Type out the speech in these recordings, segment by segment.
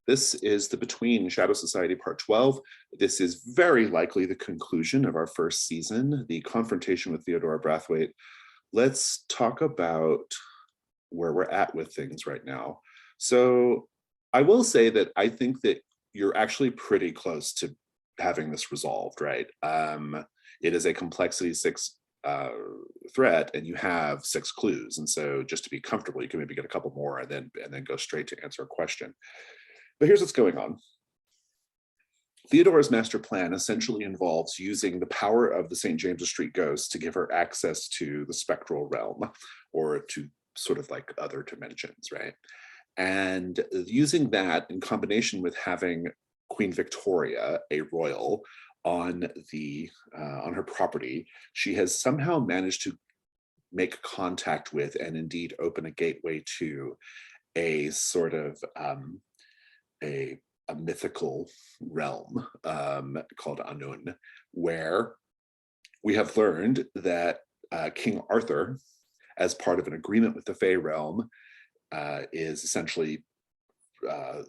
This is the Between Shadow Society Part 12. This is very likely the conclusion of our first season, the confrontation with Theodora Brathwaite. Let's talk about where we're at with things right now. So I will say that I think that you're actually pretty close to having this resolved, right? It is a complexity 6 threat, and you have 6 clues, and so just to be comfortable, you can maybe get a couple more and then go straight to answer a question. But here's what's going on. Theodora's master plan essentially involves using the power of the St. James's Street ghost to give her access to the spectral realm, or to sort of like other dimensions, right? And using that in combination with having Queen Victoria, a royal, on her property, she has somehow managed to make contact with and indeed open a gateway to a sort of a mythical realm called Annwn, where we have learned that King Arthur, as part of an agreement with the Fey realm, is essentially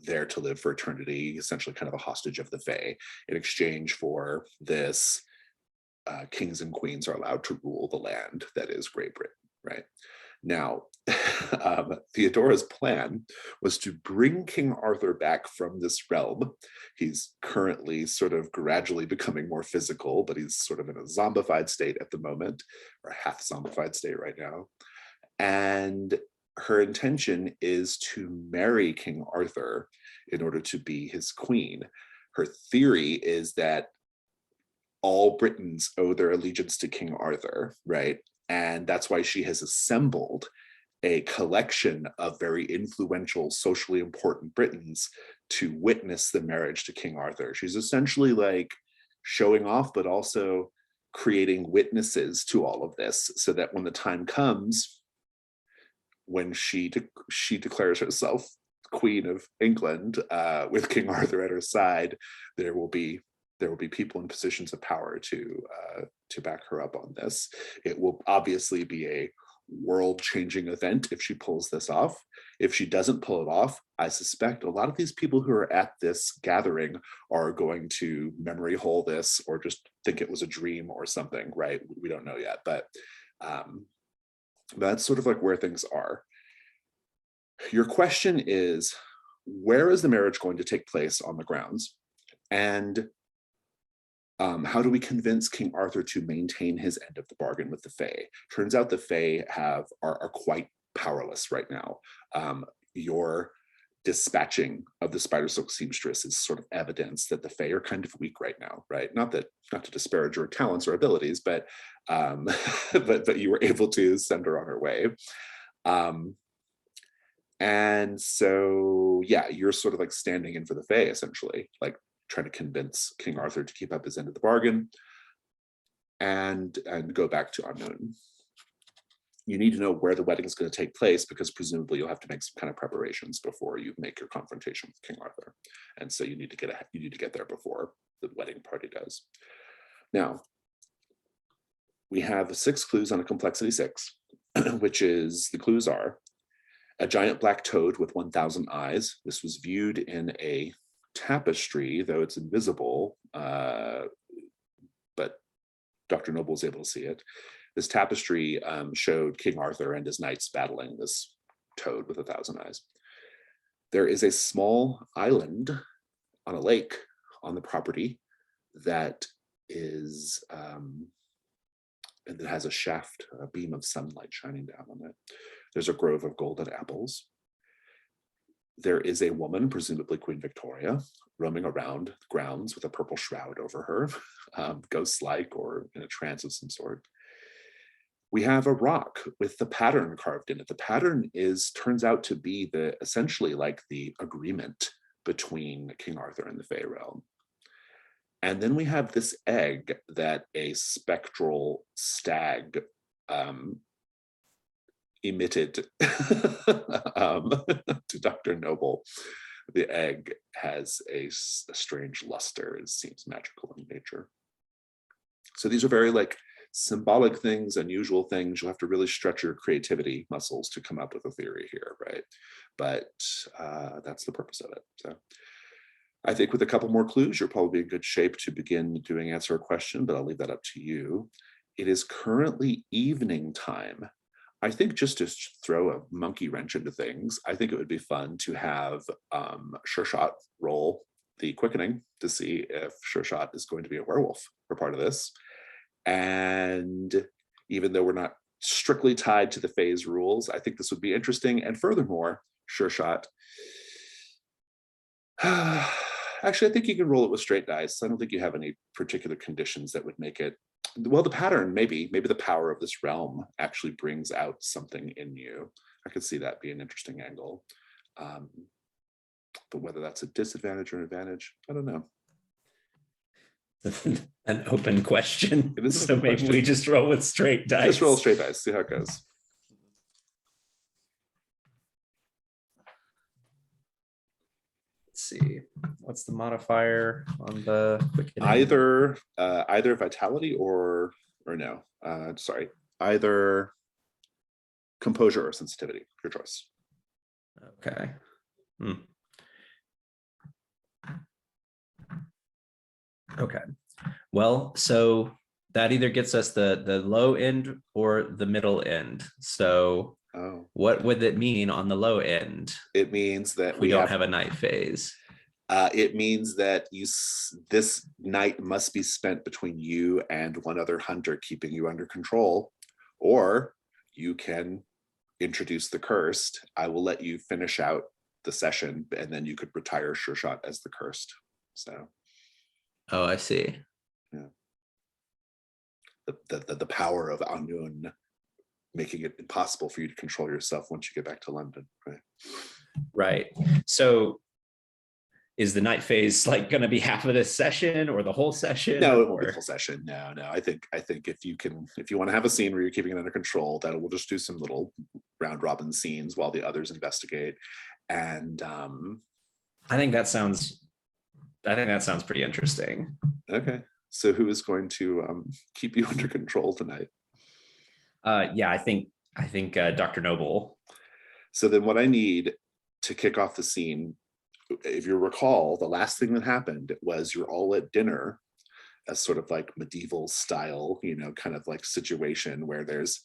there to live for eternity, essentially kind of a hostage of the Fey. In exchange for this, kings and queens are allowed to rule the land that is Great Britain, right? Now, Theodora's plan was to bring King Arthur back from this realm. He's currently sort of gradually becoming more physical, but he's sort of in a zombified state at the moment, or a half zombified state right now. And her intention is to marry King Arthur in order to be his queen. Her theory is that all Britons owe their allegiance to King Arthur, right? And that's why she has assembled a collection of very influential, socially important Britons to witness the marriage to King Arthur. She's essentially like showing off, but also creating witnesses to all of this, so that when the time comes, when she declares herself Queen of England with King Arthur at her side, there will be people in positions of power to back her up on this. It will obviously be a world-changing event if she pulls this off. If she doesn't pull it off, I suspect a lot of these people who are at this gathering are going to memory hole this, or just think it was a dream or something, right? We don't know yet, but that's sort of like where things are. Your question is, where is the marriage going to take place on the grounds? And how do we convince King Arthur to maintain his end of the bargain with the Fae? Turns out the Fae are quite powerless right now. Your dispatching of the spider silk seamstress is sort of evidence that the Fae are kind of weak right now, right? Not to disparage your talents or abilities, but but you were able to send her on her way. And so, yeah, you're sort of like standing in for the Fae, essentially, like trying to convince King Arthur to keep up his end of the bargain and go back to Annwn. You need to know where the wedding is going to take place, because presumably you'll have to make some kind of preparations before you make your confrontation with King Arthur. And so you need to get there before the wedding party does. Now, we have 6 clues on a complexity 6, which is, the clues are a giant black toad with 1,000 eyes. This was viewed in a tapestry, though it's invisible, but Dr. Noble was able to see it. This tapestry showed King Arthur and his knights battling this toad with 1,000 eyes. There is a small island on a lake on the property that is and it has a shaft, a beam of sunlight shining down on it. There's a grove of golden apples. There is a woman, presumably Queen Victoria, roaming around the grounds with a purple shroud over her, ghost-like or in a trance of some sort. We have a rock with the pattern carved in it. The pattern turns out to be essentially like the agreement between King Arthur and the Fey realm. And then we have this egg that a spectral stag emitted to Dr. Noble. The egg has a strange luster. It seems magical in nature. So these are very like symbolic things, unusual things. You'll have to really stretch your creativity muscles to come up with a theory here, right? But that's the purpose of it. So I think with a couple more clues, you're probably in good shape to begin doing answer a question, but I'll leave that up to you. It is currently evening time. I think just to throw a monkey wrench into things, I think it would be fun to have Sure Shot roll the quickening to see if Sure Shot is going to be a werewolf for part of this. And even though we're not strictly tied to the phase rules, I think this would be interesting. And furthermore, Sure Shot. Actually, I think you can roll it with straight dice. I don't think you have any particular conditions that would make it. Well, the pattern, maybe the power of this realm actually brings out something in you. I could see that be an interesting angle. But whether that's a disadvantage or an advantage, I don't know. An open question. It is an so open maybe question. We just roll with straight dice. Just roll straight dice, see how it goes. Let's see. What's the modifier on the quickening? Either vitality or no. Sorry. Either composure or sensitivity. Your choice. Okay. Okay. Well, so that either gets us the low end or the middle end. So what would it mean on the low end? It means that we don't have a night phase. It means that this night must be spent between you and one other hunter, keeping you under control, or you can introduce the cursed. I will let you finish out the session, and then you could retire Sure Shot as the cursed. So. Oh, I see. Yeah. The power of Anun making it impossible for you to control yourself once you get back to London, right? Right. So is the night phase like going to be half of this session or the whole session? No, it won't be the whole session. No. I think if you want to have a scene where you're keeping it under control, that we'll just do some little round robin scenes while the others investigate. And I think that sounds pretty interesting. Okay. So who is going to keep you under control tonight? Yeah, I think Dr. Noble. So then what I need to kick off the scene, if you recall, the last thing that happened was you're all at dinner, a sort of like medieval style, kind of like situation where there's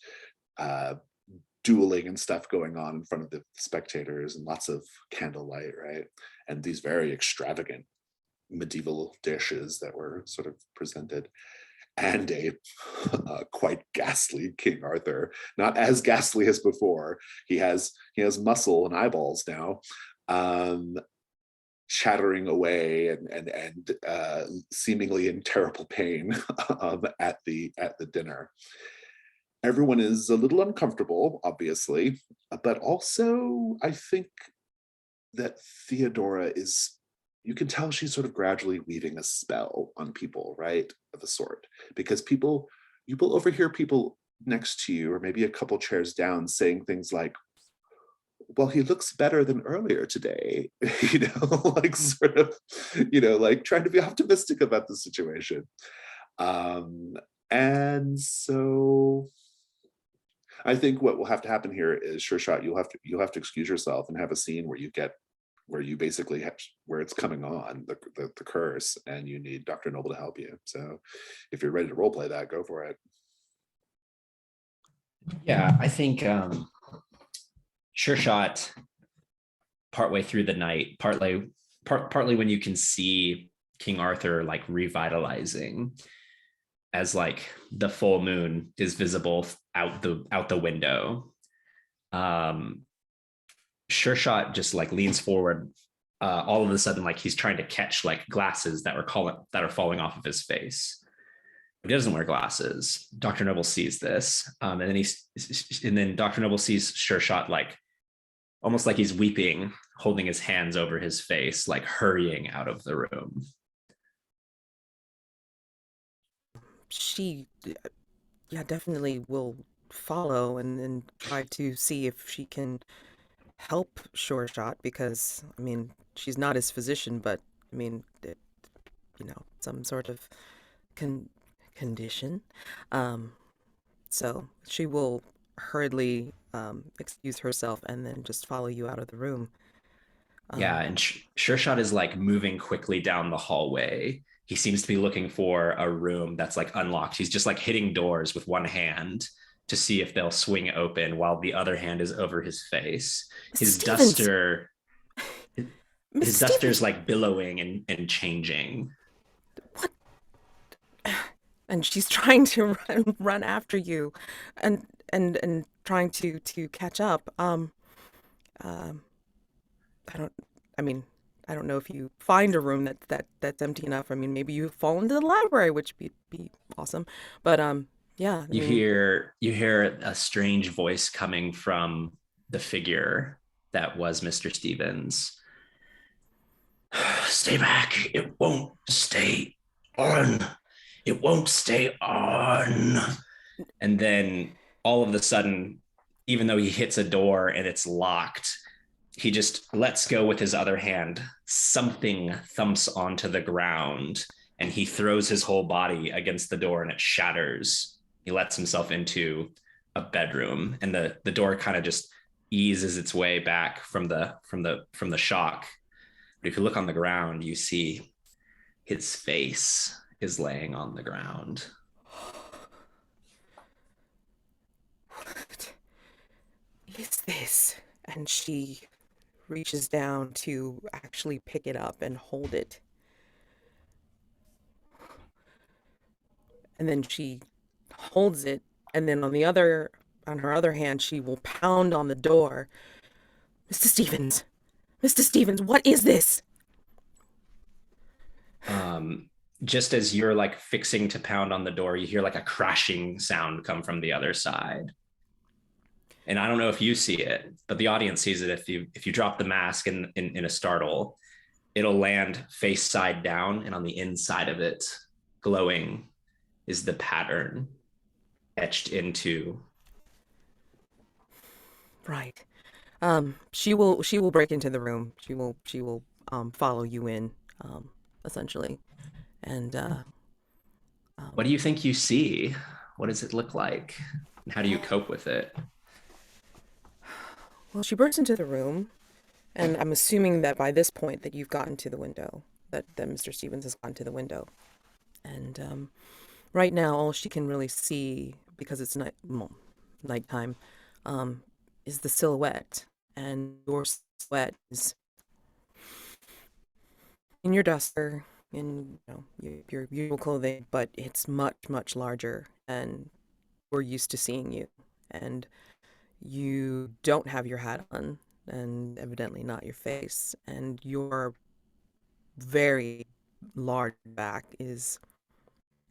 dueling and stuff going on in front of the spectators and lots of candlelight, right? And these very extravagant medieval dishes that were sort of presented, and a quite ghastly King Arthur, not as ghastly as before. He has muscle and eyeballs now, chattering away and seemingly in terrible pain at the dinner. Everyone is a little uncomfortable, obviously, but also I think that Theodora is, you can tell she's sort of gradually weaving a spell on people, right, of a sort, because you will overhear people next to you or maybe a couple chairs down saying things like, well, he looks better than earlier today, like sort of, like trying to be optimistic about the situation. And so I think what will have to happen here is, Sure Shot, you'll have to excuse yourself and have a scene where you basically have, where it's coming on, the curse, and you need Dr. Noble to help you. So if you're ready to role play that, go for it. Yeah, I think Sure Shot, partway through the night, partly when you can see King Arthur like revitalizing, as like the full moon is visible out the window. Sure Shot just like leans forward, all of a sudden, like he's trying to catch like glasses that are falling off of his face. He doesn't wear glasses. Dr. Noble sees this, and then Dr. Noble sees Sure Shot like almost like he's weeping, holding his hands over his face, like hurrying out of the room. She, yeah, definitely will follow and try to see if she can help Sure Shot, because, I mean, she's not his physician, but, I mean, some sort of condition. Um, so she will hurriedly excuse herself and then just follow you out of the room. Yeah, Um, and Sure Shot is like moving quickly down the hallway. He seems to be looking for a room that's like unlocked. He's just like hitting doors with one hand to see if they'll swing open while the other hand is over his face. Mr. His Stevens! duster Mr. his duster's Stevens! like billowing and changing. What? And she's trying to run after you and trying to catch up. Um, I don't, I mean, I don't know if you find a room that's empty enough. I mean, maybe you fall into the library, which would be awesome. But yeah, I mean, You hear a strange voice coming from the figure that was Mr. Stevens. Stay back. It won't stay on. It won't stay on. And then all of a sudden, even though he hits a door and it's locked, he just lets go with his other hand. Something thumps onto the ground and he throws his whole body against the door and it shatters. He lets himself into a bedroom and the door kind of just eases its way back from the shock. But if you look on the ground, you see his face is laying on the ground. what is this? And she reaches down to actually pick it up and hold it. And then she holds it, and then on her other hand, she will pound on the door. Mr. Stevens, Mr. Stevens, what is this? Um, just as you're like fixing to pound on the door, you hear like a crashing sound come from the other side. And I don't know if you see it, but the audience sees it. If you drop the mask in a startle, it'll land face side down, and on the inside of it, glowing, is the pattern etched into. Right. She will break into the room. She will follow you in, um, essentially. And What um, do you think you see? What does it look like? And how do you cope with it? well, she bursts into the room, and I'm assuming that by this point that you've gotten to the window, that Mr. Stevens has gotten to the window. And right now, all she can really see, because it's nighttime, um, is the silhouette, and your silhouette is in your duster, in your usual clothing, but it's much larger, and we're used to seeing you, and you don't have your hat on, and evidently not your face, and your very large back is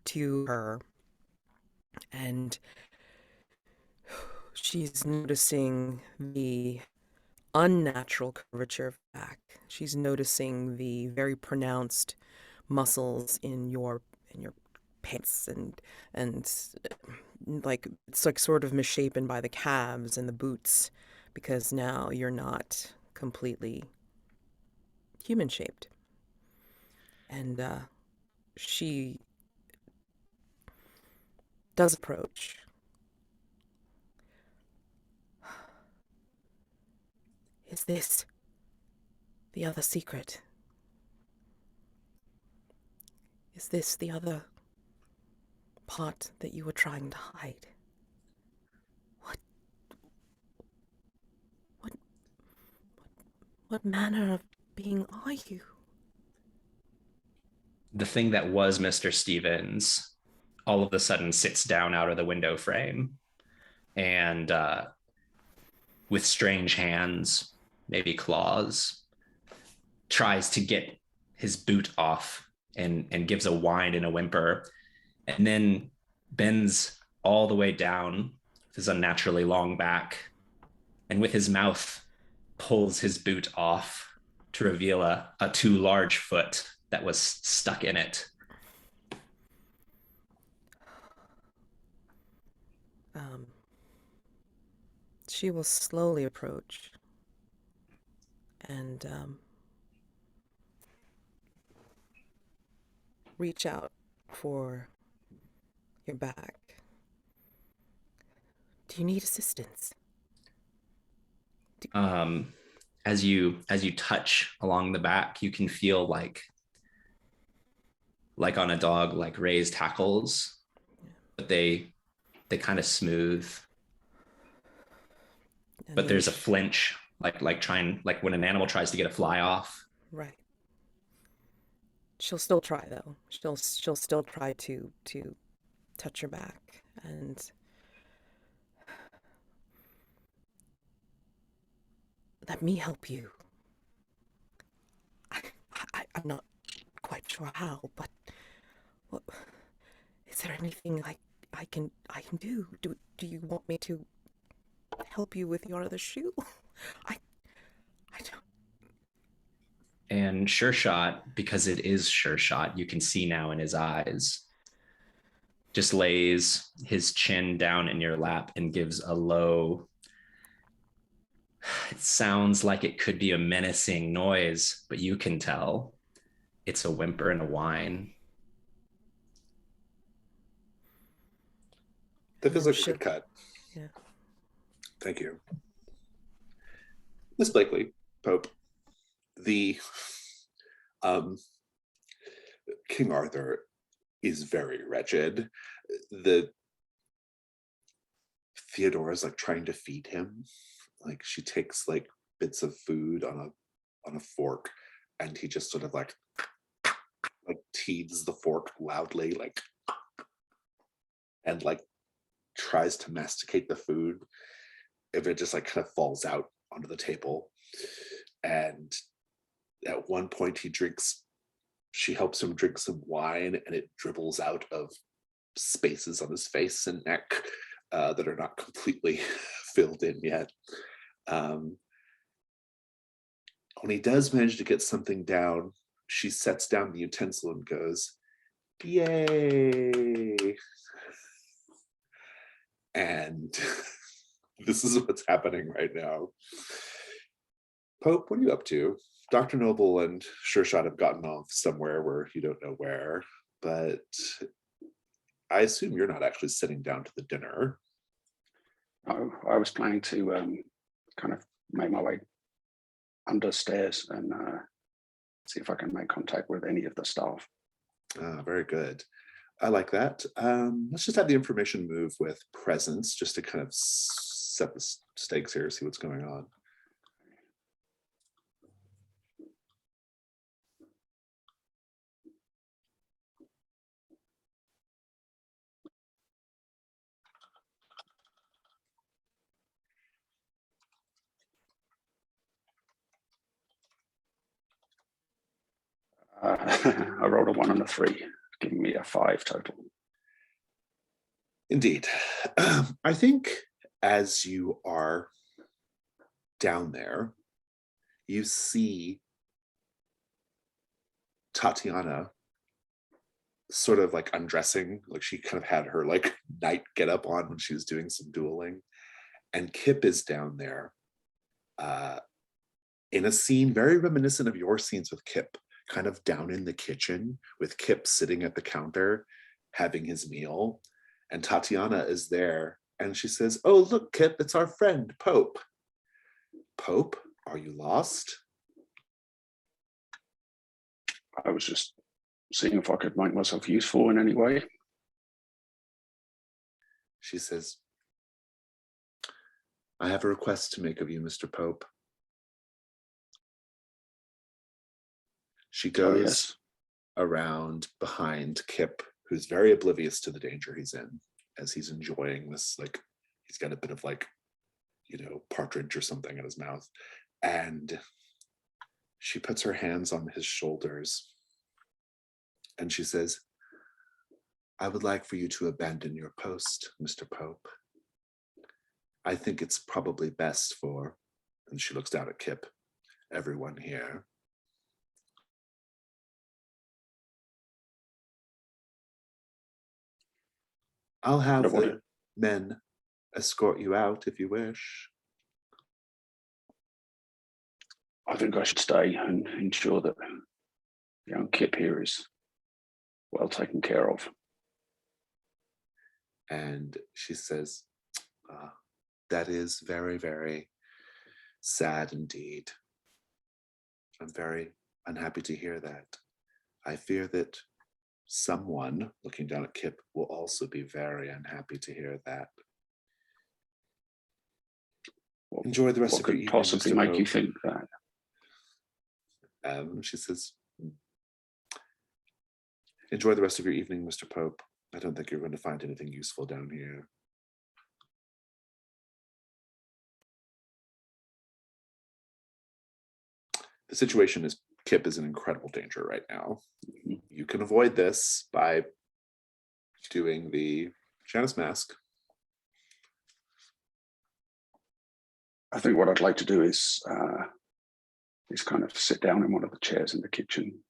to her, and she's noticing the unnatural curvature of the back. She's noticing the very pronounced muscles in your pants, and like it's like sort of misshapen by the calves and the boots, because now you're not completely human shaped. And she does approach. Is this the other secret? Is this the other part that you were trying to hide? What what what manner of being are you? The thing that was Mr. Stevens all of a sudden sits down out of the window frame and with strange hands, maybe claws, tries to get his boot off and gives a whine and a whimper, and then bends all the way down with his unnaturally long back, and with his mouth pulls his boot off to reveal a too large foot that was stuck in it. Um, she will slowly approach and reach out for your back. Do you need assistance? As you touch along the back, you can feel like on a dog, like raised hackles, but they kind of smooth. And But then there's a flinch, like when an animal tries to get a fly off. right. She'll still try though. She'll still try to touch your back and let me help you. I'm not quite sure how, but what, is there anything I can do? Do you want me to help you with your other shoe? I I don't. And Sure Shot, because it is Sure Shot, you can see now in his eyes, just lays his chin down in your lap and gives a low, it sounds like it could be a menacing noise, but you can tell it's a whimper and a whine. That feels And like a good cut. Yeah. Thank you. Miss Blakely, Pope, the King Arthur is very wretched. The Theodora's like trying to feed him. Like she takes like bits of food on a fork, and he just sort of like teases the fork loudly, like, and like tries to masticate the food. If it just like kind of falls out onto the table. And at one point she helps him drink some wine, and it dribbles out of spaces on his face and neck that are not completely filled in yet. When he does manage to get something down, she sets down the utensil and goes, "Yay!" And this is what's happening right now. Pope, what are you up to? Dr. Noble and Sure Shot have gotten off somewhere where you don't know where, but I assume you're not actually sitting down to the dinner. I was planning to kind of make my way under stairs and see if I can make contact with any of the staff. Very good. I like that. Let's just have the information move with presence, just to kind of set the stakes here, see what's going on. I rolled a 1 and a 3, giving me a 5 total. Indeed. I think as you are down there, you see Tatiana sort of like undressing, like she kind of had her like night get up on when she was doing some dueling. And Kip is down there in a scene very reminiscent of your scenes with Kip, kind of down in the kitchen with Kip sitting at the counter having his meal. And Tatiana is there and she says, "Oh, look, Kip, it's our friend, Pope." "Pope, are you lost?" I was just seeing if I could make myself useful in any way. She says, "I have a request to make of you, Mr. Pope." She goes yes. around behind Kip, who's very oblivious to the danger he's in, as he's enjoying this, like, he's got a bit of like, partridge or something in his mouth. And she puts her hands on his shoulders and she says, "I would like for you to abandon your post, Mr. Pope. I think it's probably best for," and she looks down at Kip, "everyone here." "I'll have the men escort you out if you wish." I think I should stay and ensure that young Kip here is well taken care of. And she says, that is very, very sad indeed. I'm very unhappy to hear that. I fear that someone looking down at Kip will also be very unhappy to hear that. Enjoy the rest What of your could evening, possibly Mr. make Pope. you think that? She says, enjoy the rest of your evening, Mr. Pope. I don't think you're going to find anything useful down here. The situation is Kip is in incredible danger right now. You can avoid this by doing the Janus mask. I think what I'd like to do is kind of sit down in one of the chairs in the kitchen,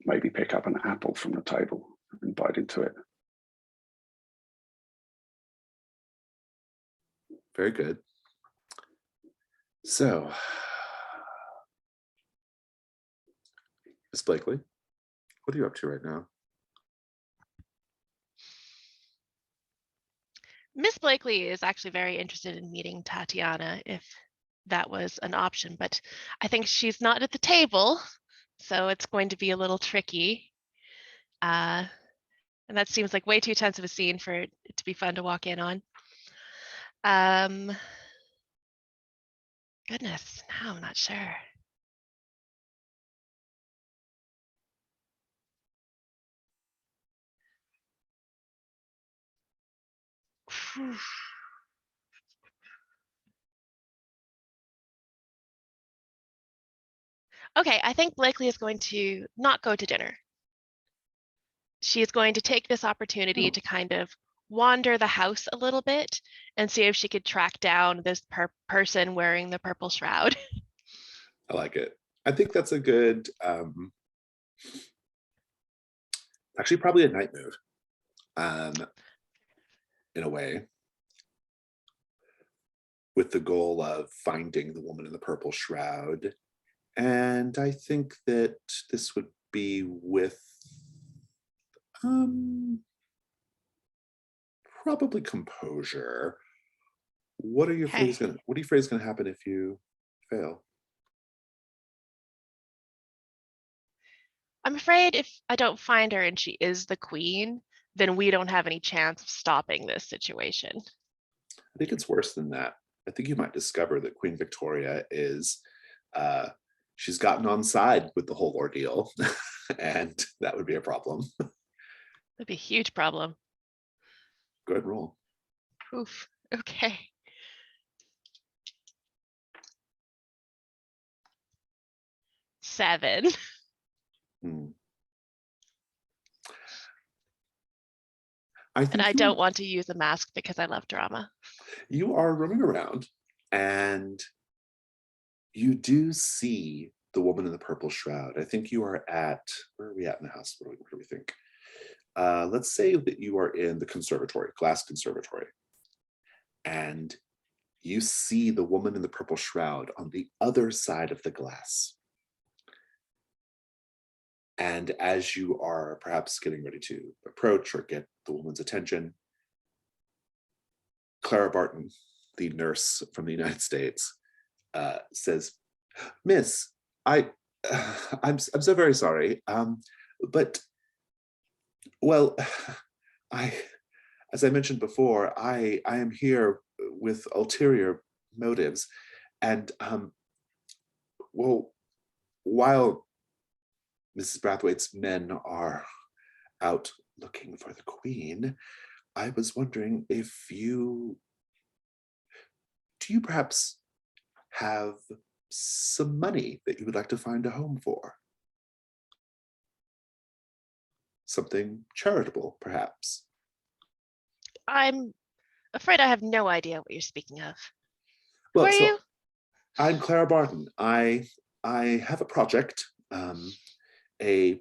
maybe pick up an apple from the table and bite into it. Very good. So, Miss Blakely, what are you up to right now? Miss Blakely is actually very interested in meeting Tatiana if that was an option, but I think she's not at the table, so it's going to be a little tricky. And that seems like way too tense of a scene for it to be fun to walk in on. Goodness, now I'm not sure. Phew. Okay, I think Blakely is going to not go to dinner. She is going to take this opportunity to kind of wander the house a little bit and see if she could track down this person wearing the purple shroud. I like it. I think that's a good, actually probably a night move, in a way, with the goal of finding the woman in the purple shroud. And I think that this would be with probably composure. What are you afraid is gonna happen if you fail? I'm afraid if I don't find her and she is the queen, then we don't have any chance of stopping this situation. I think it's worse than that. I think you might discover that Queen Victoria is, she's gotten on side with the whole ordeal, and that would be a problem. That'd be a huge problem. Go ahead and roll. Oof. Okay. Seven. I don't want to use a mask because I love drama. You are roaming around and you do see the woman in the purple shroud. I think you are at, where are we at in the house? What do we think? Let's say that you are in the conservatory, glass conservatory. And you see the woman in the purple shroud on the other side of the glass. And as you are perhaps getting ready to approach or get the woman's attention, Clara Barton, the nurse from the United States, says, "Miss, I'm so very sorry, but well, as I mentioned before, I am here with ulterior motives, and well, while Mrs. Brathwaite's men are out looking for the Queen, I was wondering if do you perhaps have some money that you would like to find a home for? Something charitable, perhaps." I'm afraid I have no idea what you're speaking of. Well, Who are you? I'm Clara Barton. I have a project, a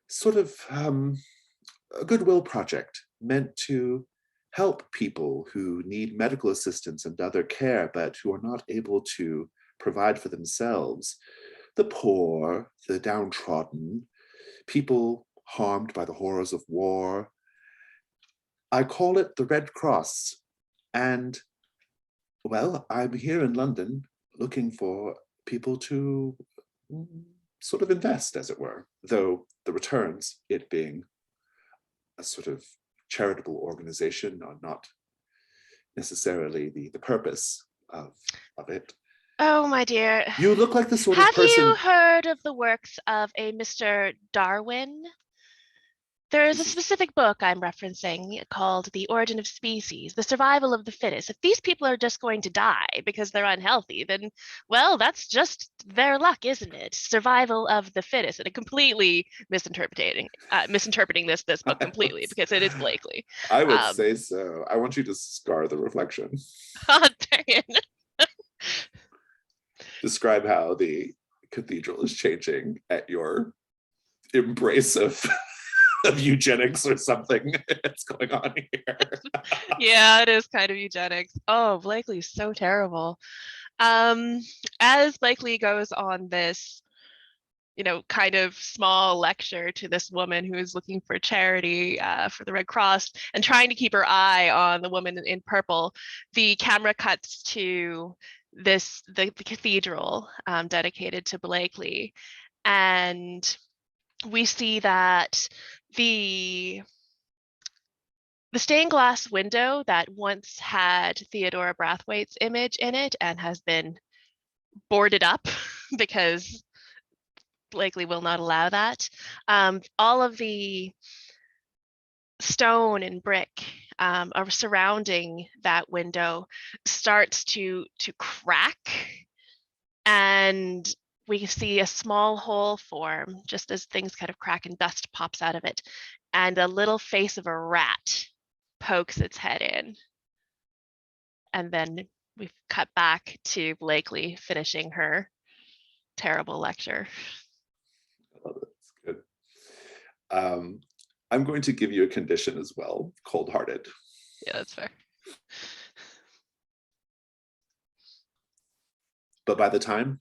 sort of a goodwill project meant to help people who need medical assistance and other care, but who are not able to provide for themselves. The poor, the downtrodden, people harmed by the horrors of war. I call it the Red Cross. And, well, I'm here in London looking for people to sort of invest, as it were, though the returns, it being a sort of charitable organization, are not necessarily the purpose of it. Oh, my dear. You look like the sort of Have person. you heard of the works of a Mr. Darwin? There is a This is- specific book I'm referencing called The Origin of Species, The Survival of the Fittest. If these people are just going to die because they're unhealthy, then, well, that's just their luck, isn't it? Survival of the fittest. And completely misinterpreting this book completely because it is Blakely. I would say so. I want you to scar the reflection. Darian. Describe how the cathedral is changing at your embrace of eugenics or something that's going on here. Yeah, it is kind of eugenics. Oh, Blakely's so terrible. As Blakely goes on this, kind of small lecture to this woman who is looking for charity for the Red Cross and trying to keep her eye on the woman in purple, the camera cuts to the cathedral dedicated to Blakely, and we see that the stained glass window that once had Theodora Brathwaite's image in it and has been boarded up because Blakely will not allow that. All of the stone and brick are surrounding that window starts to crack, and we see a small hole form just as things kind of crack and dust pops out of it, and a little face of a rat pokes its head in. And then we've cut back to Blakely finishing her terrible lecture. I love it. It's good. I'm going to give you a condition as well, cold-hearted. Yeah, that's fair. But by the time,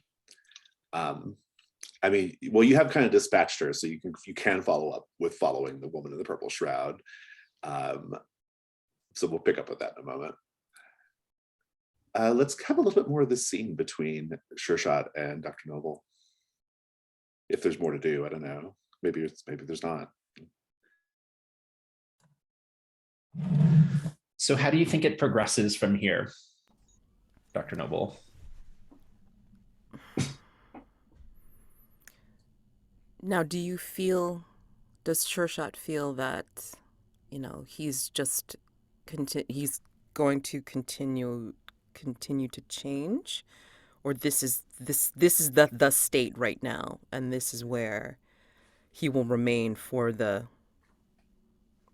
I mean, well, you have kind of dispatched her, so you can follow up with following the woman in the purple shroud. So we'll pick up with that in a moment. Let's have a little bit more of this scene between Sure Shot and Dr. Noble. If there's more to do, I don't know. Maybe there's not. So how do you think it progresses from here, Dr. Noble? Now, does Sure Shot feel that, he's just, he's going to continue to change? Or this is the state right now, and this is where he will remain for the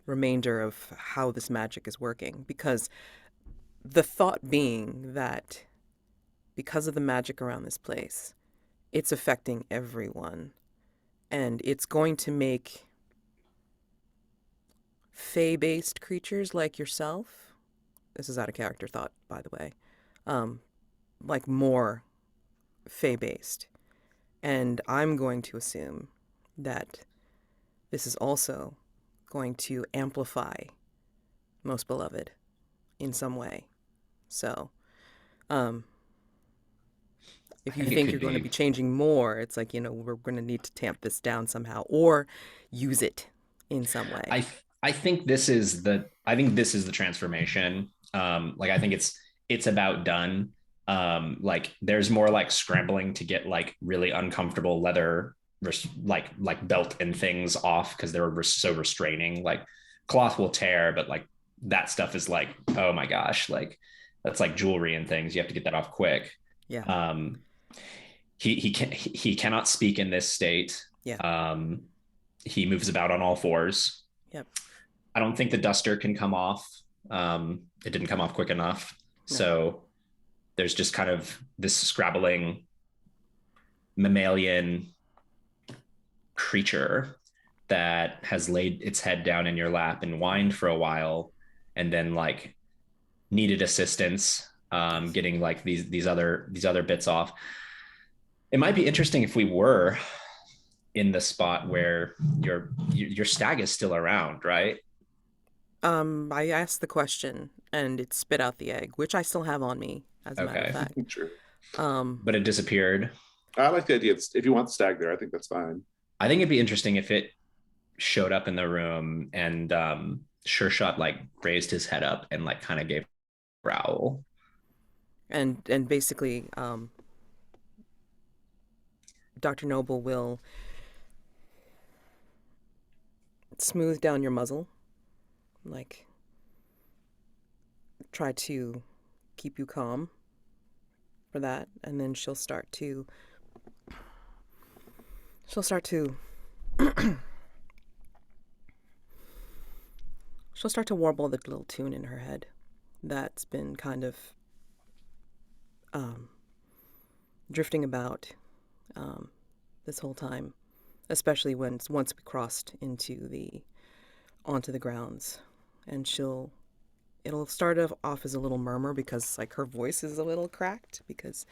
remainder of how this magic is working? Because the thought being that because of the magic around this place, it's affecting everyone, and it's going to make fae-based creatures like yourself, this is out of character thought, by the way, like more fae-based. And I'm going to assume that this is also going to amplify Most Beloved in some way. So, if you think you're going to be changing more, it's like, we're going to need to tamp this down somehow or use it in some way. I think this is the transformation. Like, I think it's about done. Like, there's more like scrambling to get like really uncomfortable leather like belt and things off because they were so restraining. Like, cloth will tear, but like that stuff is like, oh my gosh, like that's like jewelry and things. You have to get that off quick. Yeah. He cannot speak in this state. Yeah. He moves about on all fours. Yep. I don't think the duster can come off. It didn't come off quick enough. No. So there's just kind of this scrabbling mammalian creature that has laid its head down in your lap and whined for a while, and then like needed assistance getting like these other bits off. It might be interesting if we were in the spot where your stag is still around, right? I asked the question and it spit out the egg, which I still have on me, as a matter of Okay. fact. Sure. But it disappeared. I like the idea. If you want the stag there, I think that's fine. I think it'd be interesting if it showed up in the room and Sure Shot like raised his head up and like kind of gave a growl. And basically, Dr. Noble will smooth down your muzzle, like try to keep you calm for that, and then she'll start to she'll start to she'll start to warble the little tune in her head that's been kind of drifting about this whole time, especially once we crossed onto the grounds, and it'll start off as a little murmur because like her voice is a little cracked because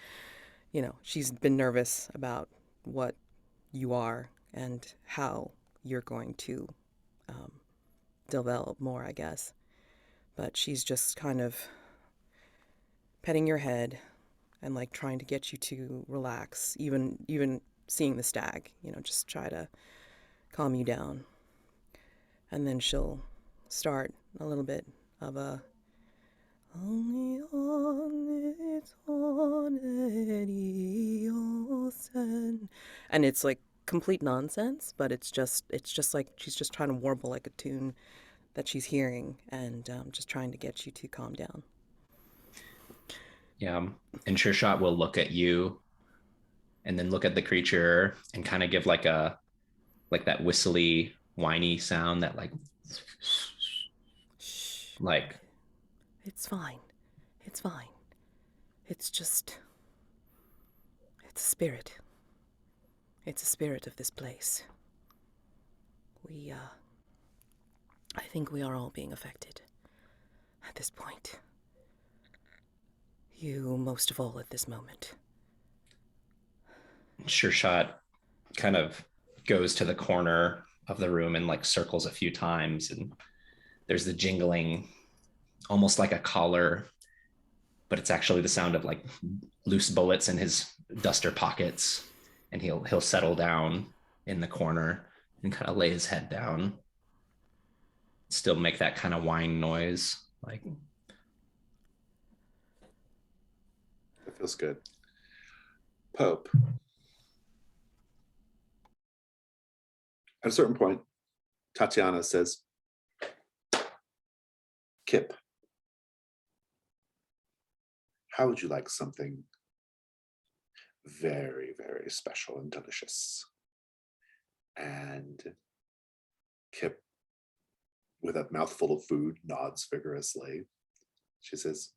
she's been nervous about what you are and how you're going to develop more, I guess. But she's just kind of petting your head and like trying to get you to relax, even seeing the stag, just try to calm you down. And then she'll start a little bit of a only on its own, and it's like complete nonsense, but it's just like she's just trying to warble like a tune that she's hearing, and just trying to get you to calm down. Yeah. And Sure Shot will look at you and then look at the creature and kind of give like that whistly, whiny sound that Shh. like It's fine. It's fine. It's just it's a spirit. It's a spirit of this place. I think we are all being affected at this point. You most of all at this moment. Sure Shot kind of goes to the corner of the room and like circles a few times, and there's the jingling, almost like a collar, but it's actually the sound of like loose bullets in his duster pockets, and he'll settle down in the corner and kind of lay his head down, still make that kind of whine noise, like That feels good. Pope. At a certain point, Tatiana says, Kip, how would you like something very, very special and delicious? And Kip, with a mouthful of food, nods vigorously. She says,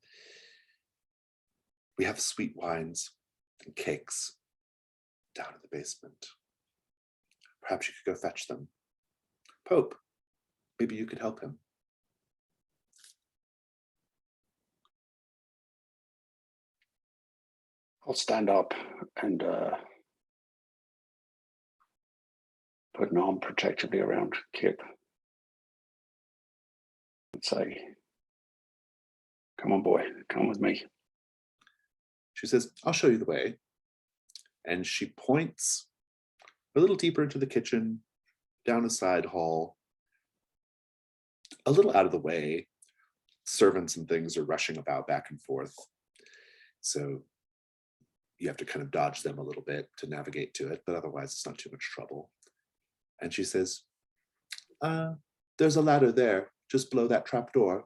we have sweet wines and cakes down in the basement. Perhaps you could go fetch them. Pope, maybe you could help him. I'll stand up and put an arm protectively around Kip and say, come on, boy, come with me. She says, I'll show you the way. And she points a little deeper into the kitchen, down a side hall, a little out of the way. Servants and things are rushing about back and forth. So you have to kind of dodge them a little bit to navigate to it, but otherwise it's not too much trouble. And she says, there's a ladder there, just below that trap door.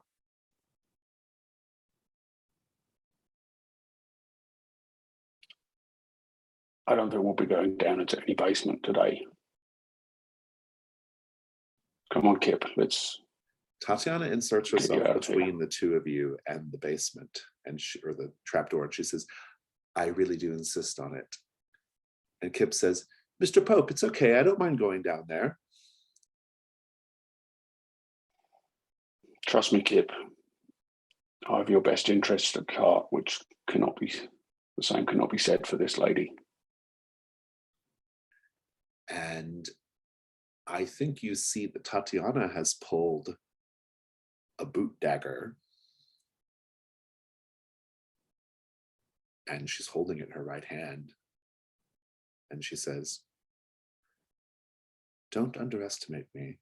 I don't think we'll be going down into any basement today. Come on, Kip, let's... Tatiana inserts Get you herself out of between here. the two of you and the basement, or the trapdoor, and she says, I really do insist on it. And Kip says, Mr. Pope, it's okay, I don't mind going down there. Trust me, Kip. I have your best interests at heart, which the same cannot be said for this lady. And I think you see that Tatiana has pulled a boot dagger, and she's holding it in her right hand. And she says, "Don't underestimate me,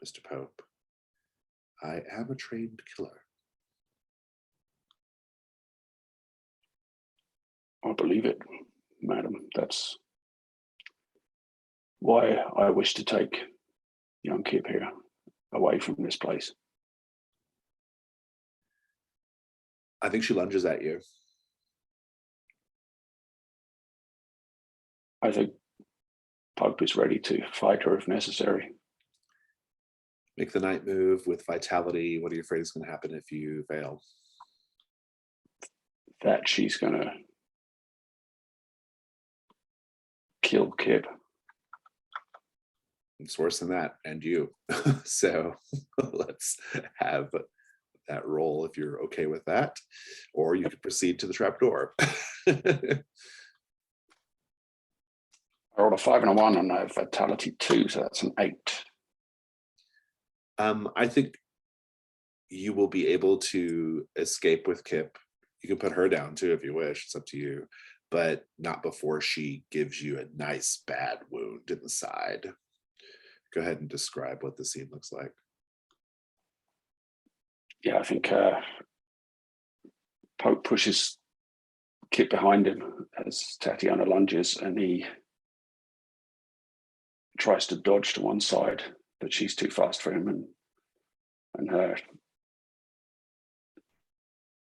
Mr. Pope. I am a trained killer." I believe it, madam. That's why I wish to take young Kip here away from this place. I think she lunges at you. I think Pope is ready to fight her if necessary. Make the night move with vitality. What are you afraid is going to happen if you fail? That she's going to kill Kip. It's worse than that, and you. So let's have that roll if you're okay with that, or you could proceed to the trapdoor. I rolled a 5 and a 1 and a vitality 2, so that's an 8. I think you will be able to escape with Kip. You can put her down too if you wish. It's up to you, but not before she gives you a nice bad wound in the side. Go ahead and describe what the scene looks like. Yeah, I think Pope pushes Kip behind him as Tatiana lunges, and he tries to dodge to one side, but she's too fast for him, and her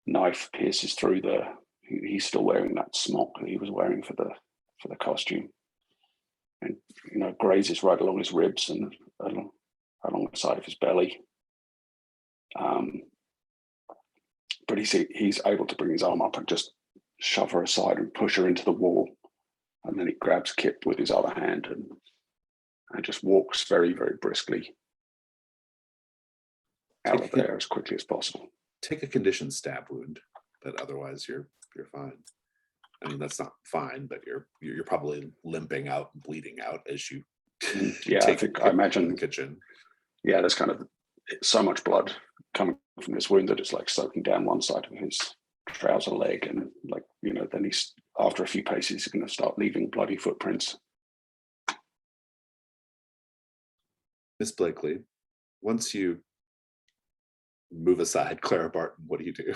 knife pierces through he's still wearing that smock that he was wearing for the costume, and grazes right along his ribs and along the side of his belly. But he's able to bring his arm up and just shove her aside and push her into the wall, and then he grabs Kip with his other hand and just walks very, very briskly out of there as quickly as possible. Take a conditioned stab wound, but otherwise you're fine. I mean, that's not fine, but you're probably limping out and bleeding out as you. Yeah, I imagine the kitchen. Yeah, there's kind of so much blood coming from this wound that it's like soaking down one side of his trouser leg, and then he's, after a few paces, he's going to start leaving bloody footprints. Miss Blakely, once you move aside Clara Barton, what do you do?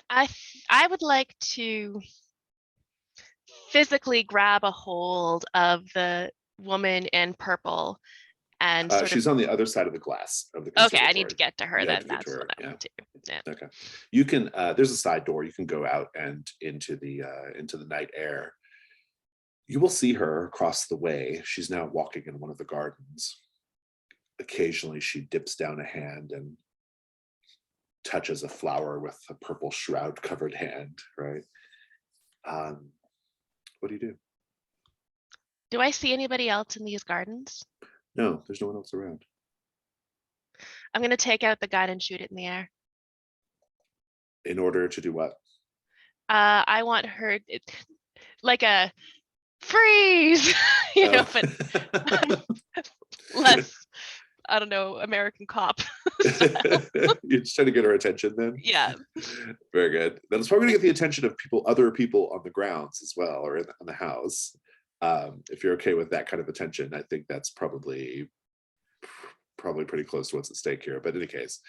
I would like to physically grab a hold of the woman in purple and she's on the other side of the glass of the okay, I need to get to her then. That's what I want to do. Yeah. Okay. You can there's a side door. You can go out and into the night air. You will see her across the way. She's now walking in one of the gardens. Occasionally she dips down a hand and touches a flower with a purple shroud covered hand, right? What do you do? Do I see anybody else in these gardens? No, there's no one else around. I'm going to take out the gun and shoot it in the air. In order to do what? I want her like a freeze, but less, I don't know, American Cop. You're just trying to get her attention then? Yeah. Very good. Then it's probably going to get the attention of other people on the grounds as well, or in the house. If you're okay with that kind of attention, I think that's probably pretty close to what's at stake here. But in any case,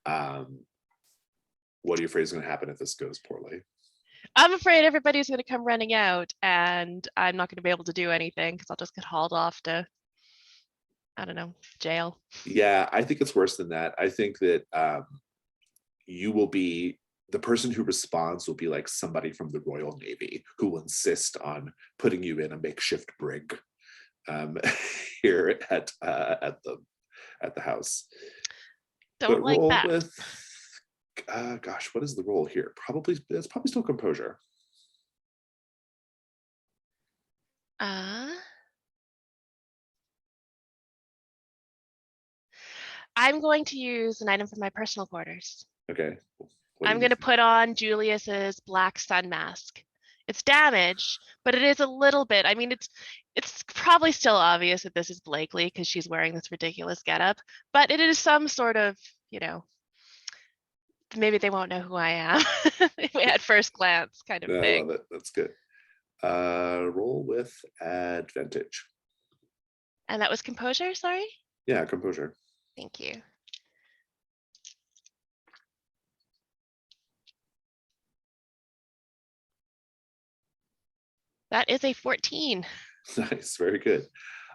what are you afraid is going to happen if this goes poorly? I'm afraid everybody's going to come running out, and I'm not going to be able to do anything because I'll just get hauled off to, I don't know, jail. Yeah, I think it's worse than that. I think that you will be the person who responds will be like somebody from the Royal Navy who will insist on putting you in a makeshift brig here at the house. Don't like that. With, gosh, what is the roll here? It's probably still composure. I'm going to use an item from my personal quarters. Okay. I'm going to put on Julius's black sun mask It's damaged, but it is a little bit. I mean, it's probably still obvious that this is Blakely because she's wearing this ridiculous getup, but it is some sort of, maybe they won't know who I am at first glance kind of I thing. love it. That's good. Roll with advantage. And that was composure, sorry? Yeah, composure. Thank you. That is a 14. Nice, very good.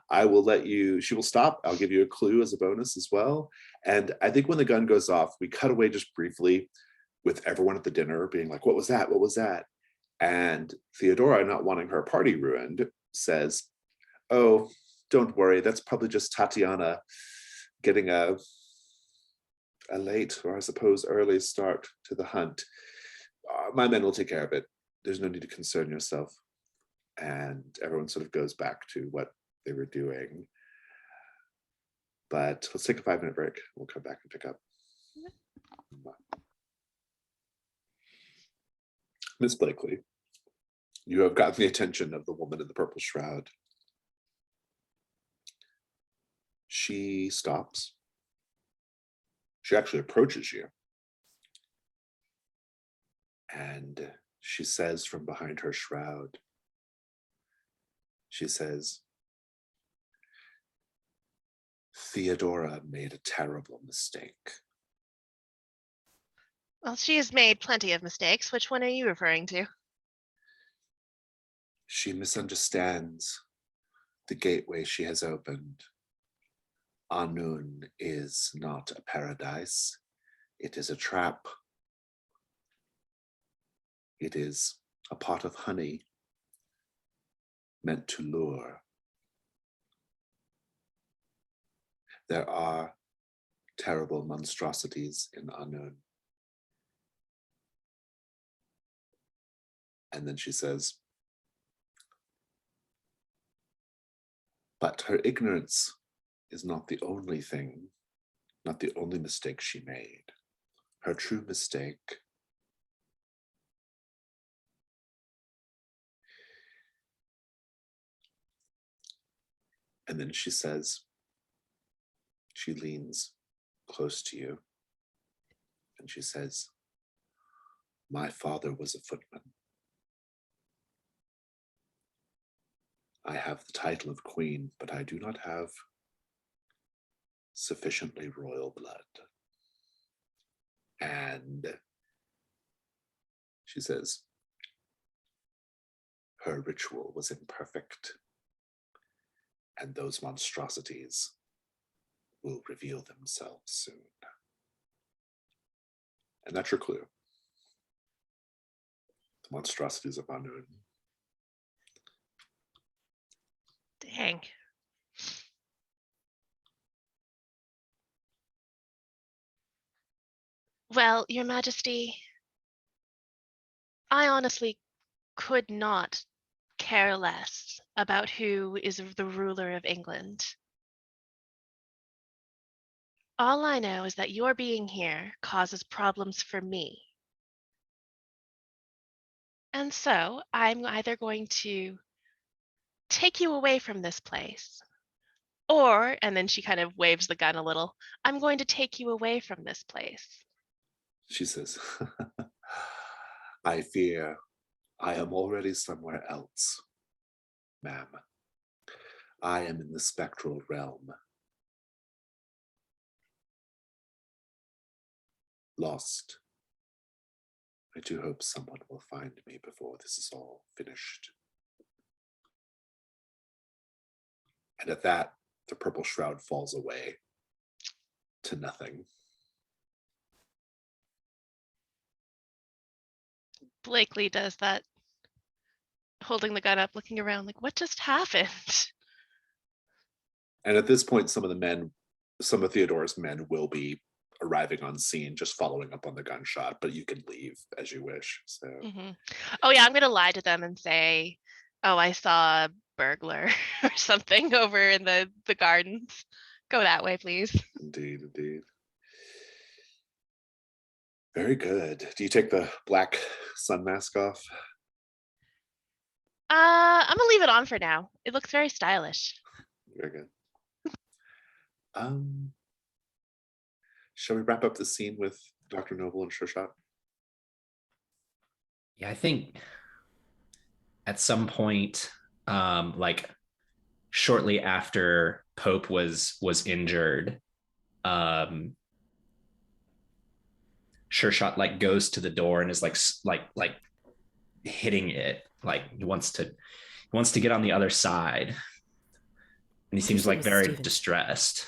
I will let you, she will stop. I'll give you a clue as a bonus as well. And I think when the gun goes off, we cut away just briefly with everyone at the dinner being like, what was that? What was that? And Theodora, not wanting her party ruined, says, oh, don't worry. That's probably just Tatiana getting a late, or I suppose early start to the hunt. My men will take care of it. There's no need to concern yourself. And everyone sort of goes back to what they were doing. But let's take a 5-minute break. We'll come back and pick up. Miss Blakely, you have gotten the attention of the woman in the purple shroud. She stops. She actually approaches you. And she says from behind her shroud, she says, Theodora made a terrible mistake. Well, she has made plenty of mistakes. Which one are you referring to? She misunderstands the gateway she has opened. Anun is not a paradise. It is a trap. It is a pot of honey meant to lure. There are terrible monstrosities in Anun. And then she says, but her ignorance is not the only thing, not the only mistake she made. Her true mistake and then she says, she leans close to you and she says, my father was a footman. I have the title of queen, but I do not have sufficiently royal blood. And she says, her ritual was imperfect, and those monstrosities will reveal themselves soon. And that's your clue. The monstrosities of Anun. Dang. Well, Your Majesty, I honestly could not care less about who is the ruler of England. All I know is that your being here causes problems for me. And so I'm either going to take you away from this place, or, and then she kind of waves the gun a little, I'm going to take you away from this place. She says, I fear I am already somewhere else, ma'am. I am in the spectral realm. Lost. I do hope someone will find me before this is all finished. And at that, the purple shroud falls away to nothing. Blakely does that, holding the gun up, looking around like, what just happened? And at this point, some of Theodora's men will be arriving on scene, just following up on the gunshot, but you can leave as you wish. So, Oh yeah, I'm gonna lie to them and say, oh, I saw a burglar or something over in the gardens. Go that way, please. indeed, indeed. Very good. Do you take the black sun mask off? I'm gonna leave it on for now. It looks very stylish. Very good. Shall we wrap up the scene with Dr. Noble and Sure Shot? Yeah, I think at some point, like shortly after Pope was injured, Sure Shot like goes to the door and is like hitting it, like he wants to get on the other side, and he What'd you seems say, like Mrs. very Stevens? distressed.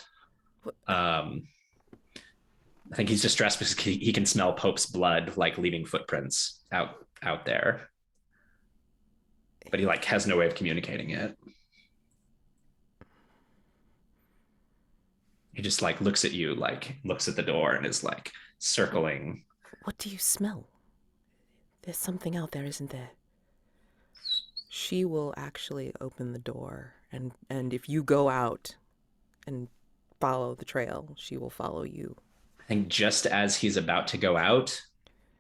What? I think he's distressed because he can smell Pope's blood, like leaving footprints out there, but he like has no way of communicating it. He just like looks at you, like looks at the door, and is like circling. What do you smell? There's something out there, isn't there? She will actually open the door, and if you go out and follow the trail, she will follow you. I think just as he's about to go out,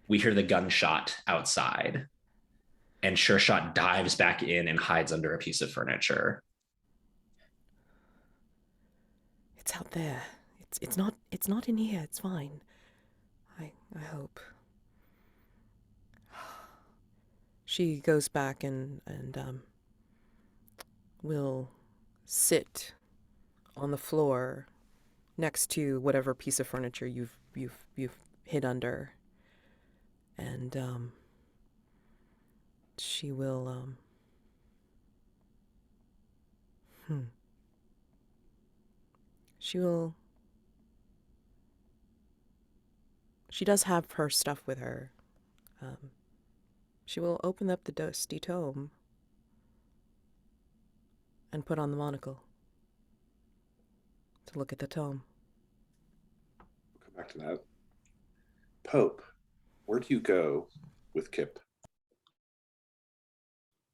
we hear the gunshot outside, and Sure Shot dives back in and hides under a piece of furniture. It's out there. It's not in here. It's fine. I hope. She goes back and will sit on the floor next to whatever piece of furniture you've hid under, and she will she does have her stuff with her. She will open up the dusty tome and put on the monocle to look at the tome. We'll come back to that. Pope, where do you go with Kip?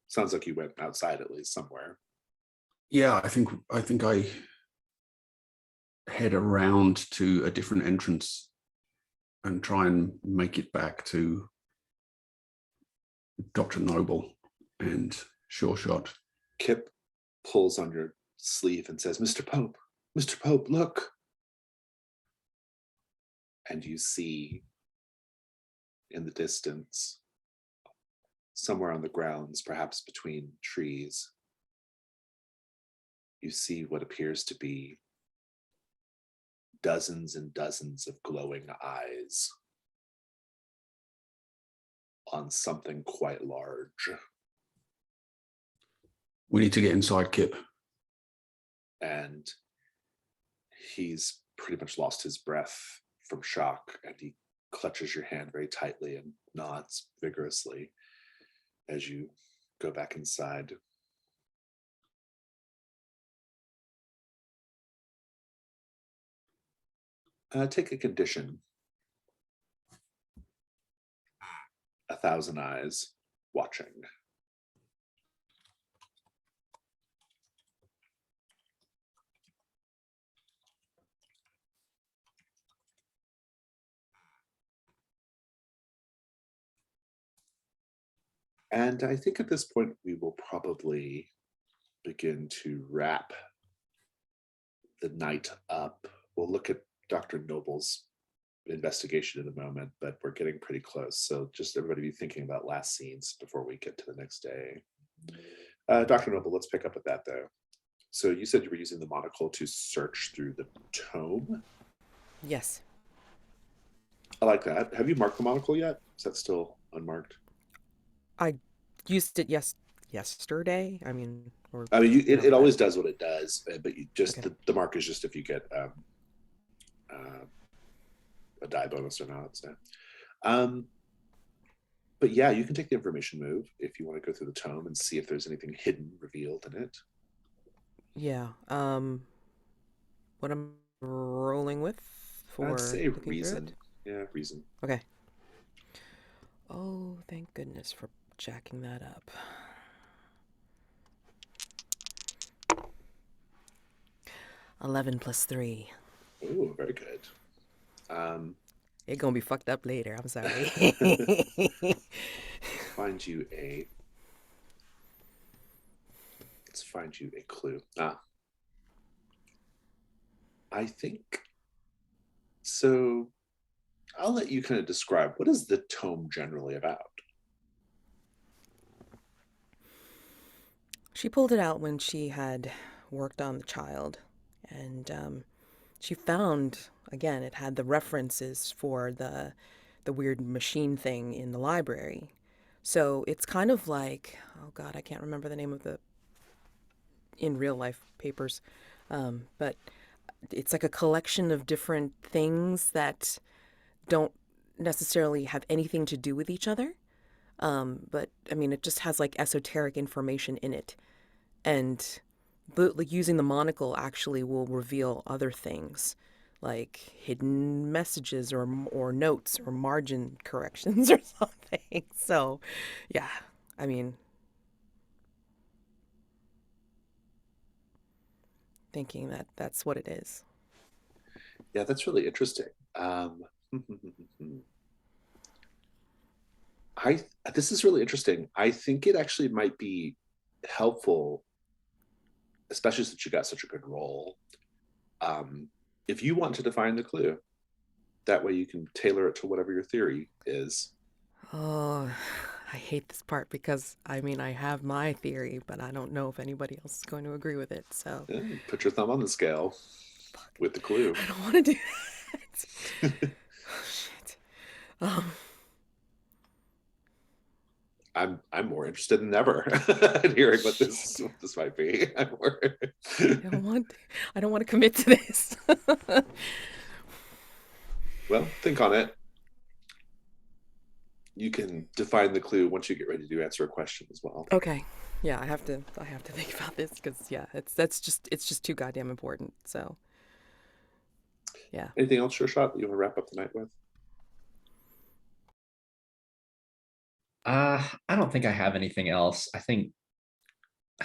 Sounds like you went outside at least somewhere. Yeah, I think I head around to a different entrance and try and make it back to Dr. Noble and Sure Shot. Kip pulls on your sleeve and says, Mr. Pope, look. And you see in the distance, somewhere on the grounds, perhaps between trees, you see what appears to be dozens and dozens of glowing eyes on something quite large. We need to get inside, Kip. And he's pretty much lost his breath from shock, and he clutches your hand very tightly and nods vigorously as you go back inside. Take a condition. 1,000 eyes watching. And I think at this point we will probably begin to wrap the night up. We'll look at Dr. Noble's investigation in a moment, but we're getting pretty close. So just everybody be thinking about last scenes before we get to the next day. Dr. Noble, let's pick up at that though. So you said you were using the monocle to search through the tome? Yes. I like that. Have you marked the monocle yet? Is that still unmarked? I used it yesterday. I mean, it always does what it does, but you just Okay. the mark is just if you get a die bonus or not. So. But yeah, you can take the information move if you want to go through the tome and see if there's anything hidden, revealed in it. Yeah. What I'm rolling with for I'd say looking through reason. it? Yeah, reason. Okay. Oh, thank goodness for jacking that up. $11 + 3. Oh, very good. It's gonna be fucked up later. I'm sorry. Find you a find you a clue. I think so. I'll let you kind of describe, what is the tome generally about? She pulled it out when she had worked on the child, and she found, again, it had the references for the weird machine thing in the library. So it's kind of like, oh God, I can't remember the name of the in real life papers, but it's like a collection of different things that don't necessarily have anything to do with each other. But I mean, it just has like esoteric information in it. And like using the monocle actually will reveal other things, like hidden messages or notes or margin corrections or something. So, yeah, I mean, thinking that that's what it is. Yeah, that's really interesting. I This is really interesting. I think it actually might be helpful, especially since you got such a good roll. If you want to define the clue, that way you can tailor it to whatever your theory is. Oh, I hate this part because I mean, I have my theory, but I don't know if anybody else is going to agree with it. So, Put your thumb on the scale with the clue. I don't want to do that. Oh, shit. Um, I'm more interested than ever in hearing what this might be. I don't want to commit to this. Well, think on it. You can define the clue once you get ready to answer a question as well. Okay. Yeah, I have to think about this because yeah, it's just too goddamn important. So, yeah. Anything else, Sure Shot, that you want to wrap up the night with? I don't think I have anything else. I think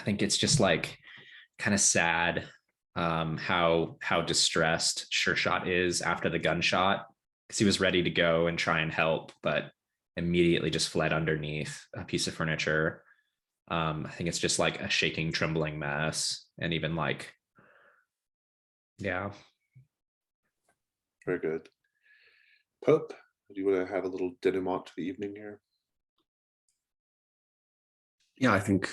it's just like kind of sad how distressed Sure Shot is after the gunshot, because he was ready to go and try and help, but immediately just fled underneath a piece of furniture. I think it's just like a shaking, trembling mess, and even like, yeah. Very good. Pope, do you want to have a little denouement to the evening here? Yeah, I think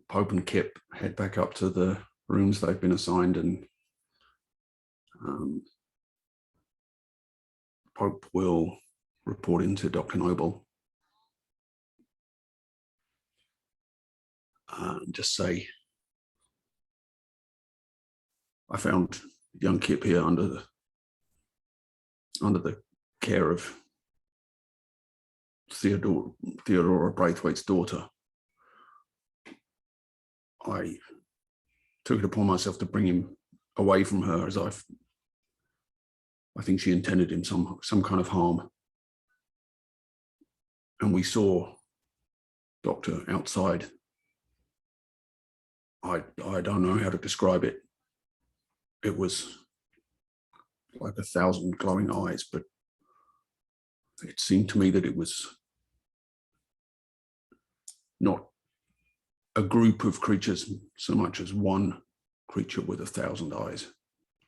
Pope and Kip head back up to the rooms they've been assigned, and Pope will report into Dr. Noble and just say, I found young Kip here under the care of Theodora Braithwaite's daughter. I took it upon myself to bring him away from her, as I think she intended him some kind of harm. And we saw Doctor outside. I don't know how to describe it. It was like 1,000 glowing eyes, but it seemed to me that it was not a group of creatures so much as one creature with 1,000 eyes.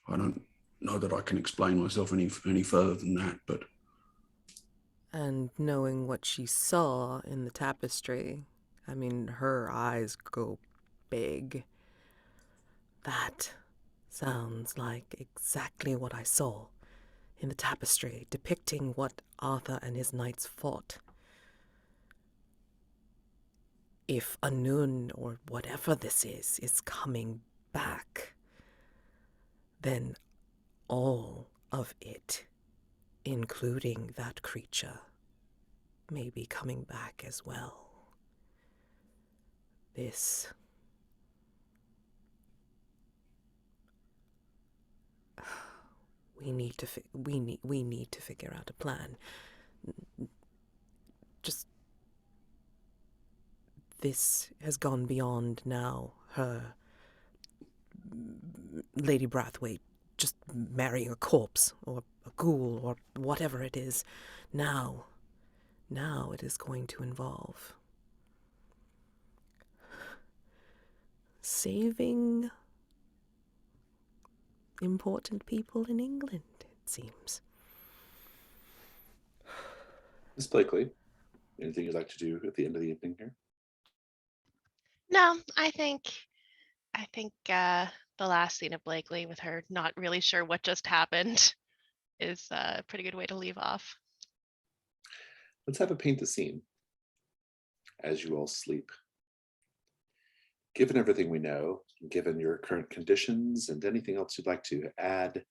I don't know that I can explain myself any further than that, but... And knowing what she saw in the tapestry, I mean, her eyes go big. That sounds like exactly what I saw in the tapestry depicting what Arthur and his knights fought. If Anun, or whatever this is coming back, then all of it, including that creature, may be coming back as well. This... We need to figure out a plan. Just... This has gone beyond now her, Lady Brathwaite, just marrying a corpse or a ghoul or whatever it is. Now it is going to involve saving important people in England, it seems. Miss Blakely, anything you'd like to do at the end of the evening here? No, I think the last scene of Blakely with her not really sure what just happened is a pretty good way to leave off. Let's have a paint the scene as you all sleep. Given everything we know, given your current conditions and anything else you'd like to add,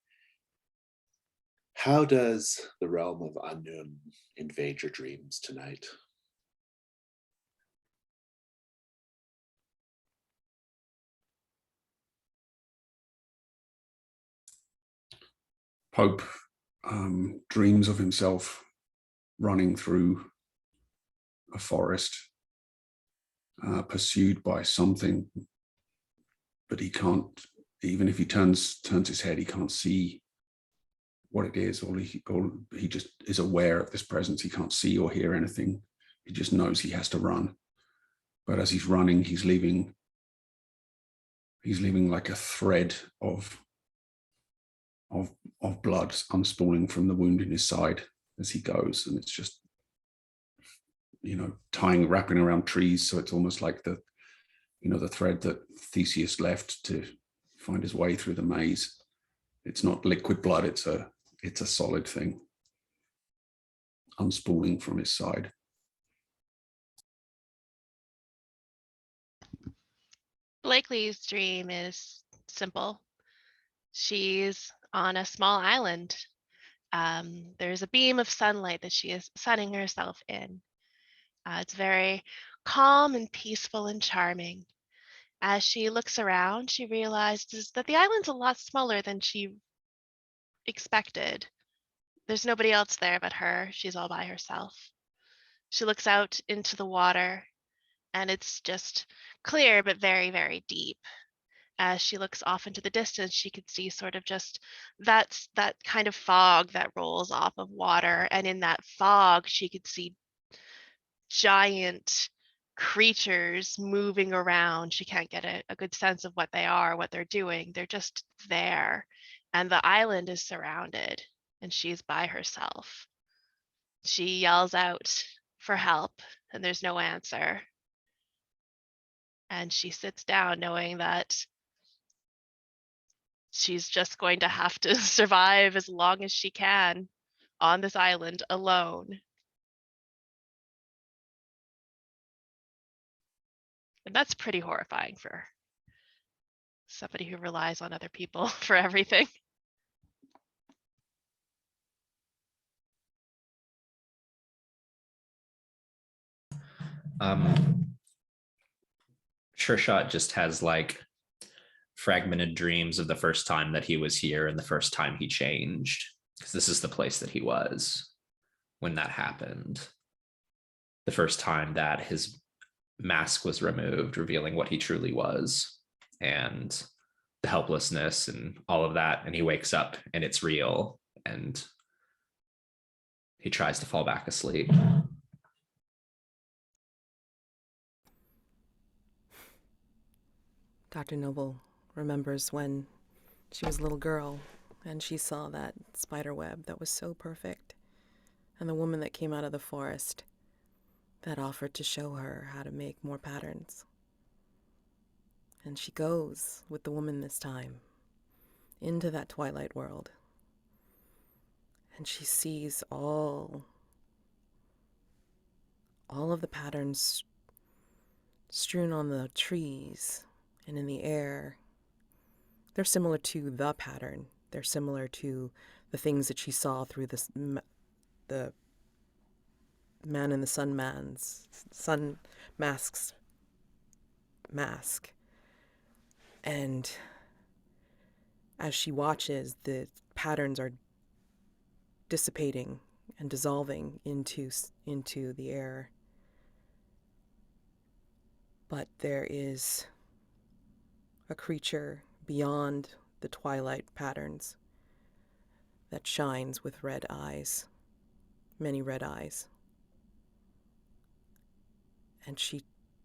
how does the realm of unknown invade your dreams tonight? Pope dreams of himself running through a forest, pursued by something, but he can't, even if he turns his head, he can't see what it is. He just is aware of this presence. He can't see or hear anything. He just knows he has to run. But as he's running, he's leaving like a thread of blood unspooling from the wound in his side as he goes, and it's just, wrapping around trees. So it's almost like the thread that Theseus left to find his way through the maze. It's not liquid blood, it's a solid thing unspooling from his side. Blakely's dream is simple. She's on a small island. There's a beam of sunlight that she is sunning herself in. It's very calm and peaceful and charming. As she looks around, she realizes that the island's a lot smaller than she expected. There's nobody else there but her. She's all by herself. She looks out into the water, and it's just clear but very, very deep. As she looks off into the distance, she could see sort of just that kind of fog that rolls off of water. And in that fog, she could see giant creatures moving around. She can't get a good sense of what they are, what they're doing. They're just there. And the island is surrounded, and she's by herself. She yells out for help, and there's no answer. And she sits down knowing that she's just going to have to survive as long as she can on this island alone. And that's pretty horrifying for somebody who relies on other people for everything. Sure Shot just has like fragmented dreams of the first time that he was here and the first time he changed, because this is the place that he was when that happened. The first time that his mask was removed, revealing what he truly was, and the helplessness and all of that. And he wakes up and it's real, and he tries to fall back asleep. Dr. Noble remembers when she was a little girl and she saw that spider web that was so perfect, and the woman that came out of the forest that offered to show her how to make more patterns. And she goes with the woman this time into that twilight world, and she sees all of the patterns strewn on the trees and in the air. They're similar to the pattern. They're similar to the things that she saw through the man in the sun mask's mask. And as she watches, the patterns are dissipating and dissolving into the air. But there is a creature beyond the twilight patterns that shines with red eyes, many red eyes. And she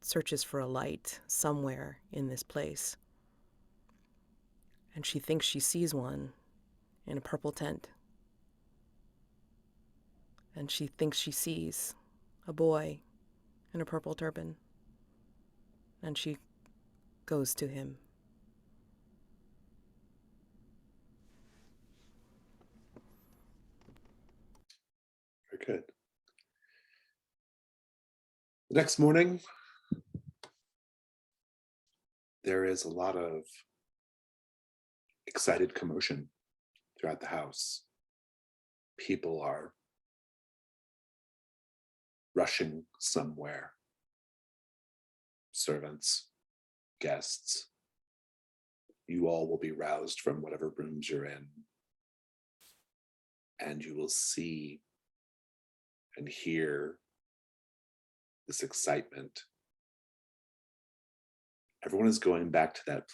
searches for a light somewhere in this place. And she thinks she sees one in a purple tent. And she thinks she sees a boy in a purple turban. And she goes to him. Very good. The next morning, there is a lot of excited commotion throughout the house. People are rushing somewhere. Servants, guests. You all will be roused from whatever rooms you're in, and you will see and hear this excitement. Everyone is going back to that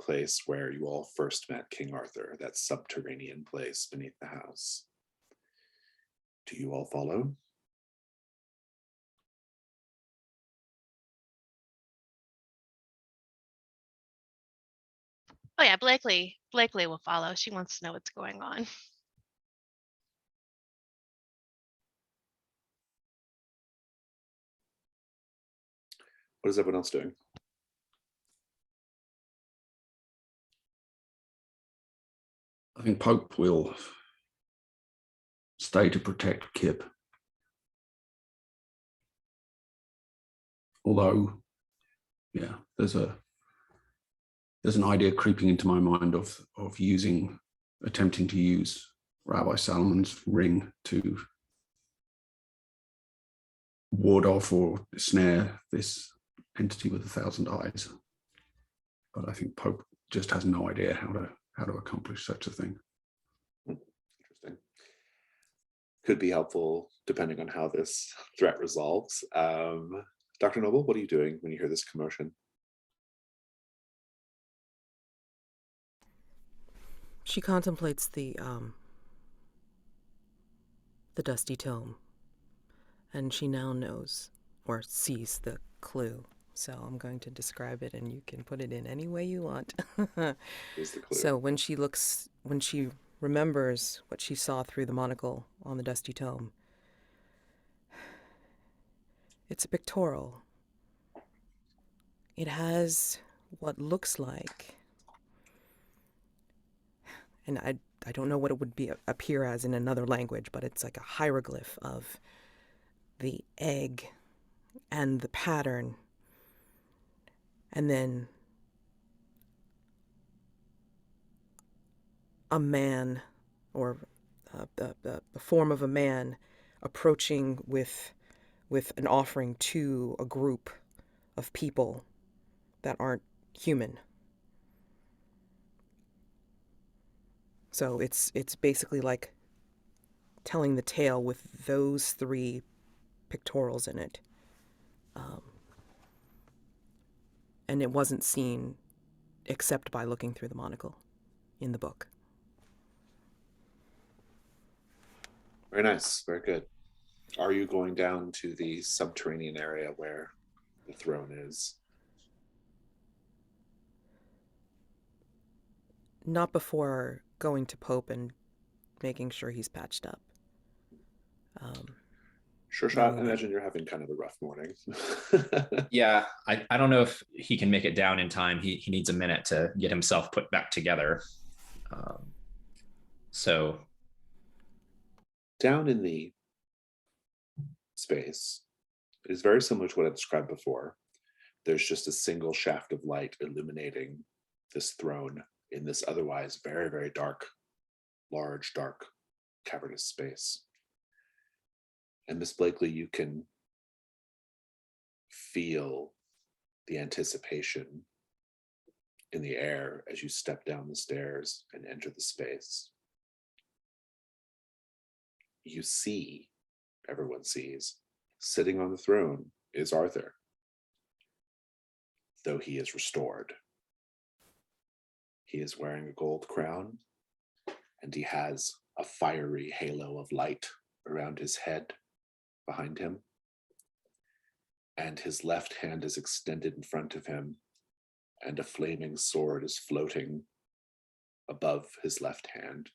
place where you all first met King Arthur, that subterranean place beneath the house. Do you all follow? Oh yeah, Blakely will follow. She wants to know what's going on. What is everyone else doing? I think Pope will stay to protect Kip. Although, yeah, there's an idea creeping into my mind of attempting to use Rabbi Salomon's ring to ward off or snare this entity with 1,000 eyes. But I think Pope just has no idea how to accomplish such a thing. Interesting. Could be helpful depending on how this threat resolves. Dr. Noble, what are you doing when you hear this commotion? She contemplates the dusty tome, and she now knows or sees the clue. So I'm going to describe it, and you can put it in any way you want. Here's the clue. So when she remembers what she saw through the monocle on the dusty tome, it's a pictorial. It has what looks like, and I don't know what it would appear as in another language, but it's like a hieroglyph of the egg and the pattern, and then a man, or the form of a man, approaching with an offering to a group of people that aren't human. So it's basically like telling the tale with those three pictorials in it. And it wasn't seen except by looking through the monocle in the book. Very nice, very good. Are you going down to the subterranean area where the throne is? Not before going to Pope and making sure he's patched up. Sure shot. I No. imagine you're having kind of a rough morning. Yeah, I don't know if he can make it down in time. He needs a minute to get himself put back together. So Down in the space, it is very similar to what I described before. There's just a single shaft of light illuminating this throne in this otherwise very, very dark, large, dark, cavernous space. And Miss Blakely, you can feel the anticipation in the air as you step down the stairs and enter the space. You see, everyone sees, sitting on the throne is Arthur, though he is restored. He is wearing a gold crown, and he has a fiery halo of light around his head behind him. and his left hand is extended in front of him, and a flaming sword is floating above his left hand,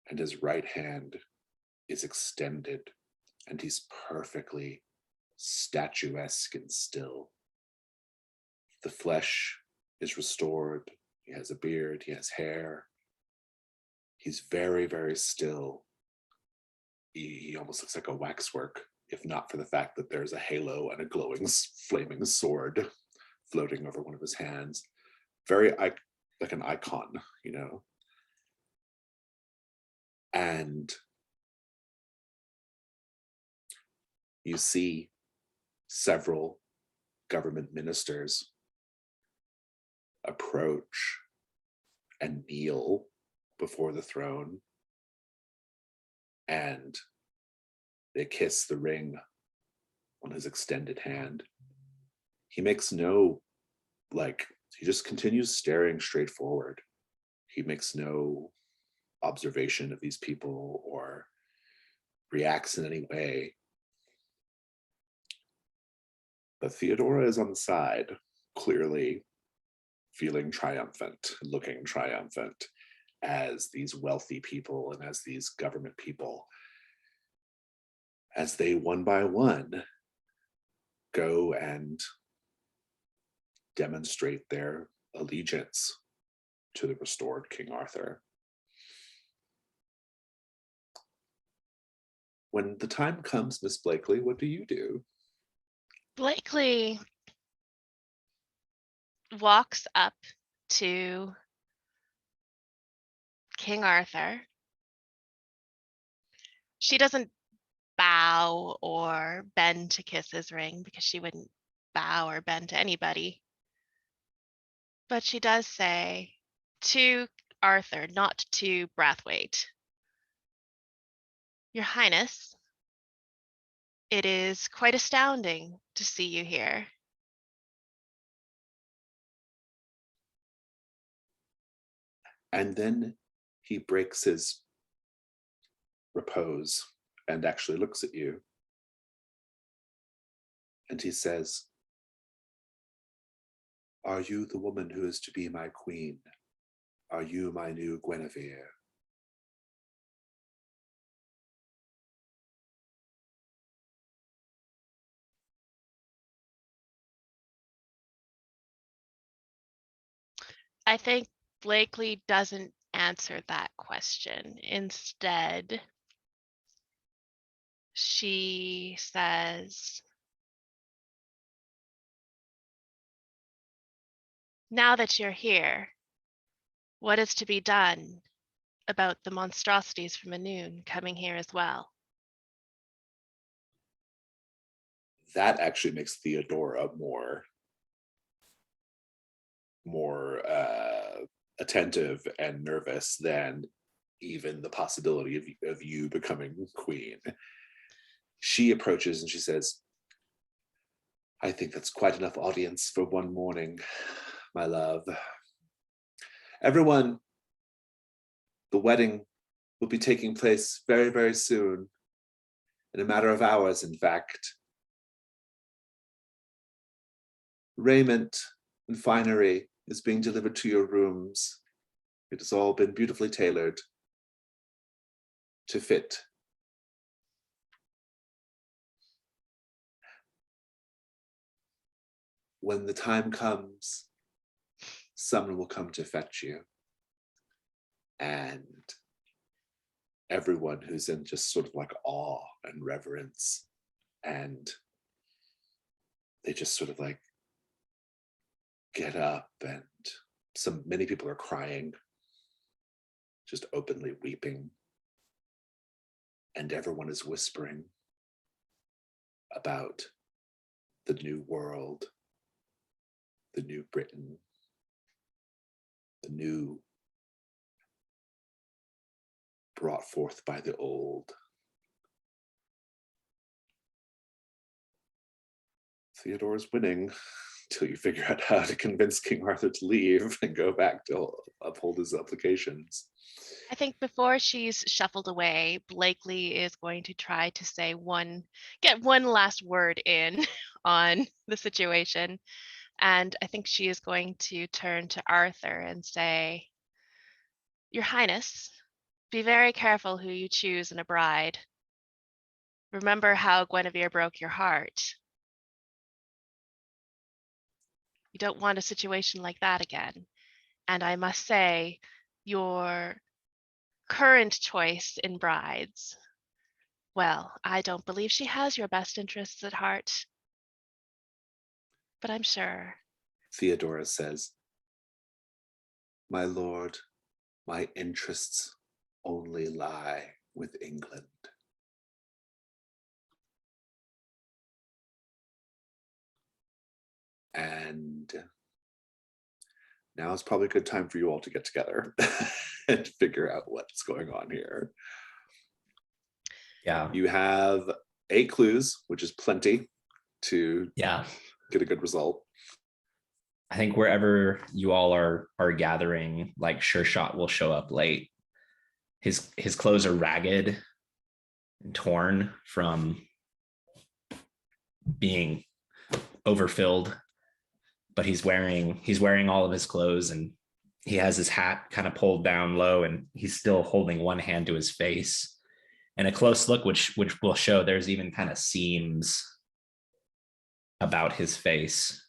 and his right hand is extended, and he's perfectly statuesque and still. The flesh is restored. He has a beard, he has hair. He's very, very still. He almost looks like a waxwork, if not for the fact that there's a halo and a glowing, flaming sword floating over one of his hands. Very like an icon, you know. And you see several government ministers approach and kneel before the throne, and they kiss the ring on his extended hand. He makes no, he just continues staring straight forward. He makes no observation of these people or reacts in any way. But Theodora is on the side, clearly feeling triumphant, looking triumphant, as these wealthy people and as these government people, as they one by one go and demonstrate their allegiance to the restored King Arthur. When the time comes, Miss Blakely, what do you do? Blakely walks up to King Arthur. She doesn't bow or bend to kiss his ring because she wouldn't bow or bend to anybody. But she does say to Arthur, not to Brathwaite, "Your Highness, it is quite astounding to see you here." And then he breaks his repose and actually looks at you. And he says, "Are you the woman who is to be my queen? Are you my new Guinevere?" I think Blakely doesn't answer that question. Instead, she says, "Now that you're here, what is to be done about the monstrosities from Anoon coming here as well?" That actually makes Theodora more attentive and nervous than even the possibility of you becoming queen. She approaches and she says, "I think that's quite enough audience for one morning, my love. Everyone, the wedding will be taking place very, very soon, in a matter of hours, in fact. Raiment and finery is being delivered to your rooms. It has all been beautifully tailored to fit. When the time comes, someone will come to fetch you. And everyone who's in just sort of like awe and reverence, and they just sort of like get up, and many people are crying, just openly weeping, and everyone is whispering about the new world, the new Britain, the new brought forth by the old. Theodora's winning until you figure out how to convince King Arthur to leave and go back to uphold his obligations. I think before she's shuffled away, Blakely is going to try to get one last word in on the situation. And I think she is going to turn to Arthur and say, Your Highness, be very careful who you choose in a bride. Remember how Guinevere broke your heart. You don't want a situation like that again. And I must say, your current choice in brides, well, I don't believe she has your best interests at heart, but I'm sure. Theodora says, "My lord, my interests only lie with England." And now is probably a good time for you all to get together and figure out what's going on here. Yeah. You have 8 clues, which is plenty to Yeah. get a good result. I think wherever you all are gathering, like Sure Shot will show up late. His clothes are ragged and torn from being overfilled, but he's wearing all of his clothes, and he has his hat kind of pulled down low, and he's still holding one hand to his face. And a close look, which will show there's even kind of seams about his face.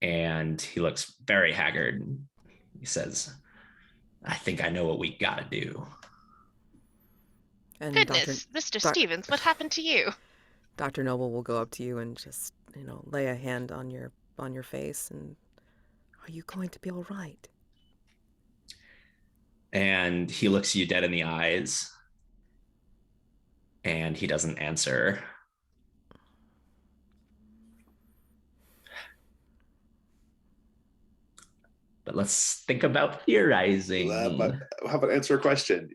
And he looks very haggard. He says, I think I know what we gotta do. And Goodness, Mr. Stevens, what happened to you? Dr. Noble will go up to you and just, lay a hand on your face and, are you going to be all right? And he looks you dead in the eyes, and he doesn't answer. But let's think about theorizing. How about answer a question?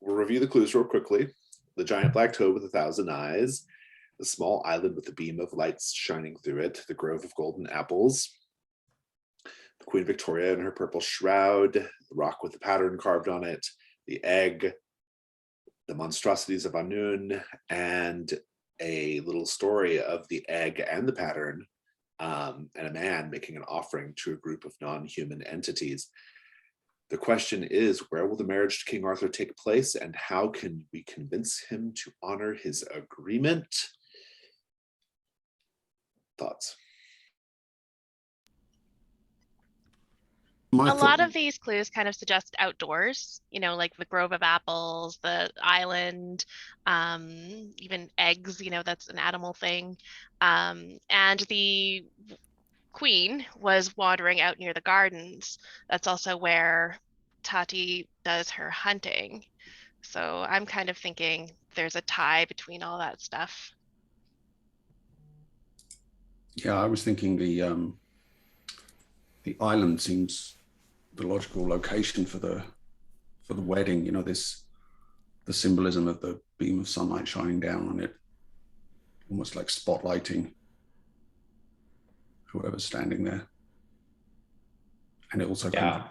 We'll review the clues real quickly. The giant black toad with 1,000 eyes, the small island with a beam of lights shining through it, the grove of golden apples, the Queen Victoria in her purple shroud, the rock with the pattern carved on it, the egg, the monstrosities of Anun, and a little story of the egg and the pattern, and a man making an offering to a group of non-human entities. The question is, where will the marriage to King Arthur take place, and how can we convince him to honor his agreement? Thoughts? A lot of these clues kind of suggest outdoors, like the grove of apples, the island, even eggs, that's an animal thing. And the queen was wandering out near the gardens. That's also where Tati does her hunting. So I'm kind of thinking there's a tie between all that stuff. Yeah, I was thinking the island seems the logical location for the wedding. The symbolism of the beam of sunlight shining down on it, almost like spotlighting whoever's standing there. And it also kind of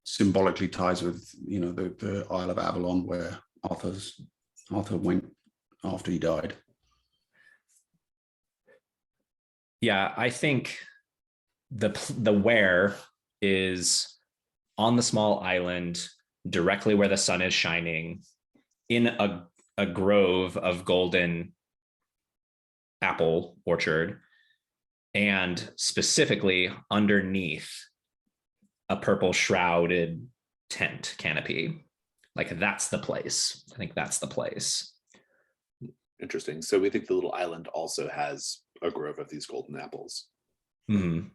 symbolically ties with the Isle of Avalon, where Arthur went after he died. Yeah, I think the where is on the small island, directly where the sun is shining, in a grove of golden apple orchard, and specifically underneath a purple shrouded tent canopy. Like, that's the place. I think that's the place. Interesting. So we think the little island also has a grove of these golden apples. Mm-hmm.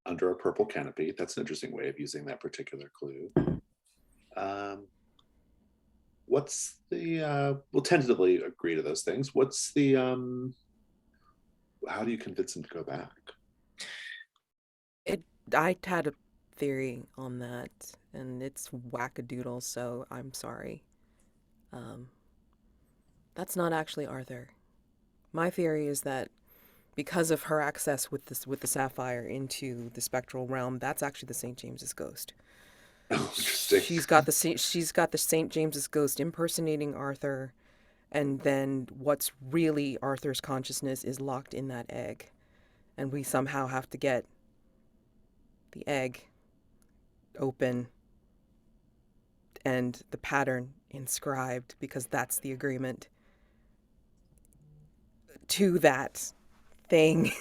Under a purple canopy. That's an interesting way of using that particular clue. What's the we'll tentatively agree to those things. What's the how do you convince him to go back? I had a theory on that, and it's wackadoodle, so I'm sorry. That's not actually Arthur. My theory is that because of her access with the sapphire into the spectral realm, that's actually the St. James's ghost. Oh, interesting. She's got the St. James's ghost impersonating Arthur, and then what's really Arthur's consciousness is locked in that egg, and we somehow have to get the egg open and the pattern inscribed, because that's the agreement to that thing.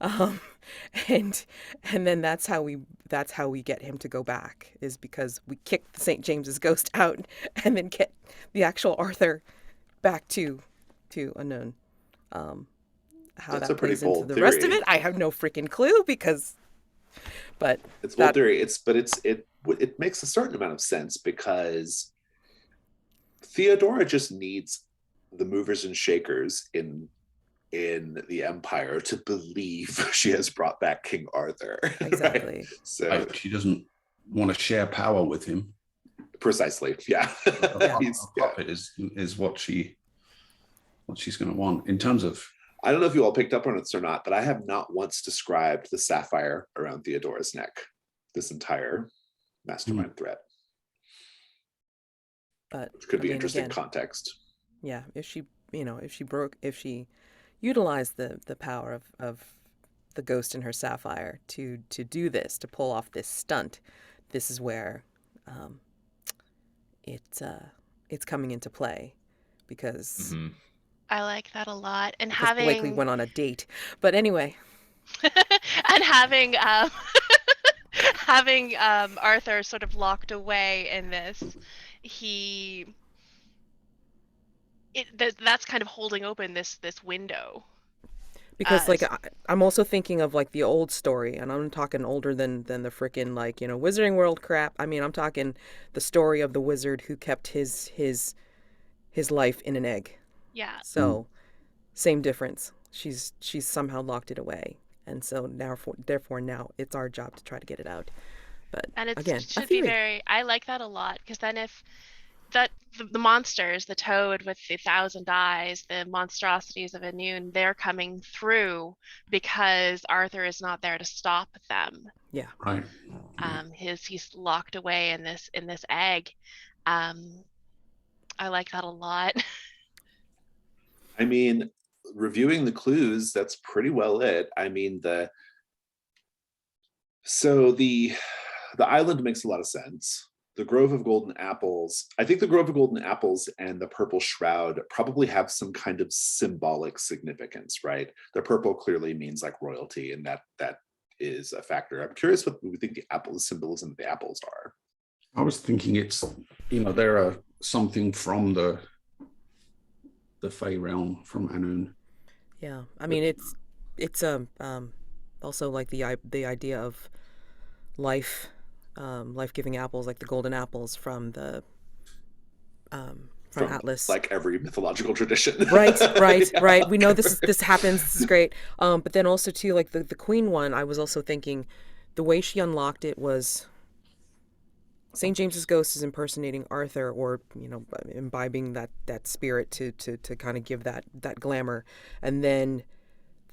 um, and then that's how we get him to go back, is because we kick the St. James's ghost out and then get the actual Arthur back to Unknown. How That's that a pretty plays into bold the rest of theory. it, I have no freaking clue, but It's bold theory. It makes a certain amount of sense, because Theodora just needs the movers and shakers in the empire to believe she has brought back King Arthur. Exactly. Right? So Right, she doesn't want to share power with him. precisely, yeah. A He's- puppet is what she's going to want. In terms of, I don't know if you all picked up on this or not, but I have not once described the sapphire around Theodora's neck this entire mastermind threat, But which could I be mean, interesting again, context. yeah, if she utilized the power of the ghost in her sapphire to do this, to pull off this stunt, this is where it's coming into play, because Mhm. I like that a lot. And because Blakely having went on a date. But anyway, and having having Arthur sort of locked away in this, that's kind of holding open this window. because like So- I'm also thinking of like the old story, and I'm talking older than the frickin' like, Wizarding World crap. I mean, I'm talking the story of the wizard who kept his life in an egg. Yeah. So same difference. She's somehow locked it away, and so therefore now it's our job to try to get it out. But And it again, a should be theory. I like that a lot, because then if the monsters, the toad with the 1,000 eyes, the monstrosities of Anun, they're coming through because Arthur is not there to stop them. Yeah. right, He's locked away in this egg. I like that a lot. I mean, reviewing the clues, that's pretty well it. I mean, the island makes a lot of sense. The Grove of Golden Apples, I think the Grove of Golden Apples and the purple shroud probably have some kind of symbolic significance, right? The purple clearly means like royalty, and that is a factor. I'm curious what we think the symbolism of the apples are. I was thinking it's, there are something from the Fey realm, from Anun. Yeah. I mean, it's also like the idea of life-giving apples, like the golden apples from the from Atlas. Like every mythological tradition. Right. Yeah. Right. We know this happens. This is great. But then also too, like the queen one, I was also thinking the way she unlocked it was St. James's ghost is impersonating Arthur, or imbibing that spirit to kind of give that glamour, and then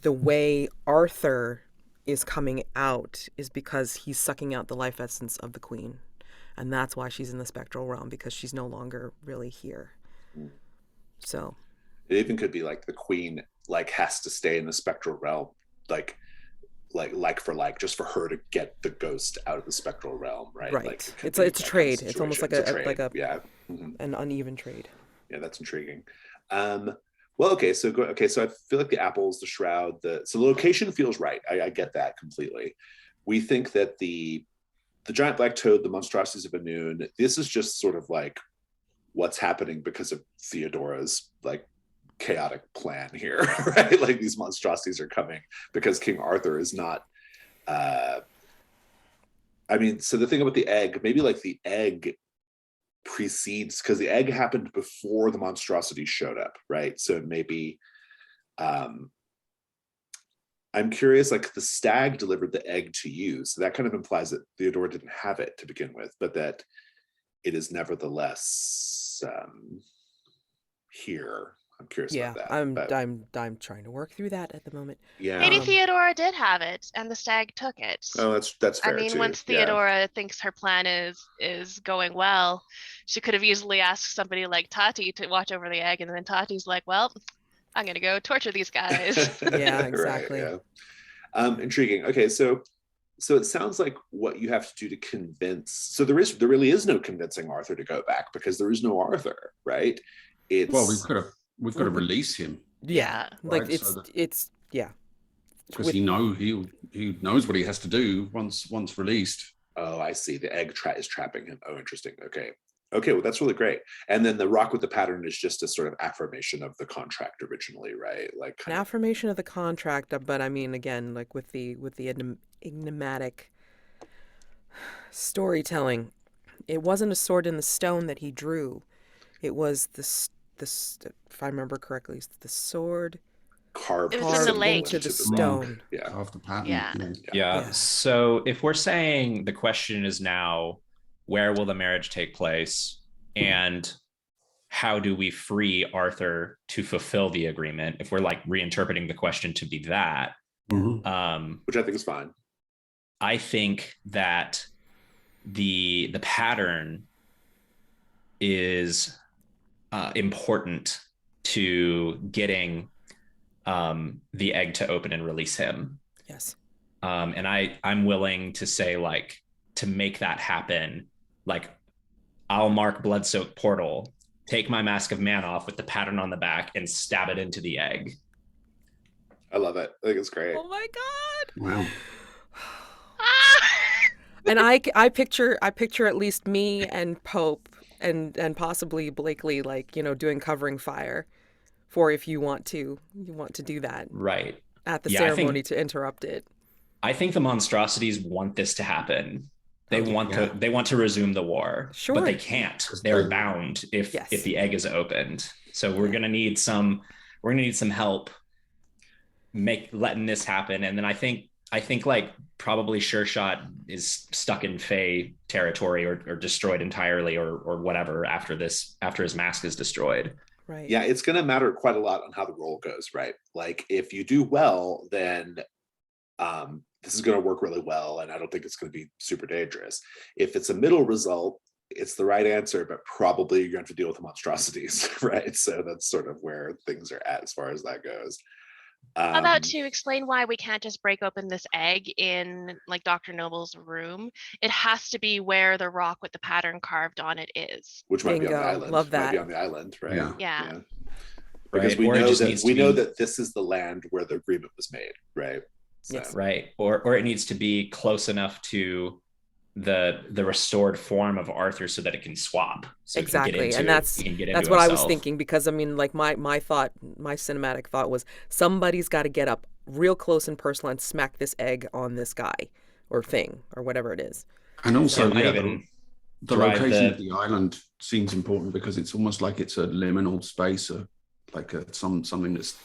the way Arthur is coming out is because he's sucking out the life essence of the queen, and that's why she's in the spectral realm, because she's no longer really here. So it even could be like the queen like has to stay in the spectral realm, like for like, just for her to get the ghost out of the spectral realm, right? Right. Like It's a trade. It's almost like a yeah. an uneven trade. Yeah, that's intriguing. Well, okay, so I feel like the apples, the shroud, so the location feels right. I get that completely. We think that the giant black toad, the monstrosities of Anun, this is just sort of like what's happening because of Theodora's like chaotic plan here, right? Like these monstrosities are coming because King Arthur is not. I mean, so the thing about the egg, maybe like the egg precedes, because the egg happened before the monstrosity showed up, right? So maybe I'm curious, like the stag delivered the egg to you, so that kind of implies that Theodora didn't have it to begin with, but that it is nevertheless here. I'm curious Yeah, about that. But I'm trying to work through that at the moment. yeah. Maybe Theodora did have it and the stag took it. Oh, that's I fair mean, too. once Yeah. Theodora thinks her plan is going well, she could have easily asked somebody like Tati to watch over the egg, and then Tati's like, well, I'm gonna go torture these guys. Yeah, exactly. Right, yeah. Intriguing. Okay, so it sounds like what you have to do to convince. So there really is no convincing Arthur to go back because there is no Arthur, right? It's Well, we've got to release him. Yeah, like Right, so it's yeah. because With- he knows what he has to do once released. Oh, I see. The egg is trapping him. Oh, interesting. Okay, well, that's really great. And then the rock with the pattern is just a sort of affirmation of the contract originally, right? Like An affirmation of the contract, but I mean, again, like with the enigmatic storytelling, it wasn't a sword in the stone that he drew. It was if I remember correctly, the sword carved It was in the symbol lake. into the rock. stone. Yeah. Carve the pattern. Yeah. Yeah. So if we're saying the question is now, where will the marriage take place? And how do we free Arthur to fulfill the agreement? If we're like reinterpreting the question to be that, Mhm. Which I think is fine. I think that the pattern is important to getting the egg to open and release him. Yes. And I'm willing to say, like, to make that happen, like, I'll mark blood-soaked portal, take my mask of man off with the pattern on the back, and stab it into the egg. I love it. I think it's great. Oh my god. Wow. And I picture at least me and Pope and possibly Blakely, like, you know, doing covering fire for if you want to do that Right. at the Yeah, ceremony to interrupt it. I think the monstrosities want this to happen. They want to resume the war, Sure. but they can't. They're bound if the egg is opened. So we're gonna need some help letting this happen. And then I think like probably Sure Shot is stuck in Fey territory or destroyed entirely or whatever after his mask is destroyed. Right. Yeah, it's going to matter quite a lot on how the roll goes, right? Like if you do well, then this is going to work really well, and I don't think it's going to be super dangerous. If it's a middle result, it's the right answer, but probably you're going to have to deal with the monstrosities, right? So that's sort of where things are at as far as that goes. How about to explain why we can't just break open this egg in like Dr. Noble's room? It has to be where the rock with the pattern carved on it is. Which might be on the Bingo. island. Love that. Might be on the island, right? Yeah. Because Right. we know that this is the land where the agreement was made, right? So. Yes. Right. Or it needs to be close enough to the restored form of Arthur so that it can swap. So Exactly. And that's what himself. I was thinking, because I mean, like my cinematic thought was somebody's got to get up real close and personal and smack this egg on this guy or thing or whatever it is. And also, even the location of the island seems important because it's almost like it's a liminal space, something that's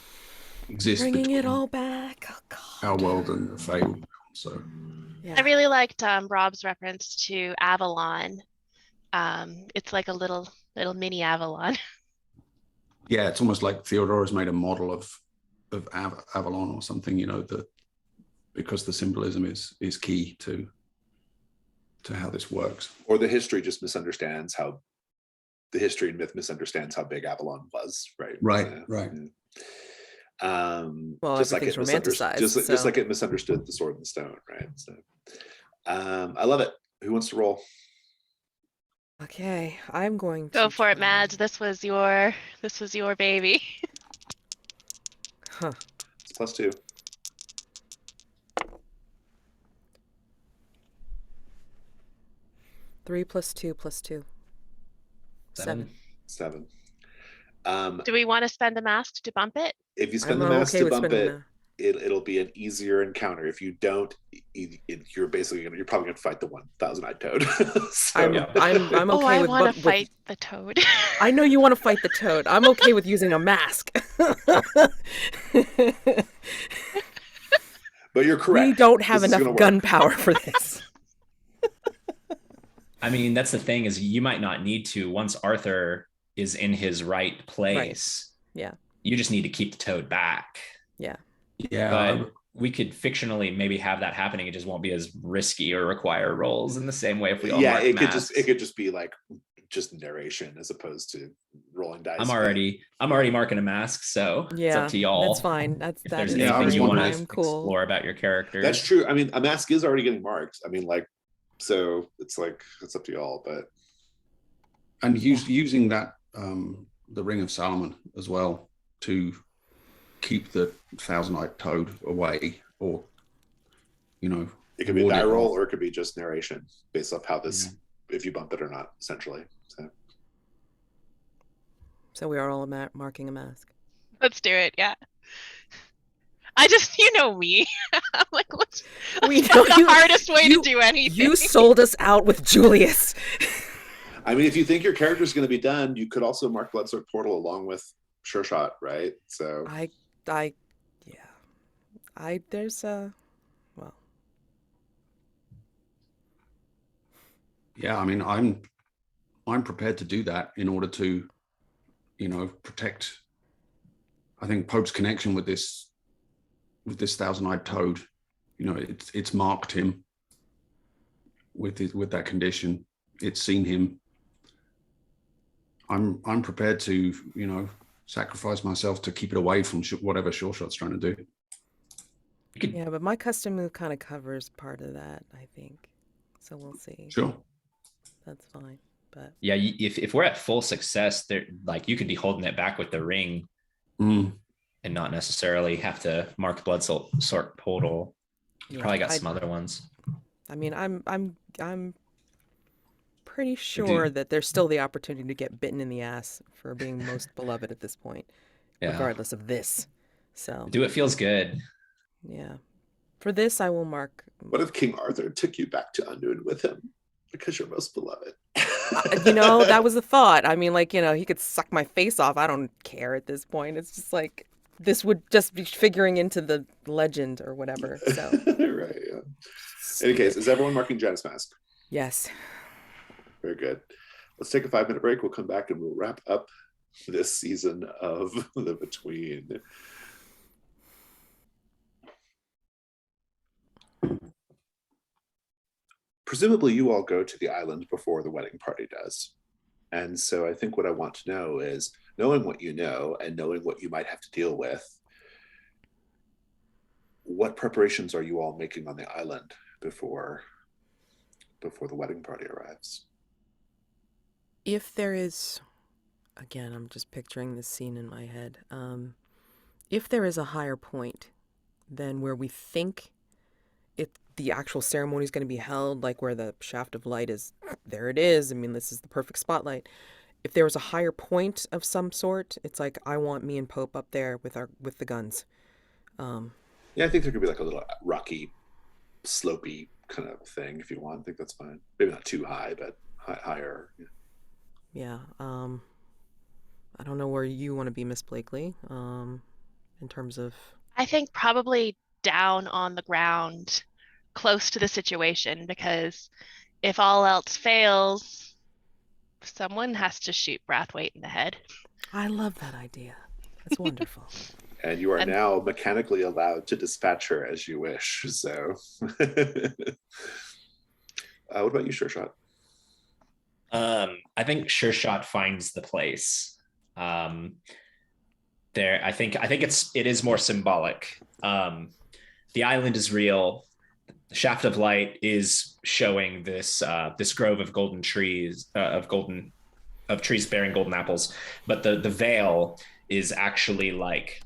exists Bringing between it all back. Oh, God. our world and the Fey world. So Yeah. I really liked Rob's reference to Avalon. It's like a little mini Avalon. yeah, it's almost like Theodora's made a model of Avalon or something, because the symbolism is key to how this works. Or the history just misunderstands how the history and myth misunderstands how big Avalon was, right? Right, So, right. Well, just like it everything's romanticized. just like it misunderstood the sword and stone, right? So I love it. Who wants to roll? Okay, I'm going to Go for it, try- Mads. This was your baby. Huh. It's +2. Three plus two plus two. 7. 7. Do we want to spend a mask to bump it? If you spend I'm the mask okay to with bump spending it, it'll be an easier encounter. If you don't, you're probably gonna fight the 1,000-eyed toad. So, I'm okay I with want to fight the toad. I know you want to fight the toad. I'm okay with using a mask. but you're correct. We don't have This is enough gonna work. gunpowder for this. I mean, that's the thing, is you might not need to once Arthur is in his right place. Yeah. You just need to keep the toad back. Yeah. Yeah, But we could fictionally maybe have that happening. It just won't be as risky or require rolls in the same way if we all Yeah, mark it masks. could just be like just narration as opposed to rolling dice. I'm already marking a mask, so it's Yeah, up to y'all. that's fine. If there's is anything I was you want wondering- to I'm cool. explore about your characters. That's true. I mean, a mask is already getting marked. I mean, like, so it's like it's up to y'all. But and using that the Ring of Solomon as well to keep the Thousand-Eyed Toad away, or it could be a ward die it roll, off. or it could be just narration based off how this, if you bump it or not, essentially. So we are all marking a mask. Let's do it. Yeah. I just, you know me. I'm like, what's We not know the hardest way to do anything? You sold us out with Julius. I mean, if you think your character is going to be done, you could also mark Bloodsword Portal along with Sure Shot, right? So well. Yeah, I mean, I'm prepared to do that in order to, protect. I think Pope's connection with this Thousand-Eyed Toad, it's marked him with that condition. It's seen him. I'm prepared to, sacrifice myself to keep it away from whatever Sure Shot's trying to do. Yeah, but my custom move kind of covers part of that, I think. So we'll see. Sure. That's fine. But yeah, if we're at full success, there, like, you could be holding it back with the ring and not necessarily have to mark Bloodsword Portal. You probably got some other ones. I mean, I'm pretty sure that there's still the opportunity to get bitten in the ass for being most beloved at this point, regardless of this. So do it feels good. Yeah. For this, I will mark. What if King Arthur took you back to Undoon with him because you're most beloved? That was the thought. I mean, like, he could suck my face off. I don't care at this point. It's just like, this would just be figuring into the legend or whatever. So. Right. Yeah. In any case, is everyone marking Janus Mask? Yes. Very good. Let's take a 5-minute break. We'll come back and we'll wrap up this season of The Between. Presumably you all go to the island before the wedding party does. And so I think what I want to know is, knowing what you know and knowing what you might have to deal with, what preparations are you all making on the island before the wedding party arrives? If there is, again, I'm just picturing this scene in my head. If there is a higher point than where we think the actual ceremony is going to be held, like where the shaft of light is, there it is. I mean, this is the perfect spotlight. If there was a higher point of some sort, it's like, I want me and Pope up there with the guns. Yeah, I think there could be like a little rocky, slopey kind of thing if you want. I think that's fine. Maybe not too high, but higher. Yeah. I don't know where you want to be, Miss Blakely, in terms of... I think probably down on the ground, close to the situation, because if all else fails, someone has to shoot Brathwaite in the head. I love that idea. That's wonderful. And you are now mechanically allowed to dispatch her as you wish. So, what about you, Sure Shot? I think Sure Shot finds the place. I think it is more symbolic. The island is real. The shaft of light is showing this grove of golden trees, of trees bearing golden apples, but the veil is actually like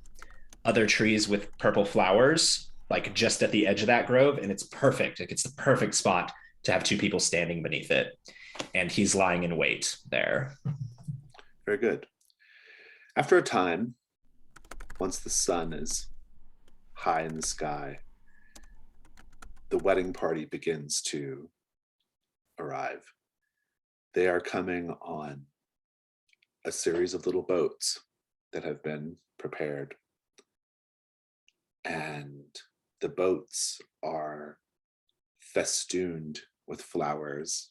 other trees with purple flowers, like just at the edge of that grove, and it's perfect. Like, it's the perfect spot to have two people standing beneath it, and he's lying in wait there. Very good. After a time, once the sun is high in the sky, the wedding party begins to arrive. They are coming on a series of little boats that have been prepared. And the boats are festooned with flowers.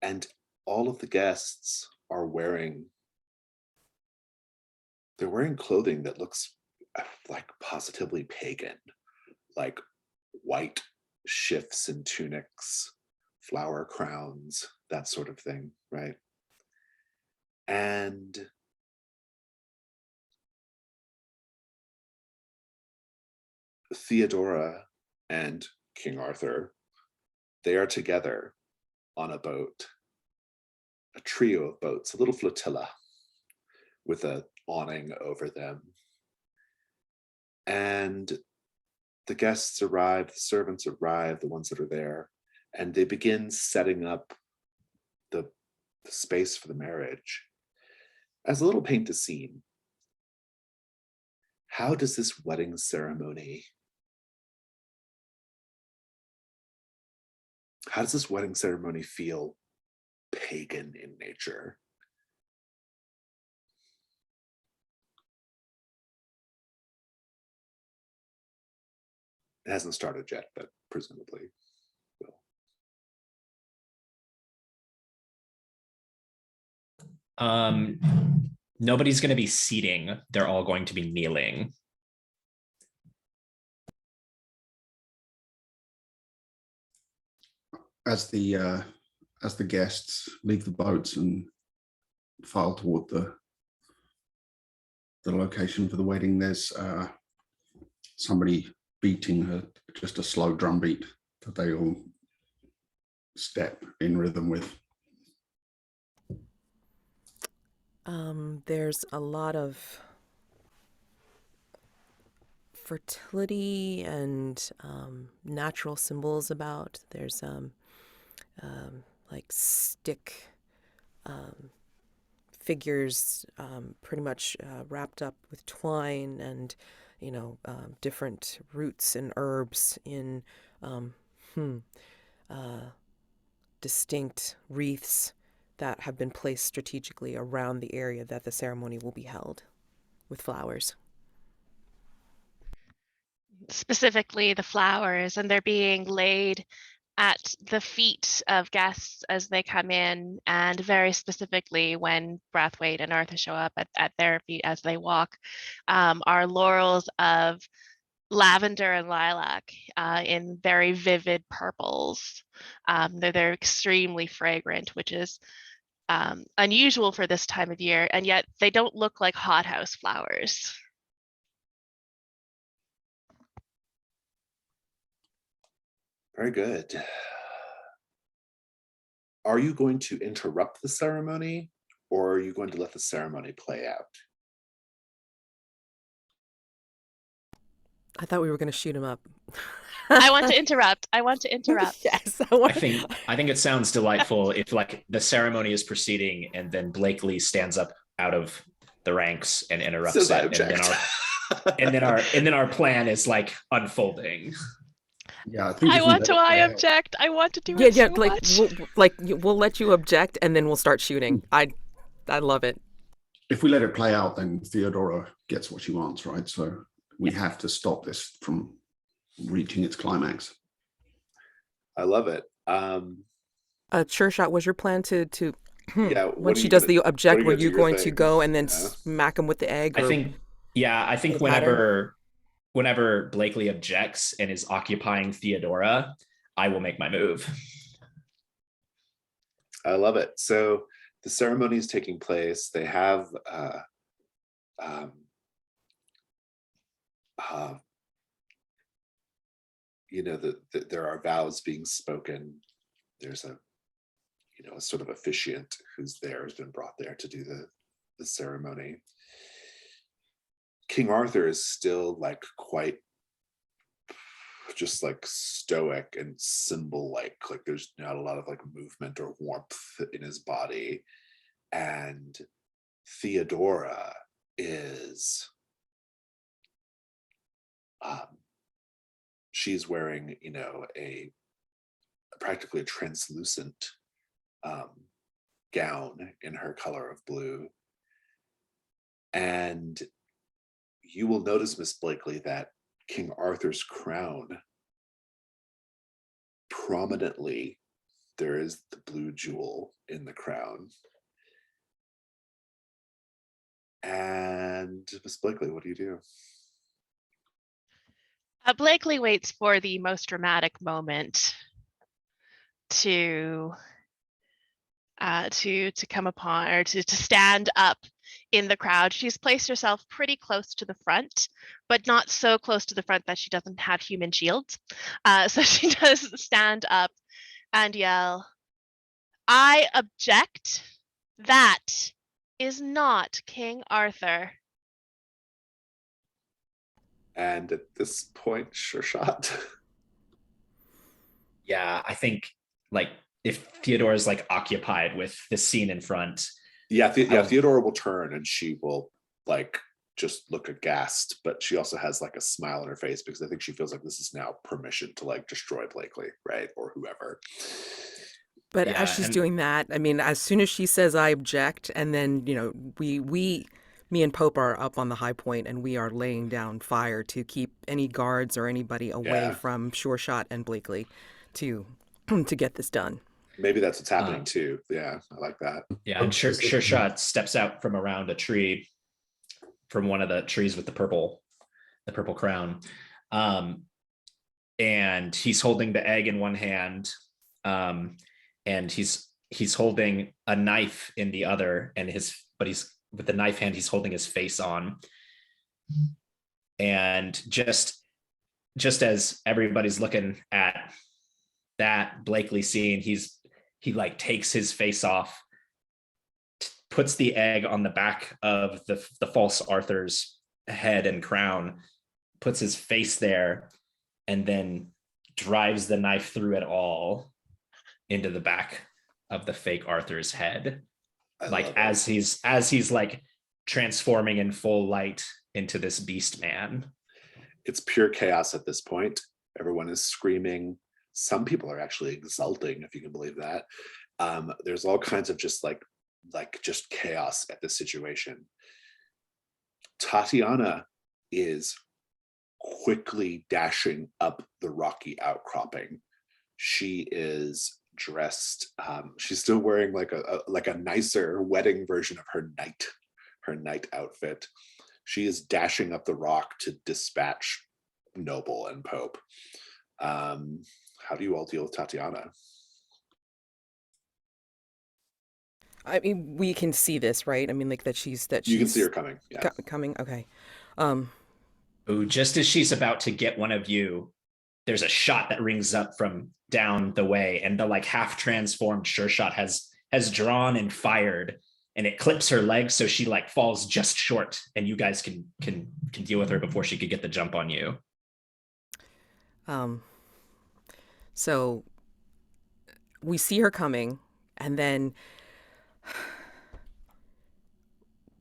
And all of the guests are wearing, they're wearing clothing that looks like positively pagan, like white shifts and tunics, flower crowns, that sort of thing, right? And Theodora and King Arthur, they are together on a boat, a trio of boats, a little flotilla with an awning over them. And the guests arrive, the servants arrive, the ones that are there, and they begin setting up the space for the marriage. As a little paint a scene, how does this wedding ceremony, feel pagan in nature? It hasn't started yet, but presumably will. Nobody's going to be seating. They're all going to be kneeling. As the guests leave the boats and file toward the location for the wedding, there's somebody beating just a slow drum beat that they all step in rhythm with. There's a lot of fertility and natural symbols about. There's like stick figures pretty much wrapped up with twine and, different roots and herbs in distinct wreaths that have been placed strategically around the area that the ceremony will be held with flowers. Specifically the flowers, and they're being laid at the feet of guests as they come in, and very specifically when Brathwaite and Arthur show up at their feet as they walk, are laurels of lavender and lilac in very vivid purples. They're extremely fragrant, which is unusual for this time of year, and yet they don't look like hothouse flowers. Very good. Are you going to interrupt the ceremony, or are you going to let the ceremony play out? I thought we were going to shoot him up. I want to interrupt. Yes, I think it sounds delightful if like the ceremony is proceeding and then Blakely stands up out of the ranks and interrupts it, and then our plan is like unfolding. Yeah, I think I want to object. I want to do it so much. We'll let you object, and then we'll start shooting. I love it. If we let it play out, then Theodora gets what she wants, right? So we have to stop this from reaching its climax. I love it. Sure Shot, was your plan to yeah, when she does the object, were you going to go and then smack him with the egg? I think whenever Blakely objects and is occupying Theodora, I will make my move. I love it. So the ceremony is taking place. They have there are vows being spoken. There's a sort of officiant who's there, has been brought there to do the ceremony. King Arthur is still like quite just like stoic and symbol like there's not a lot of like movement or warmth in his body. And Theodora is she's wearing a practically a translucent gown in her color of blue. And you will notice, Miss Blakely, that King Arthur's crown, prominently, there is the blue jewel in the crown. And Miss Blakely, what do you do? Blakely waits for the most dramatic moment to come upon, or to stand up in the crowd. She's placed herself pretty close to the front, but not so close to the front that she doesn't have human shields. So she does stand up and yell, "I object. That is not King Arthur." And at this point, sure shot. Yeah, I think like if Theodora's like occupied with the scene in front. Yeah, Theodora will turn and she will like just look aghast, but she also has like a smile on her face because I think she feels like this is now permission to like destroy Blakely, right? Or whoever. But Yeah, as she's doing that, I mean, as soon as she says I object, and then, you know, me and Pope are up on the high point and we are laying down fire to keep any guards or anybody away from Sure Shot and Blakely to get this done. Maybe that's what's happening too. Yeah, I like that. Yeah, and Sure Shot steps out from around a tree, from one of the trees with the purple crown. And he's holding the egg in one hand. And he's holding a knife in the other, and he's with the knife hand, he's holding his face on. And just as everybody's looking at that Blakely scene, he like takes his face off, puts the egg on the back of the false Arthur's head and crown, puts his face there, and then drives the knife through it all into the back of the fake Arthur's head. Like as he's like transforming in full light into this beast man. It's pure chaos at this point. Everyone is screaming. Some people are actually exulting, if you can believe that. There's all kinds of just like just chaos at this situation. Tatiana is quickly dashing up the rocky outcropping. She is dressed. She's still wearing like a nicer wedding version of her night outfit. She is dashing up the rock to dispatch Noble and Pope. How do you all deal with Tatiana? I mean, we can see this, right? I mean, like that she's You can see her coming. Yeah. Coming. Okay. Ooh, just as she's about to get one of you, there's a shot that rings up from down the way, and the like half transformed Sure Shot has drawn and fired, and it clips her leg, so she like falls just short, and you guys can deal with her before she could get the jump on you. So we see her coming, and then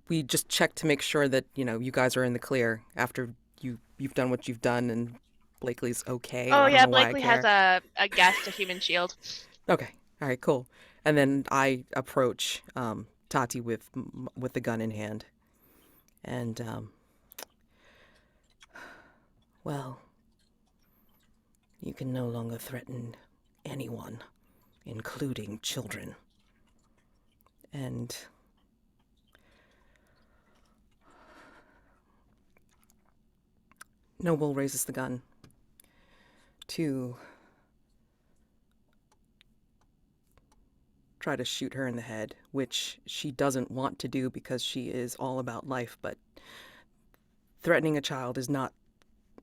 we just check to make sure that, you know, you guys are in the clear after you've done what you've done and Blakely's okay. Oh yeah, Blakely has a guest, a human shield. Okay. All right, cool. And then I approach Tati with the gun in hand. And well, you can no longer threaten anyone, including children. And Noble raises the gun to try to shoot her in the head, which she doesn't want to do because she is all about life, but threatening a child is not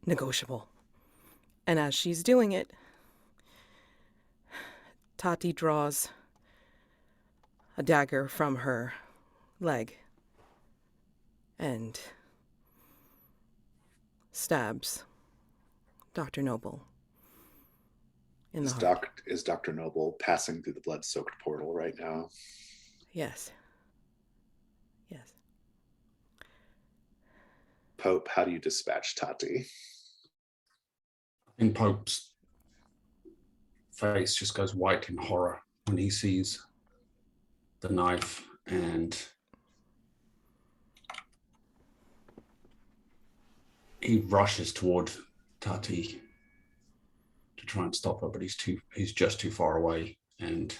negotiable. And as she's doing it, Tati draws a dagger from her leg and stabs Dr. Noble in the heart. Is Dr. Noble passing through the blood-soaked portal right now? Yes. Yes. Pope, how do you dispatch Tati? In Pope's face just goes white in horror when he sees the knife, and he rushes toward Tati to try and stop her, but he's just too far away, and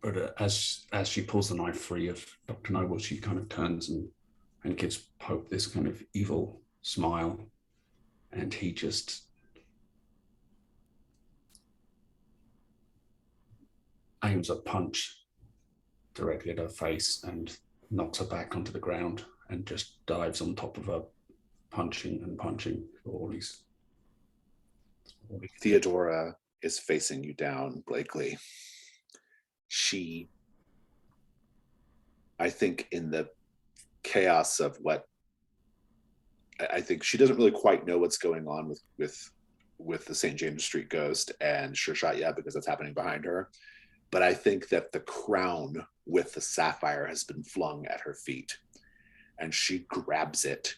But as she pulls the knife free of Dr. Noble, she kind of turns and gives Pope this kind of evil smile, and he just aims a punch directly at her face and knocks her back onto the ground and just dives on top of her, punching and punching for all these. Theodora is facing you down, Blakely. She, I think, in the chaos of what I think, she doesn't really quite know what's going on with the St. James Street ghost and Sure Shot yet, because that's happening behind her. But I think that the crown with the sapphire has been flung at her feet, and she grabs it,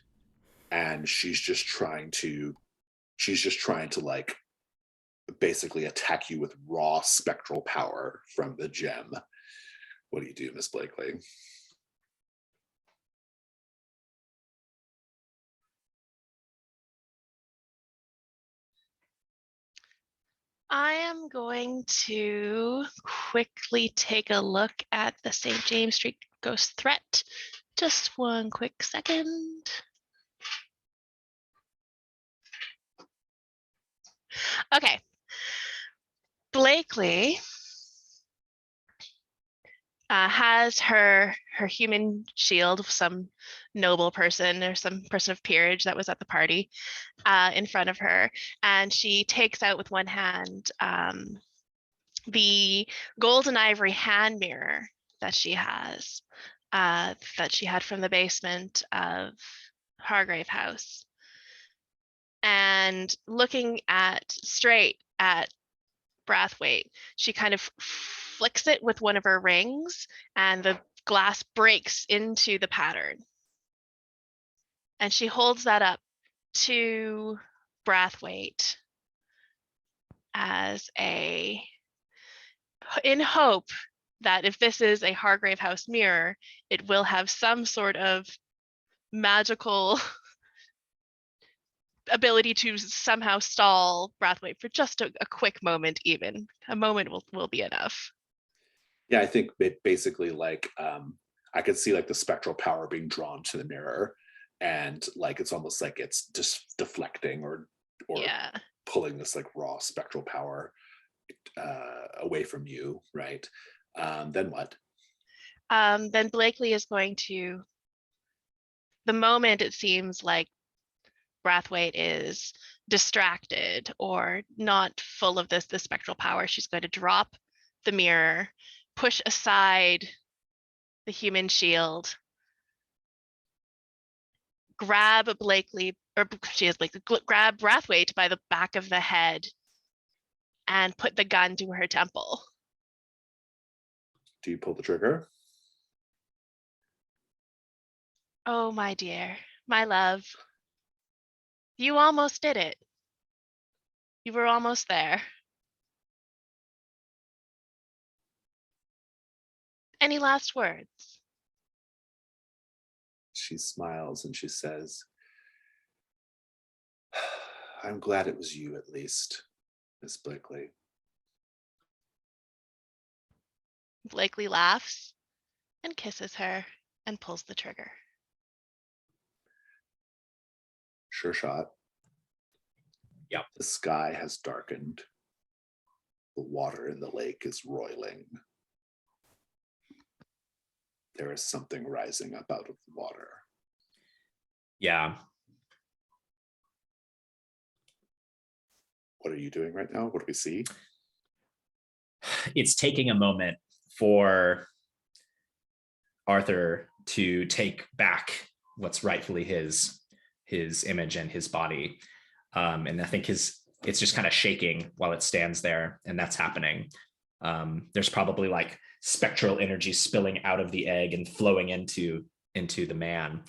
and she's just trying to like basically attack you with raw spectral power from the gem. What do you do, Miss Blakely? I am going to quickly take a look at the St. James Street ghost threat. Just one quick second. Okay. Blakely has her human shield, some noble person or some person of peerage that was at the party, in front of her, and she takes out with one hand the gold and ivory hand mirror that she has, that she had from the basement of Hargrave House, and looking straight at Brathwaite, she kind of flicks it with one of her rings, and the glass breaks into the pattern. And she holds that up to Brathwaite as in hope that if this is a Hargrave House mirror, it will have some sort of magical ability to somehow stall Brathwaite for just a quick moment. Even a moment will be enough. Yeah, I think it basically, like, I could see like the spectral power being drawn to the mirror, and like it's almost like it's just deflecting or Yeah. pulling this like raw spectral power away from you, right? Then what? Then Blakely is going to, the moment it seems like Brathwaite is distracted or not full of the spectral power, she's going to drop the mirror, push aside the human shield, grab Blakely, or she is Blakely, grab Brathwaite by the back of the head and put the gun to her temple. Do you pull the trigger? Oh, my dear, my love, you almost did it. You were almost there. Any last words? She smiles and she says, I'm glad it was you, at least, Miss Blakely. Blakely laughs and kisses her and pulls the trigger. Sure Shot. Yep. The sky has darkened. The water in the lake is roiling. There is something rising up out of the water. Yeah. What are you doing right now? What do we see? It's taking a moment for Arthur to take back what's rightfully his image and his body. And I think it's just kind of shaking while it stands there, and that's happening. There's probably like spectral energy spilling out of the egg and flowing into the man.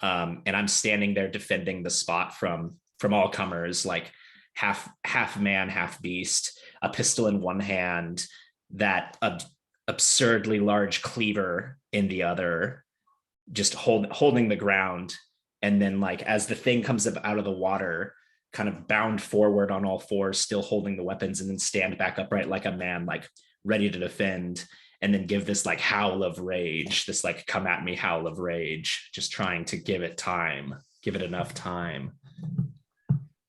And I'm standing there defending the spot from all comers, like half man, half beast, a pistol in one hand, that absurdly large cleaver in the other, just holding the ground. And then like as the thing comes up out of the water, kind of bound forward on all fours, still holding the weapons, and then stand back upright like a man, like ready to defend. and then give this like howl of rage, this like come at me howl of rage, just trying to give it time, give it enough time.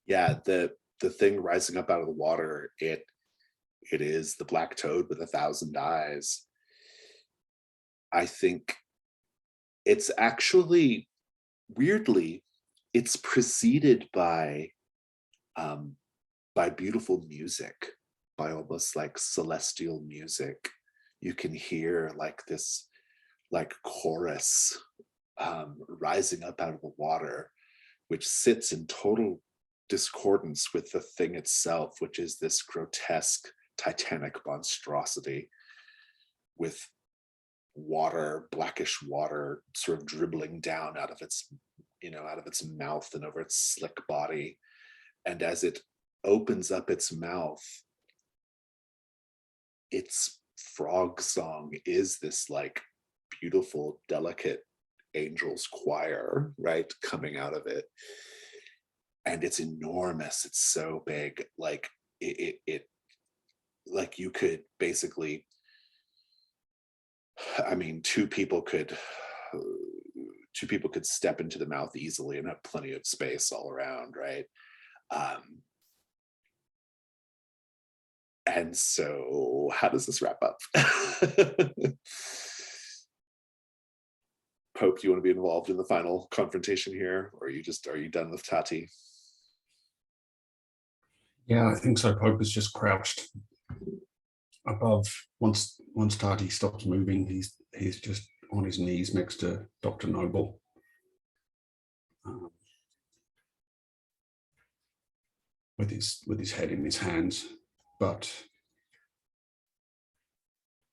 Yeah, the thing rising up out of the water, it is the black toad with 1,000 eyes. I think it's actually, weirdly, it's preceded by beautiful music, by almost like celestial music. You can hear like this like chorus rising up out of the water, which sits in total discordance with the thing itself, which is this grotesque titanic monstrosity with water, blackish water, sort of dribbling down out of its, out of its mouth and over its slick body. And as it opens up its mouth, its frog song is this like beautiful, delicate angel's choir, right, coming out of it. And it's enormous. It's so big. Like it like you could basically, I mean, two people could step into the mouth easily and have plenty of space all around, right? And so how does this wrap up? Pope, do you want to be involved in the final confrontation here? Or are you done with Tati? Yeah, I think so. Pope is just crouched above. Once Tati stops moving, he's just on his knees next to Dr. Noble. With his head in his hands. But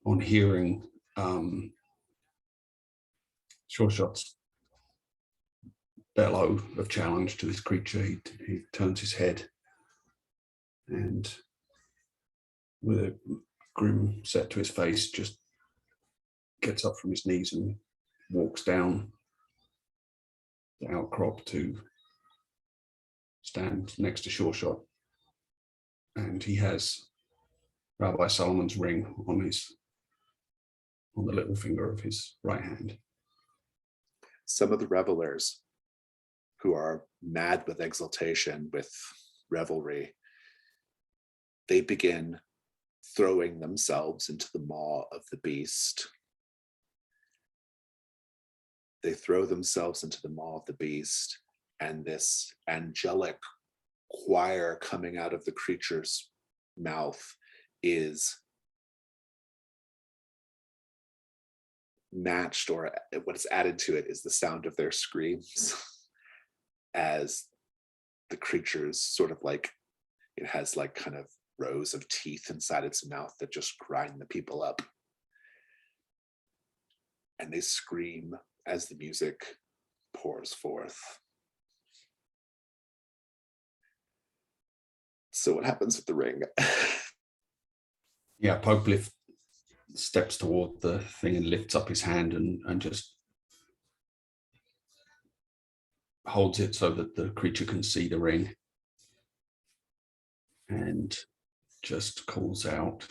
on hearing Sure Shot's bellow of challenge to this creature, he turns his head and with a grim set to his face, just gets up from his knees and walks down the outcrop to stand next to Sure Shot. And he has Rabbi Solomon's ring on the little finger of his right hand. Some of the revelers who are mad with exultation, with revelry, they begin throwing themselves into the maw of the beast. They throw themselves into the maw of the beast, and this angelic choir coming out of the creature's mouth is matched, or what is added to it is the sound of their screams as the creature's sort of like, it has like kind of rows of teeth inside its mouth that just grind the people up. And they scream as the music pours forth. So what happens with the ring? Yeah, Pope steps toward the thing and lifts up his hand and just holds it so that the creature can see the ring. And just calls out,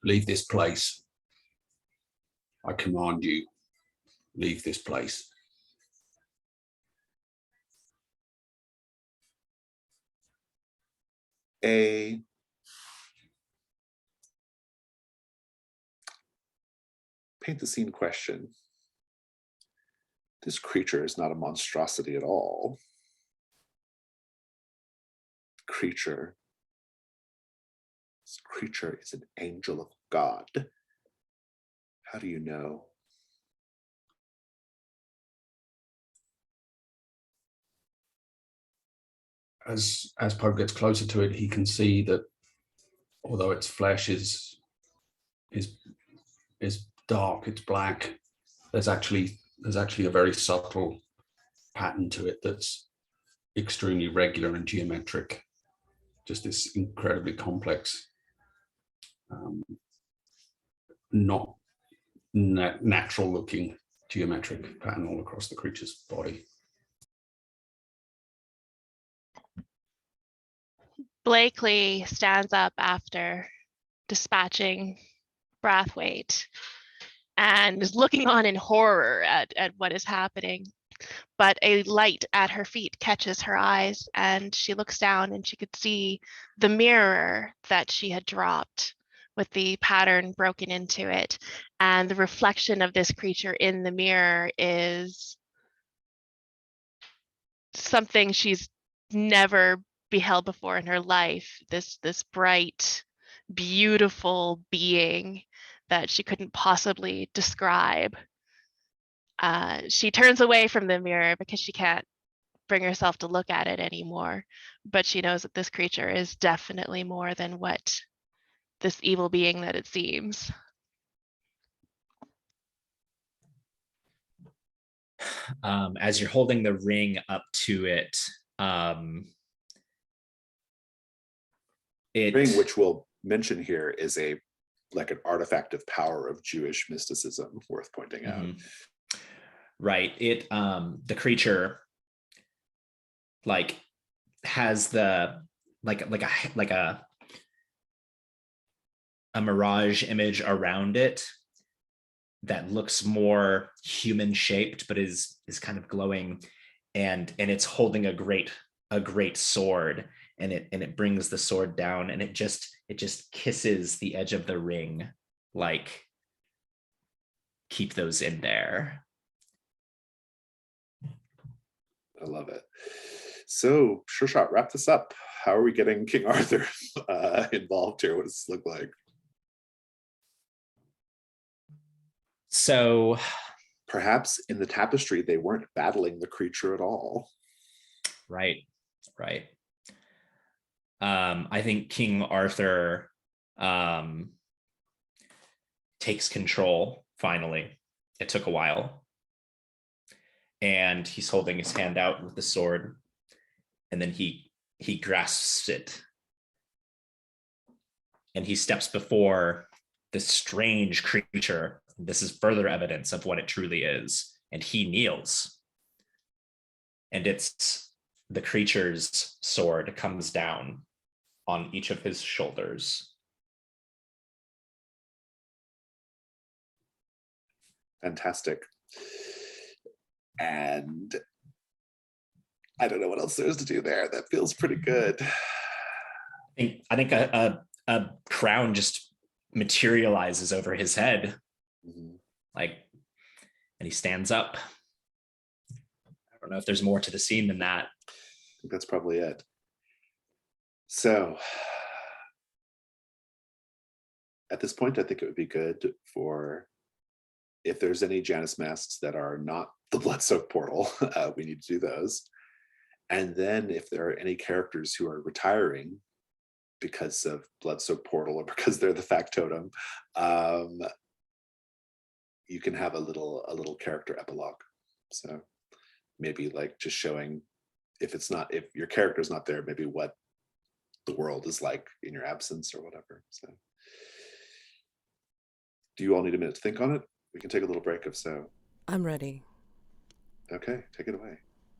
"Leave this place. I command you, leave this place." A paint the scene question. This creature is not a monstrosity at all. This creature is an angel of God. How do you know? As Pope gets closer to it, he can see that although its flesh is dark, it's black, there's actually a very subtle pattern to it that's extremely regular and geometric. Just this incredibly complex, not natural looking geometric pattern all across the creature's body. Blakely stands up after dispatching Brathwaite and is looking on in horror at what is happening. But a light at her feet catches her eyes, and she looks down and she could see the mirror that she had dropped with the pattern broken into it. And the reflection of this creature in the mirror is something she's never beheld before in her life. This bright, beautiful being that she couldn't possibly describe. She turns away from the mirror because she can't bring herself to look at it anymore, but she knows that this creature is definitely more than what this evil being that it seems. As you're holding the ring up to it, Ring, which we'll mention here, is like an artifact of power of Jewish mysticism, worth pointing out. Right. It the creature like has the like a mirage image around it that looks more human shaped, but is kind of glowing, and it's holding a great sword, and it brings the sword down, and it just kisses the edge of the ring, like, keep those in there. I love it. So, Sure Shot, wrap this up. How are we getting King Arthur involved here? What does this look like? So perhaps in the tapestry, they weren't battling the creature at all. Right. I think King Arthur takes control finally. It took a while. And he's holding his hand out with the sword, and then he grasps it, and he steps before this strange creature. This is further evidence of what it truly is, and he kneels, and it's the creature's sword comes down on each of his shoulders. Fantastic. And I don't know what else there is to do there. That feels pretty good. I think a crown just materializes over his head, like, and he stands up. I don't know if there's more to the scene than that. I think that's probably it. So, at this point, I think it would be good for, if there's any Janus masks that are not the Blood-Soaked Portal, we need to do those. And then if there are any characters who are retiring because of Blood-Soaked Portal or because they're the factotum, you can have a little character epilogue. So maybe like just showing, if your character's not there, maybe what the world is like in your absence or whatever. So do you all need a minute to think on it? We can take a little break if so. I'm ready. Okay, take it away.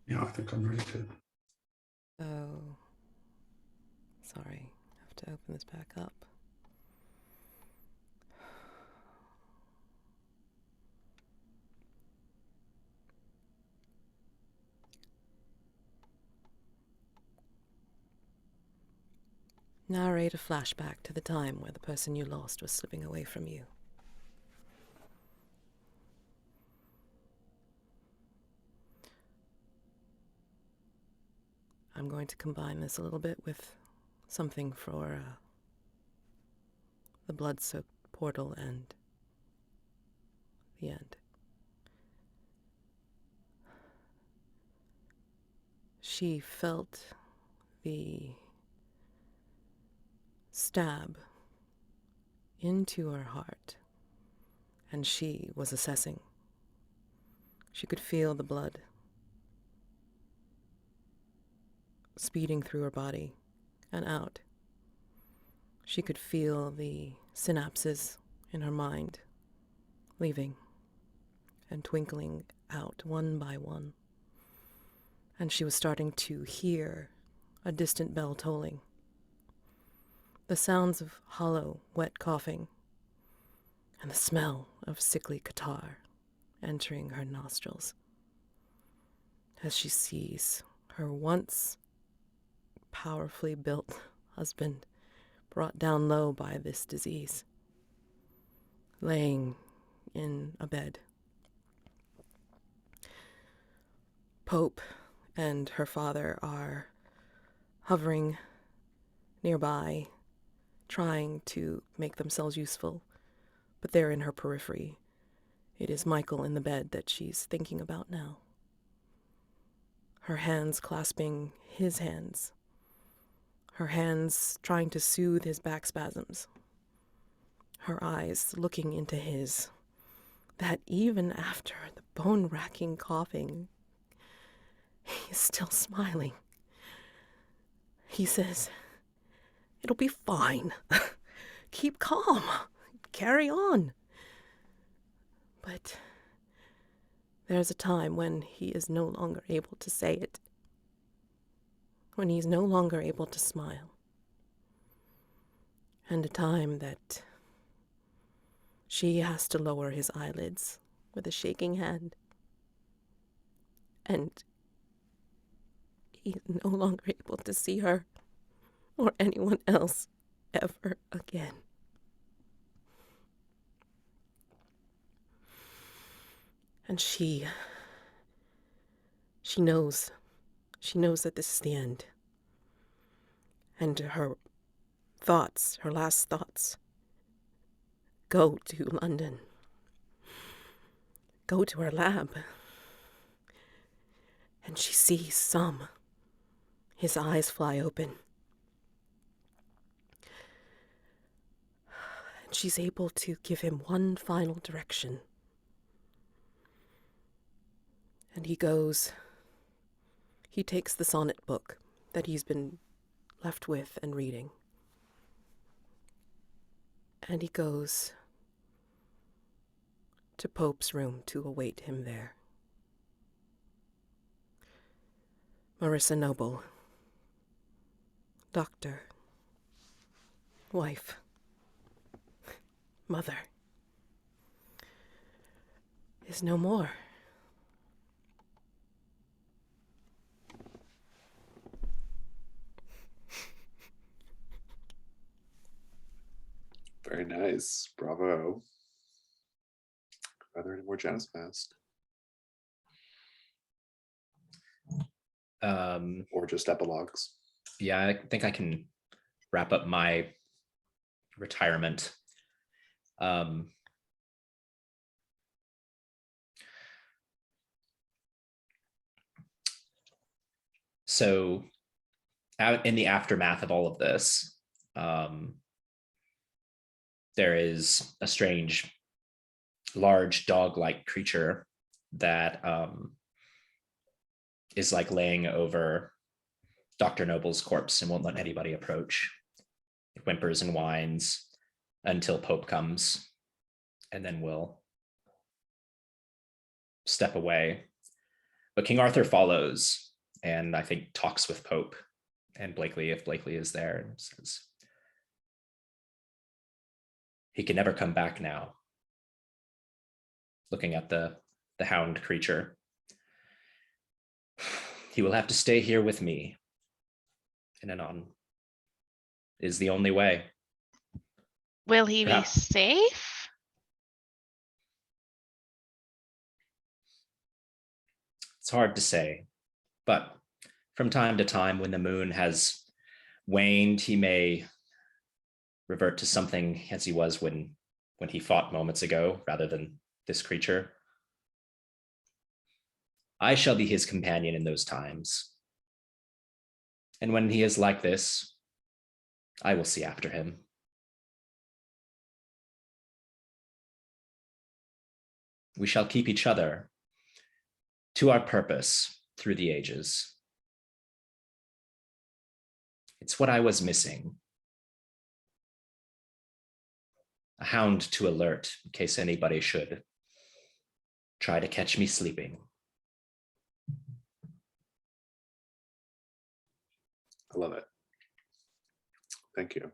Yeah, I think I'm ready to. Oh, sorry. I have to open this back up. Narrate a flashback to the time where the person you lost was slipping away from you. I'm going to combine this a little bit with something for the Blood-Soaked Portal and the end. She felt the stab into her heart, and she was assessing. She could feel the blood speeding through her body and out. She could feel the synapses in her mind leaving and twinkling out one by one. And she was starting to hear a distant bell tolling. The sounds of hollow, wet coughing, and the smell of sickly catarrh entering her nostrils as she sees her once powerfully built husband brought down low by this disease, laying in a bed. Pope and her father are hovering nearby, trying to make themselves useful, but they're in her periphery. It is Michael in the bed that she's thinking about now. Her hands clasping his hands, her hands trying to soothe his back spasms, her eyes looking into his, that even after the bone-racking coughing, he's still smiling. He says, "It'll be fine. Keep calm. Carry on." But there's a time when he is no longer able to say it, when he's no longer able to smile, and a time that she has to lower his eyelids with a shaking hand, and he's no longer able to see her or anyone else ever again. And she knows that this is the end. And her thoughts, her last thoughts, go to London, go to her lab. And she sees some. His eyes fly open. And she's able to give him one final direction. And he takes the sonnet book that he's been left with and reading. And he goes to Pope's room to await him there. Marissa Noble, doctor, wife, mother, is no more. Very nice. Bravo. Are there any more Janice asked? Or just epilogues? Yeah, I think I can wrap up my retirement. So out in the aftermath of all of this, there is a strange, large dog-like creature that is like laying over Dr. Noble's corpse and won't let anybody approach. It whimpers and whines until Pope comes, and then will step away. But King Arthur follows, and I think talks with Pope and Blakely, if Blakely is there, and says, he can never come back now. Looking at the hound creature. He will have to stay here with me. In and on is the only way. Will he be Perhaps. safe? It's hard to say, but from time to time when the moon has waned, he may revert to something as he was when he fought moments ago, rather than this creature. I shall be his companion in those times. And when he is like this, I will see after him. We shall keep each other to our purpose through the ages. It's what I was missing. A hound to alert in case anybody should try to catch me sleeping. I love it. Thank you.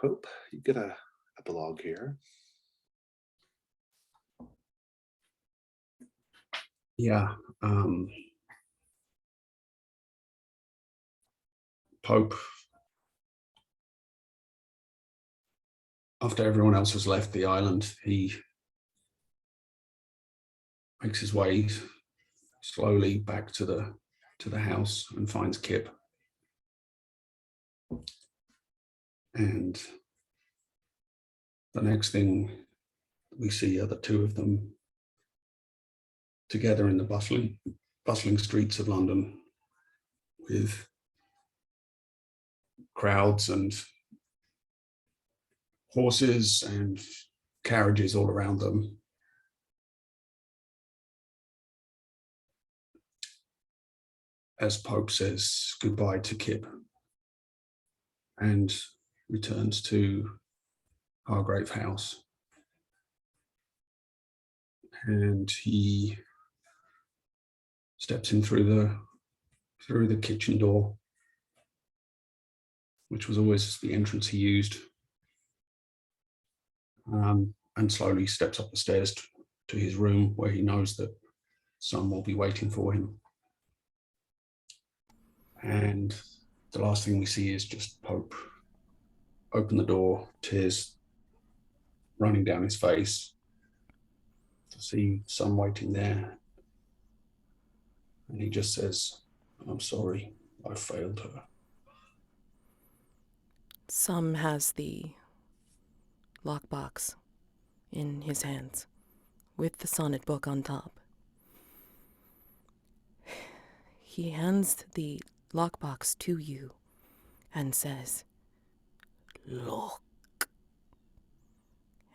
Pope, you get a epilogue here. Yeah. Pope, after everyone else has left the island, he makes his way slowly back to the house and finds Kip. And the next thing we see are the two of them together in the bustling streets of London, with crowds and horses and carriages all around them. As Pope says goodbye to Kip and returns to Hargrave House. And he steps in through the kitchen door, which was always the entrance he used, and slowly steps up the stairs to his room, where he knows that some will be waiting for him. And the last thing we see is just Pope open the door, tears running down his face, to see some waiting there. And he just says, "I'm sorry, I failed her." Some has the lockbox in his hands with the sonnet book on top. He hands the lockbox to you and says, "Look."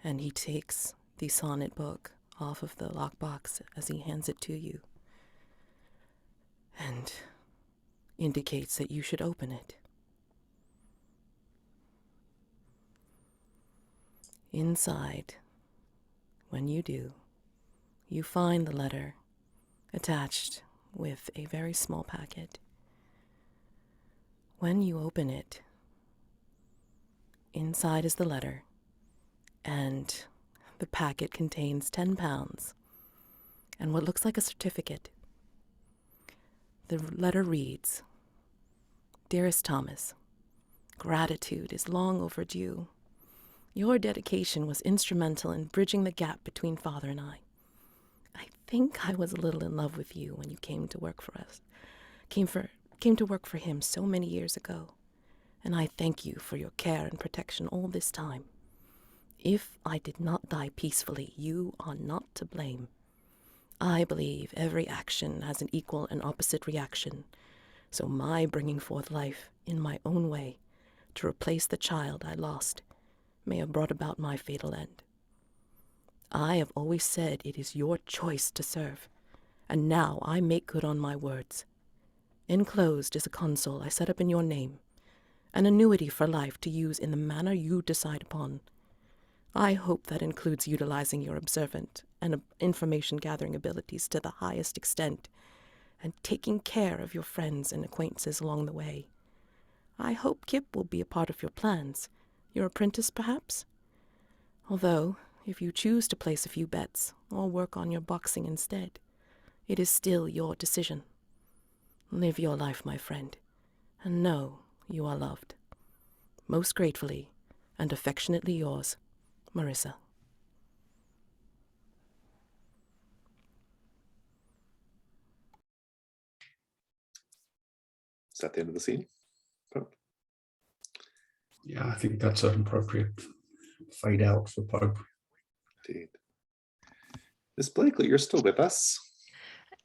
And he takes the sonnet book off of the lockbox as he hands it to you and indicates that you should open it. Inside, when you do, you find the letter attached with a very small packet. When you open it, inside is the letter, and the packet contains £10 and what looks like a certificate. The letter reads, "Dearest Thomas, gratitude is long overdue. Your dedication was instrumental in bridging the gap between Father and I. I think I was a little in love with you when you came to work for us. Came to work for him so many years ago, and I thank you for your care and protection all this time. If I did not die peacefully, you are not to blame. I believe every action has an equal and opposite reaction, so my bringing forth life in my own way to replace the child I lost may have brought about my fatal end. I have always said it is your choice to serve, and now I make good on my words. Enclosed is a console I set up in your name, an annuity for life to use in the manner you decide upon. I hope that includes utilizing your observant and information-gathering abilities to the highest extent, and taking care of your friends and acquaintances along the way. I hope Kip will be a part of your plans, your apprentice perhaps? Although, if you choose to place a few bets or work on your boxing instead, it is still your decision. Live your life, my friend, and know you are loved. Most gratefully and affectionately yours, Marissa." Is that the end of the scene? Pope? Yeah, I think that's an appropriate fade out for Pope. Indeed. Miss Blakely, you're still with us.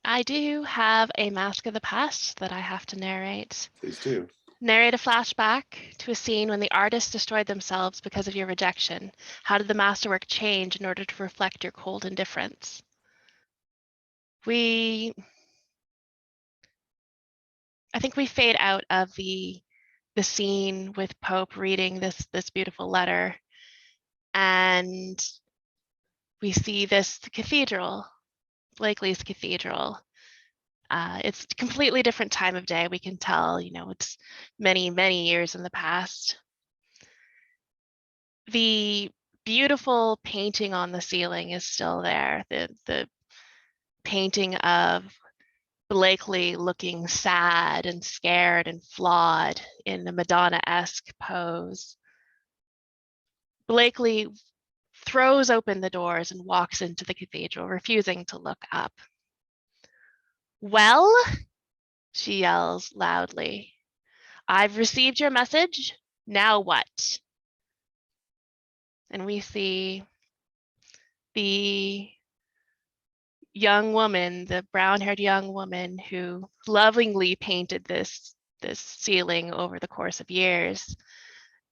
I do have a mask of the past that I have to narrate. Please do. Narrate a flashback to a scene when the artists destroyed themselves because of your rejection. How did the masterwork change in order to reflect your cold indifference? I think we fade out of the scene with Pope reading this beautiful letter, and we see this cathedral, Blakely's cathedral. It's a completely different time of day. We can tell, it's many, many years in the past. The beautiful painting on the ceiling is still there. The painting of Blakely looking sad and scared and flawed in a Madonna-esque pose. Blakely throws open the doors and walks into the cathedral, refusing to look up. "Well," she yells loudly, "I've received your message. Now what?" And we see the young woman, the brown-haired young woman who lovingly painted this ceiling over the course of years,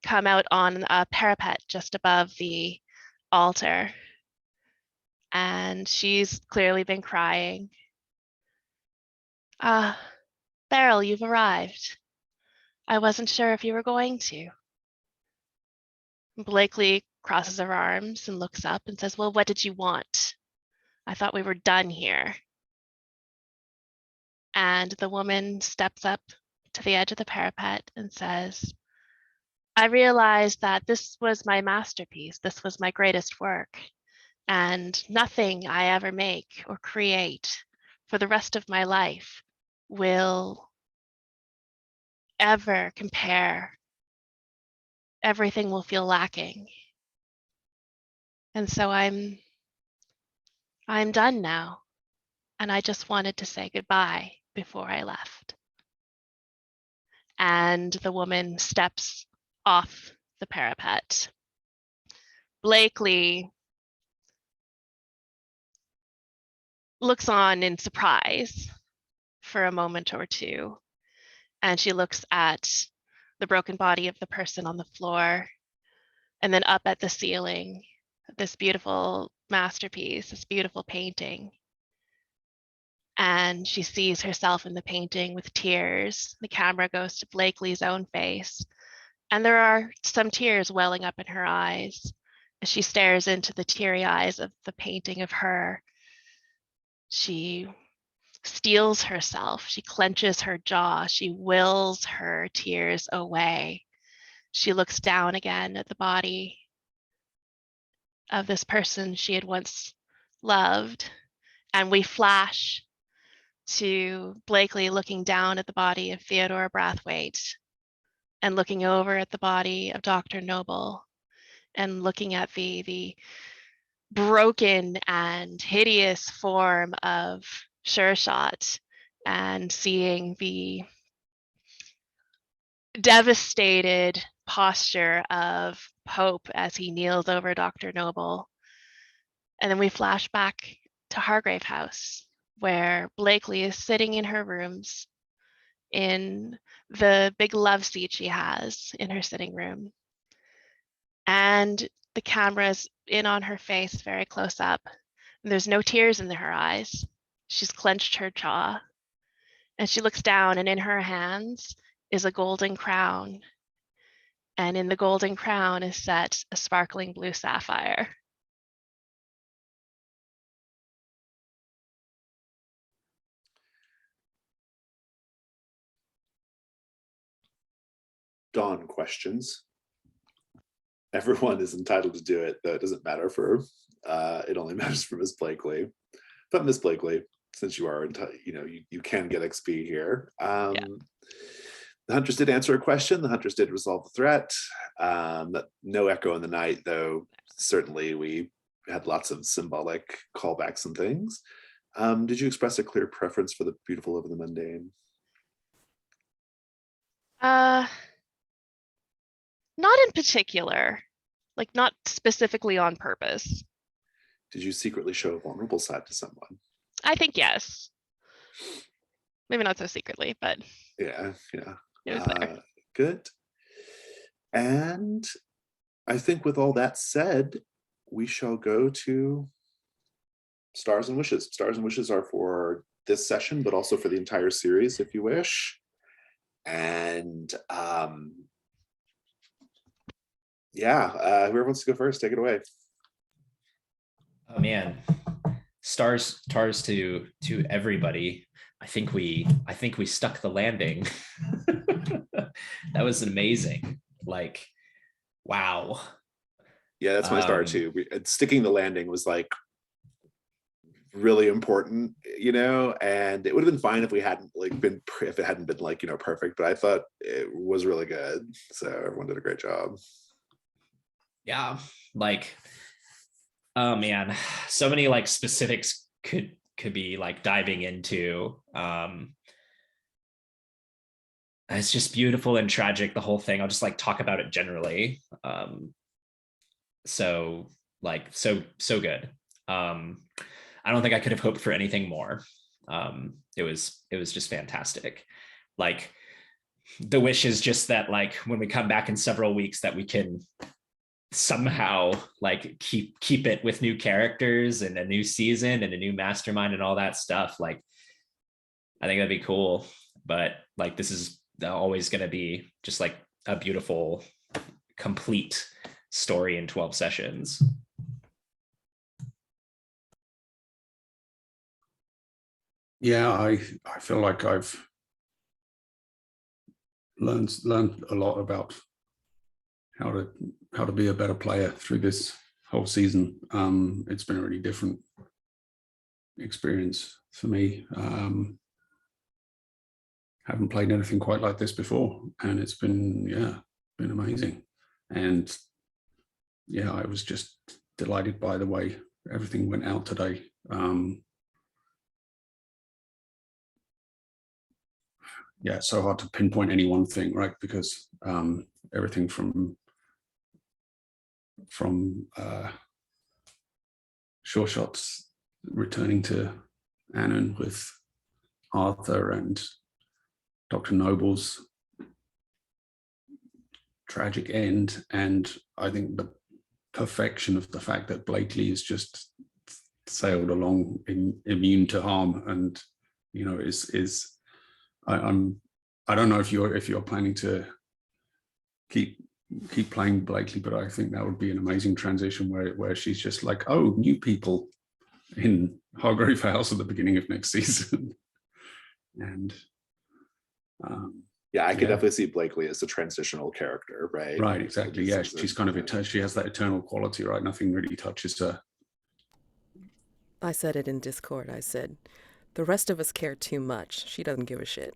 come out on a parapet just above the altar. And she's clearly been crying. Beryl, you've arrived. I wasn't sure if you were going to." Blakely crosses her arms and looks up and says, "Well, what did you want? I thought we were done here." And the woman steps up to the edge of the parapet and says, "I realized that this was my masterpiece. This was my greatest work. And nothing I ever make or create for the rest of my life will ever compare. Everything will feel lacking. And so I'm done now. And I just wanted to say goodbye before I left." And the woman steps off the parapet. Blakely looks on in surprise for a moment or two, and she looks at the broken body of the person on the floor, and then up at the ceiling, this beautiful masterpiece, this beautiful painting. And she sees herself in the painting with tears. The camera goes to Blakely's own face, and there are some tears welling up in her eyes as she stares into the teary eyes of the painting of her. She steels herself. She clenches her jaw. She wills her tears away. She looks down again at the body of this person she had once loved, and we flash to Blakely looking down at the body of Theodora Brathwaite and looking over at the body of Dr. Noble and looking at the broken and hideous form of Sure Shot and seeing the devastated posture of Pope as he kneels over Dr. Noble. And then we flash back to Hargrave House, where Blakely is sitting in her rooms in the big love seat she has in her sitting room. And the camera's in on her face very close up. And there's no tears in her eyes. She's clenched her jaw. And she looks down, and in her hands is a golden crown. And in the golden crown is set a sparkling blue sapphire. Dawn questions. Everyone is entitled to do it, though it doesn't matter for it only matters for Miss Blakely. But Miss Blakely, since you are you can get XP here. The hunters did answer a question. The hunters did resolve the threat. No echo in the night, though certainly we had lots of symbolic callbacks and things. Did you express a clear preference for the beautiful over the mundane? Not in particular, like not specifically on purpose. Did you secretly show a vulnerable side to someone? I think yes. Maybe not so secretly, but yeah. It was there. Good. And I think with all that said, we shall go to Stars and Wishes. Stars and Wishes are for this session, but also for the entire series, if you wish. And whoever wants to go first, take it away. Oh man, stars to everybody. I think we stuck the landing. That was amazing. Like, wow. Yeah, that's my star too. Sticking the landing was like really important, you know, and it would have been fine if we hadn't like been, if it hadn't been like, you know, perfect, but I thought it was really good. So everyone did a great job. Yeah, like, oh man, so many like specifics could be like diving into. It's just beautiful and tragic, the whole thing. I'll just like talk about it generally. So like so good. I don't think I could have hoped for anything more. It was just fantastic. Like, the wish is just that like when we come back in several weeks that we can somehow like keep it with new characters and a new season and a new mastermind and all that stuff. Like, I think that'd be cool, but like this is always going to be just like a beautiful complete story in 12 sessions. Yeah, I feel like I've learned a lot about how to be a better player through this whole season. It's been a really different experience for me. Haven't played anything quite like this before, and it's been amazing. And yeah, I was just delighted by the way everything went out today. Yeah, it's so hard to pinpoint any one thing, right? Because everything from Sure Shot's returning to Annan with Arthur and Dr. Noble's tragic end, and I think the perfection of the fact that Blakely is just sailed along immune to harm, and you know I don't know if you're planning to keep playing Blakely, but I think that would be an amazing transition where she's just like, oh, new people in Hargrave House at the beginning of next season. And yeah, I could definitely see Blakely as a transitional character, right? Right, exactly. Yeah, she's kind of she has that eternal quality, right? Nothing really touches her. I said it in Discord. I said, the rest of us care too much. She doesn't give a shit.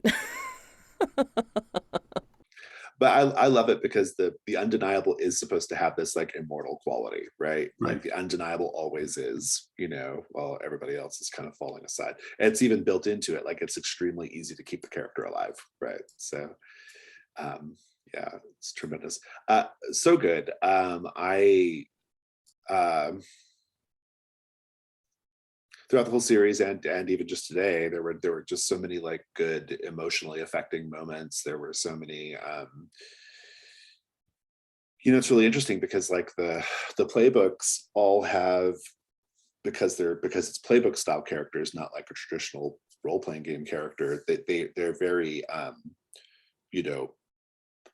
But I love it because the undeniable is supposed to have this like immortal quality, right? Like the undeniable always is, you know, while everybody else is kind of falling aside. And it's even built into it, like it's extremely easy to keep the character alive, right? So yeah, it's tremendous. So good. Throughout the whole series and even just today, there were just so many like good emotionally affecting moments. There were so many you know, it's really interesting because like the playbooks all have, because it's playbook style characters, not like a traditional role-playing game character, they're very you know,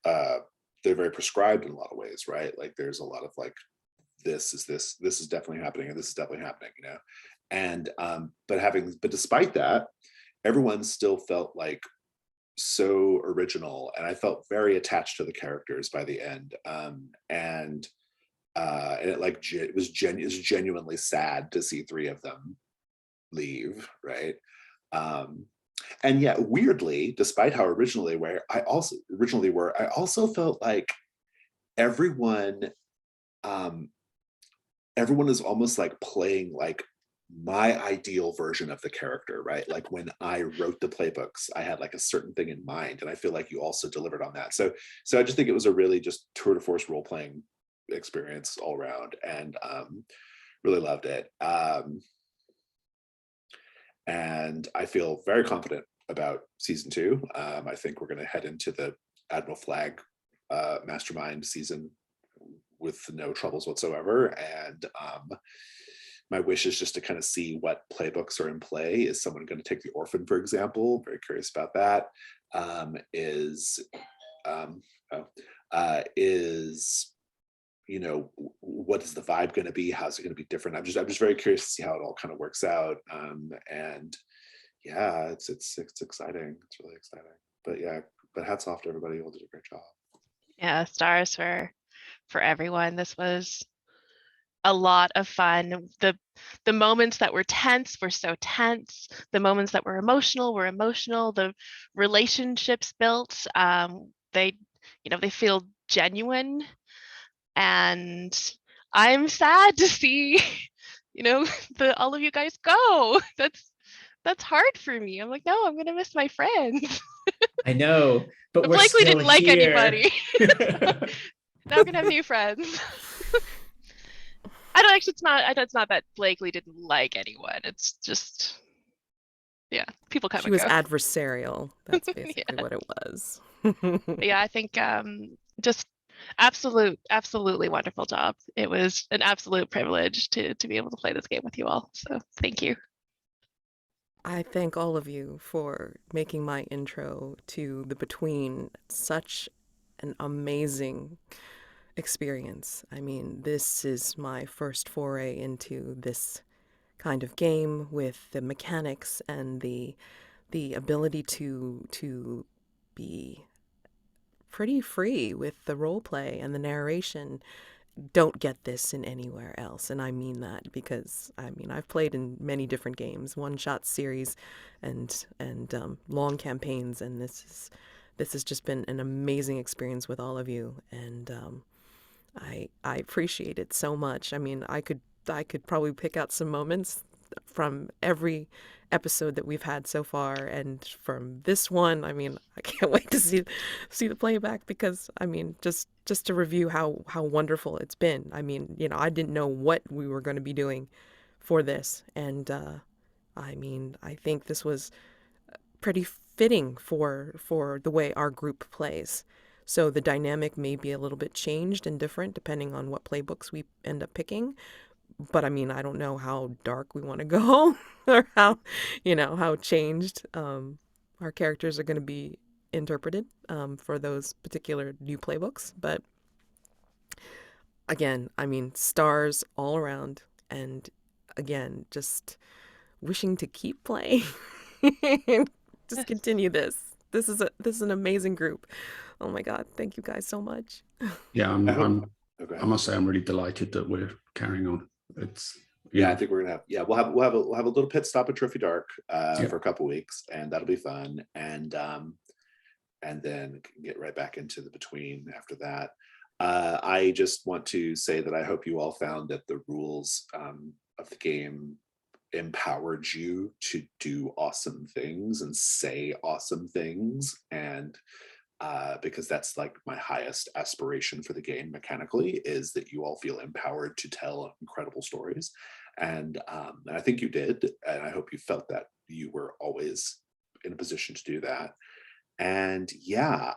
they're very prescribed in a lot of ways, right? Like there's a lot of like, this is definitely happening and this is definitely happening, you know. And but despite that, everyone still felt like so original, and I felt very attached to the characters by the end. And it like it was genuinely sad to see 3 of them leave, right? And yet weirdly, despite how original they were, I also felt like everyone everyone is almost like playing like my ideal version of the character, right? Like when I wrote the playbooks, I had like a certain thing in mind, and I feel like you also delivered on that. So I just think it was a really just tour de force role playing experience all around, and really loved it. And I feel very confident about season 2. I think we're going to head into the Admiral Flag mastermind season with no troubles whatsoever. And my wish is just to kind of see what playbooks are in play. Is someone going to take the Orphan, for example? Very curious about that. You know, what is the vibe going to be? How's it going to be different? I'm just very curious to see how it all kind of works out. And yeah, it's exciting. It's really exciting. But yeah, but hats off to everybody who did a great job. Yeah, stars for everyone. This was a lot of fun. The moments that were tense were so tense. The moments that were emotional were emotional. The relationships built, they, they feel genuine. And I'm sad to see, all of you guys go. That's hard for me. I'm like, no, I'm gonna miss my friends. I know, but But we're Blakely still didn't like here. anybody. Now I'm gonna have new friends. I don't actually. It's not that Blakely didn't like anyone. It's just, yeah, people come She and was go. adversarial. That's basically Yeah. what it was. Yeah, I think just absolutely wonderful job. It was an absolute privilege to be able to play this game with you all. So thank you. I thank all of you for making my intro to the Between such an amazing experience. I mean, this is my first foray into this kind of game with the mechanics and the ability to be pretty free with the role play and the narration. Don't get this in anywhere else, and I mean that because I've played in many different games, one-shot series, and long campaigns, and this has just been an amazing experience with all of you, and I appreciate it so much. I mean, I could probably pick out some moments from every episode that we've had so far, and from this one, I mean, I can't wait to see the playback because I mean, just to review how wonderful it's been. I mean, I didn't know what we were going to be doing for this, and I mean, I think this was pretty fitting for the way our group plays. So the dynamic may be a little bit changed and different depending on what playbooks we end up picking. But I mean, I don't know how dark we want to go or how changed our characters are going to be interpreted for those particular new playbooks. But again, I mean, stars all around. And again, just wishing to keep playing. Just continue this. This is an amazing group. Oh my God, thank you guys so much. Yeah, Okay. I must say I'm really delighted that we're carrying on. It's Yeah, I think we're gonna have we'll have a little pit stop at Trophy Dark Yeah. for a couple weeks, and that'll be fun. And then get right back into the Between after that. I just want to say that I hope you all found that the rules of the game empowered you to do awesome things and say awesome things, and because that's like my highest aspiration for the game mechanically, is that you all feel empowered to tell incredible stories, and I think you did, and I hope you felt that you were always in a position to do that. And yeah,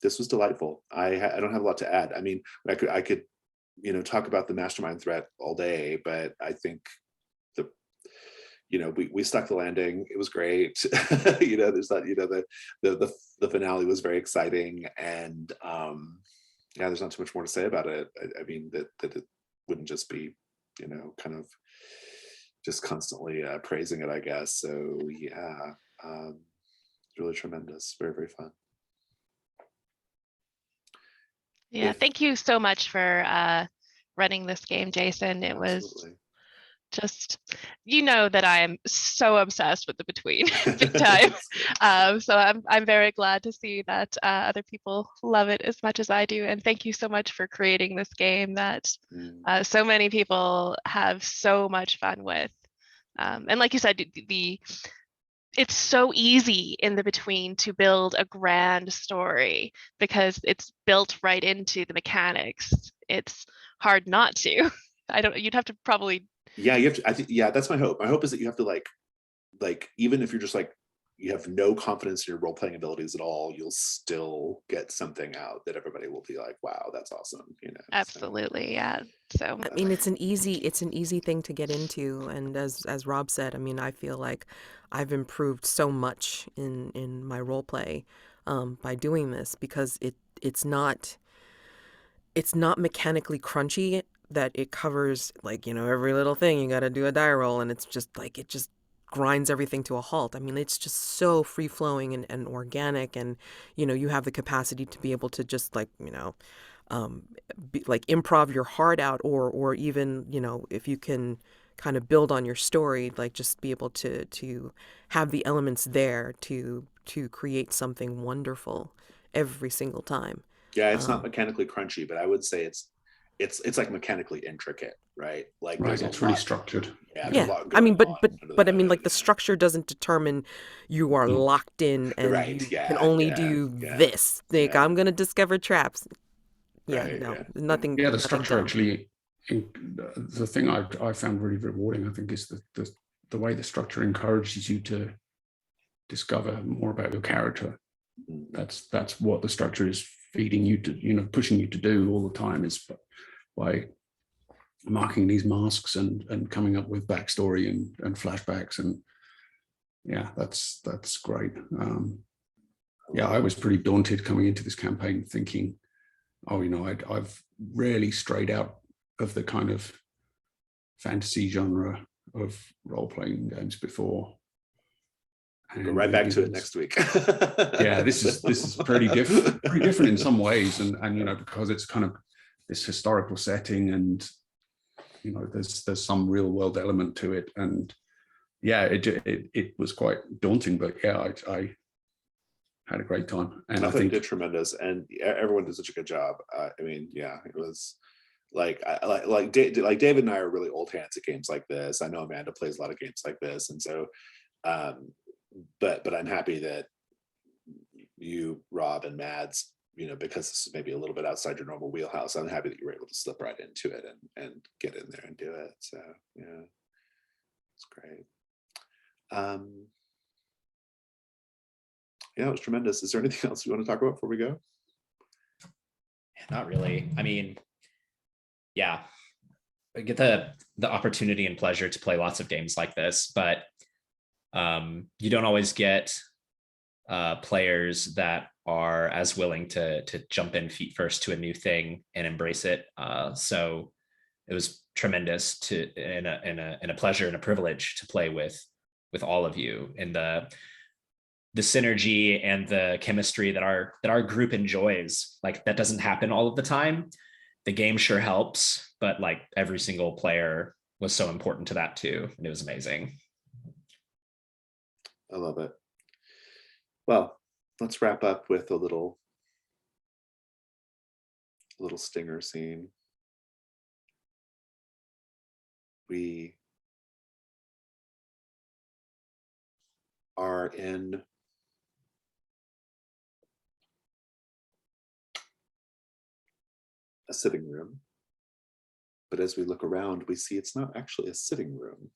this was delightful. I don't have a lot to add. I mean, I could talk about the mastermind threat all day, but I think we stuck the landing. It was great. There's that, the finale was very exciting, and yeah, there's not too much more to say about it. I mean, that it wouldn't just be, kind of just constantly praising it, I guess. So yeah, really tremendous. Very, very fun. Yeah, thank you so much for running this game, Jason. It Absolutely. was just, that I am so obsessed with the Between big time. So I'm very glad to see that other people love it as much as I do. And thank you so much for creating this game that so many people have so much fun with. And like you said, it's so easy in the Between to build a grand story because it's built right into the mechanics. It's hard not to. You'd have to probably. Yeah, you have to. I think. Yeah, that's my hope. My hope is that you have to like even if you're just like you have no confidence in your role playing abilities at all, you'll still get something out that everybody will be like, "Wow, that's awesome!" Absolutely, so. yeah. So I mean, it's an easy thing to get into, and as Rob said, I mean, I feel like I've improved so much in my role play by doing this because it's not mechanically crunchy, that it covers like every little thing. You got to do a die roll, and it's just like it just grinds everything to a halt. I mean, it's just so free flowing and organic, and you have the capacity to be able to just like like improv your heart out, or even, you know, if you can kind of build on your story, like just be able to have the elements there to create something wonderful every single time. Yeah, it's not mechanically crunchy, but I would say it's like mechanically intricate, right? Like Right, there's a it's really lot. structured. Yeah, there's a Yeah, lot I mean, going on. under but I the mean, hood, like the structure doesn't determine you are Mm. locked in and Right, you can yeah, only yeah, do yeah, this. Like, yeah. I'm gonna discover traps. Yeah, Right, no, yeah. nothing, Yeah, the nothing structure done. actually, the thing I found really rewarding, I think, is the way the structure encourages you to discover more about your character. That's what the structure is feeding you to, you know, pushing you to do all the time, is by marking these masks and coming up with backstory and flashbacks. And yeah, that's great. Yeah, I was pretty daunted coming into this campaign, thinking, oh, you know, I've rarely strayed out of the kind of fantasy genre of role-playing games before. And Go right back to it next week. Yeah, this is pretty different in some ways, and you know, because it's kind of this historical setting, and you know, there's some real world element to it, and yeah, it was quite daunting, but yeah, I had a great time, and I I thought you think did tremendous, and everyone did such a good job. I mean, yeah, it was like like David and I are really old hands at games like this. I know Amanda plays a lot of games like this, and so but I'm happy that you, Rob, and Mads, you know, because this is maybe a little bit outside your normal wheelhouse, I'm happy that you were able to slip right into it and get in there and do it. So yeah, it's great. Yeah, it was tremendous. Is there anything else you want to talk about before we go? Not really. I mean, yeah, I get the opportunity and pleasure to play lots of games like this, but you don't always get players that are as willing to jump in feet first to a new thing and embrace it. So it was tremendous and a pleasure and a privilege to play with all of you, and the synergy and the chemistry that our group enjoys. Like, that doesn't happen all of the time. The game sure helps, but like every single player was so important to that too, and it was amazing. I love it. Well, let's wrap up with a little stinger scene. We are in a sitting room, but as we look around, we see it's not actually a sitting room,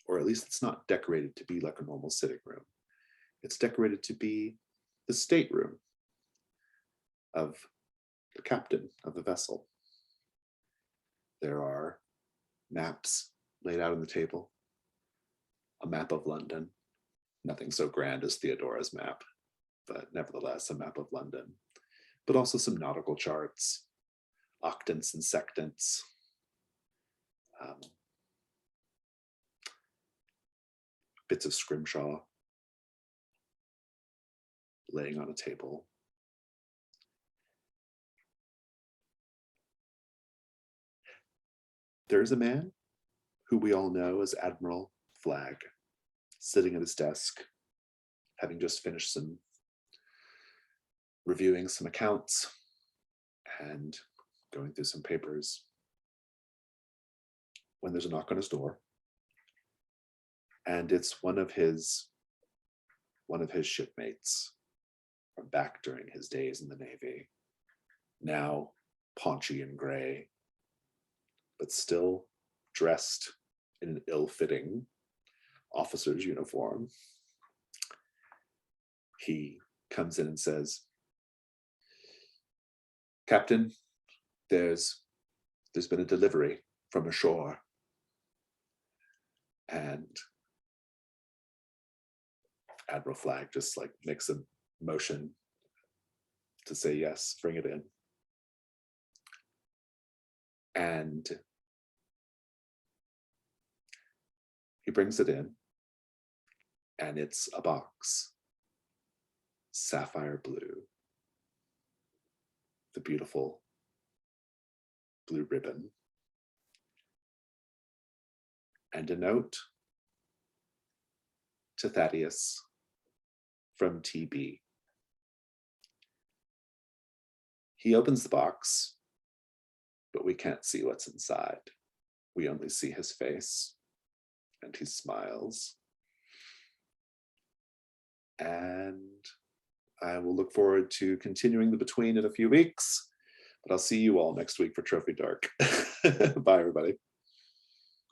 or at least it's not decorated to be like a normal sitting room. It's decorated to be the stateroom of the captain of the vessel. There are maps laid out on the table, a map of London, nothing so grand as Theodora's map, but nevertheless a map of London, but also some nautical charts, octants and sectants, bits of scrimshaw laying on a table. There's a man who we all know as Admiral Flagg, sitting at his desk, having just finished reviewing some accounts and going through some papers, when there's a knock on his door, and it's one of his shipmates from back during his days in the Navy, now paunchy and gray, but still dressed in an ill-fitting officer's uniform. He comes in and says, "Captain, there's been a delivery from ashore." And Admiral Flagg just like makes a motion to say, "Yes, bring it in." And he brings it in, and it's a box, sapphire blue, the beautiful blue ribbon, and a note to Thaddeus from TB. He opens the box, but we can't see what's inside. We only see his face, and he smiles. And I will look forward to continuing the between in a few weeks, but I'll see you all next week for Trophy Dark. Bye, everybody.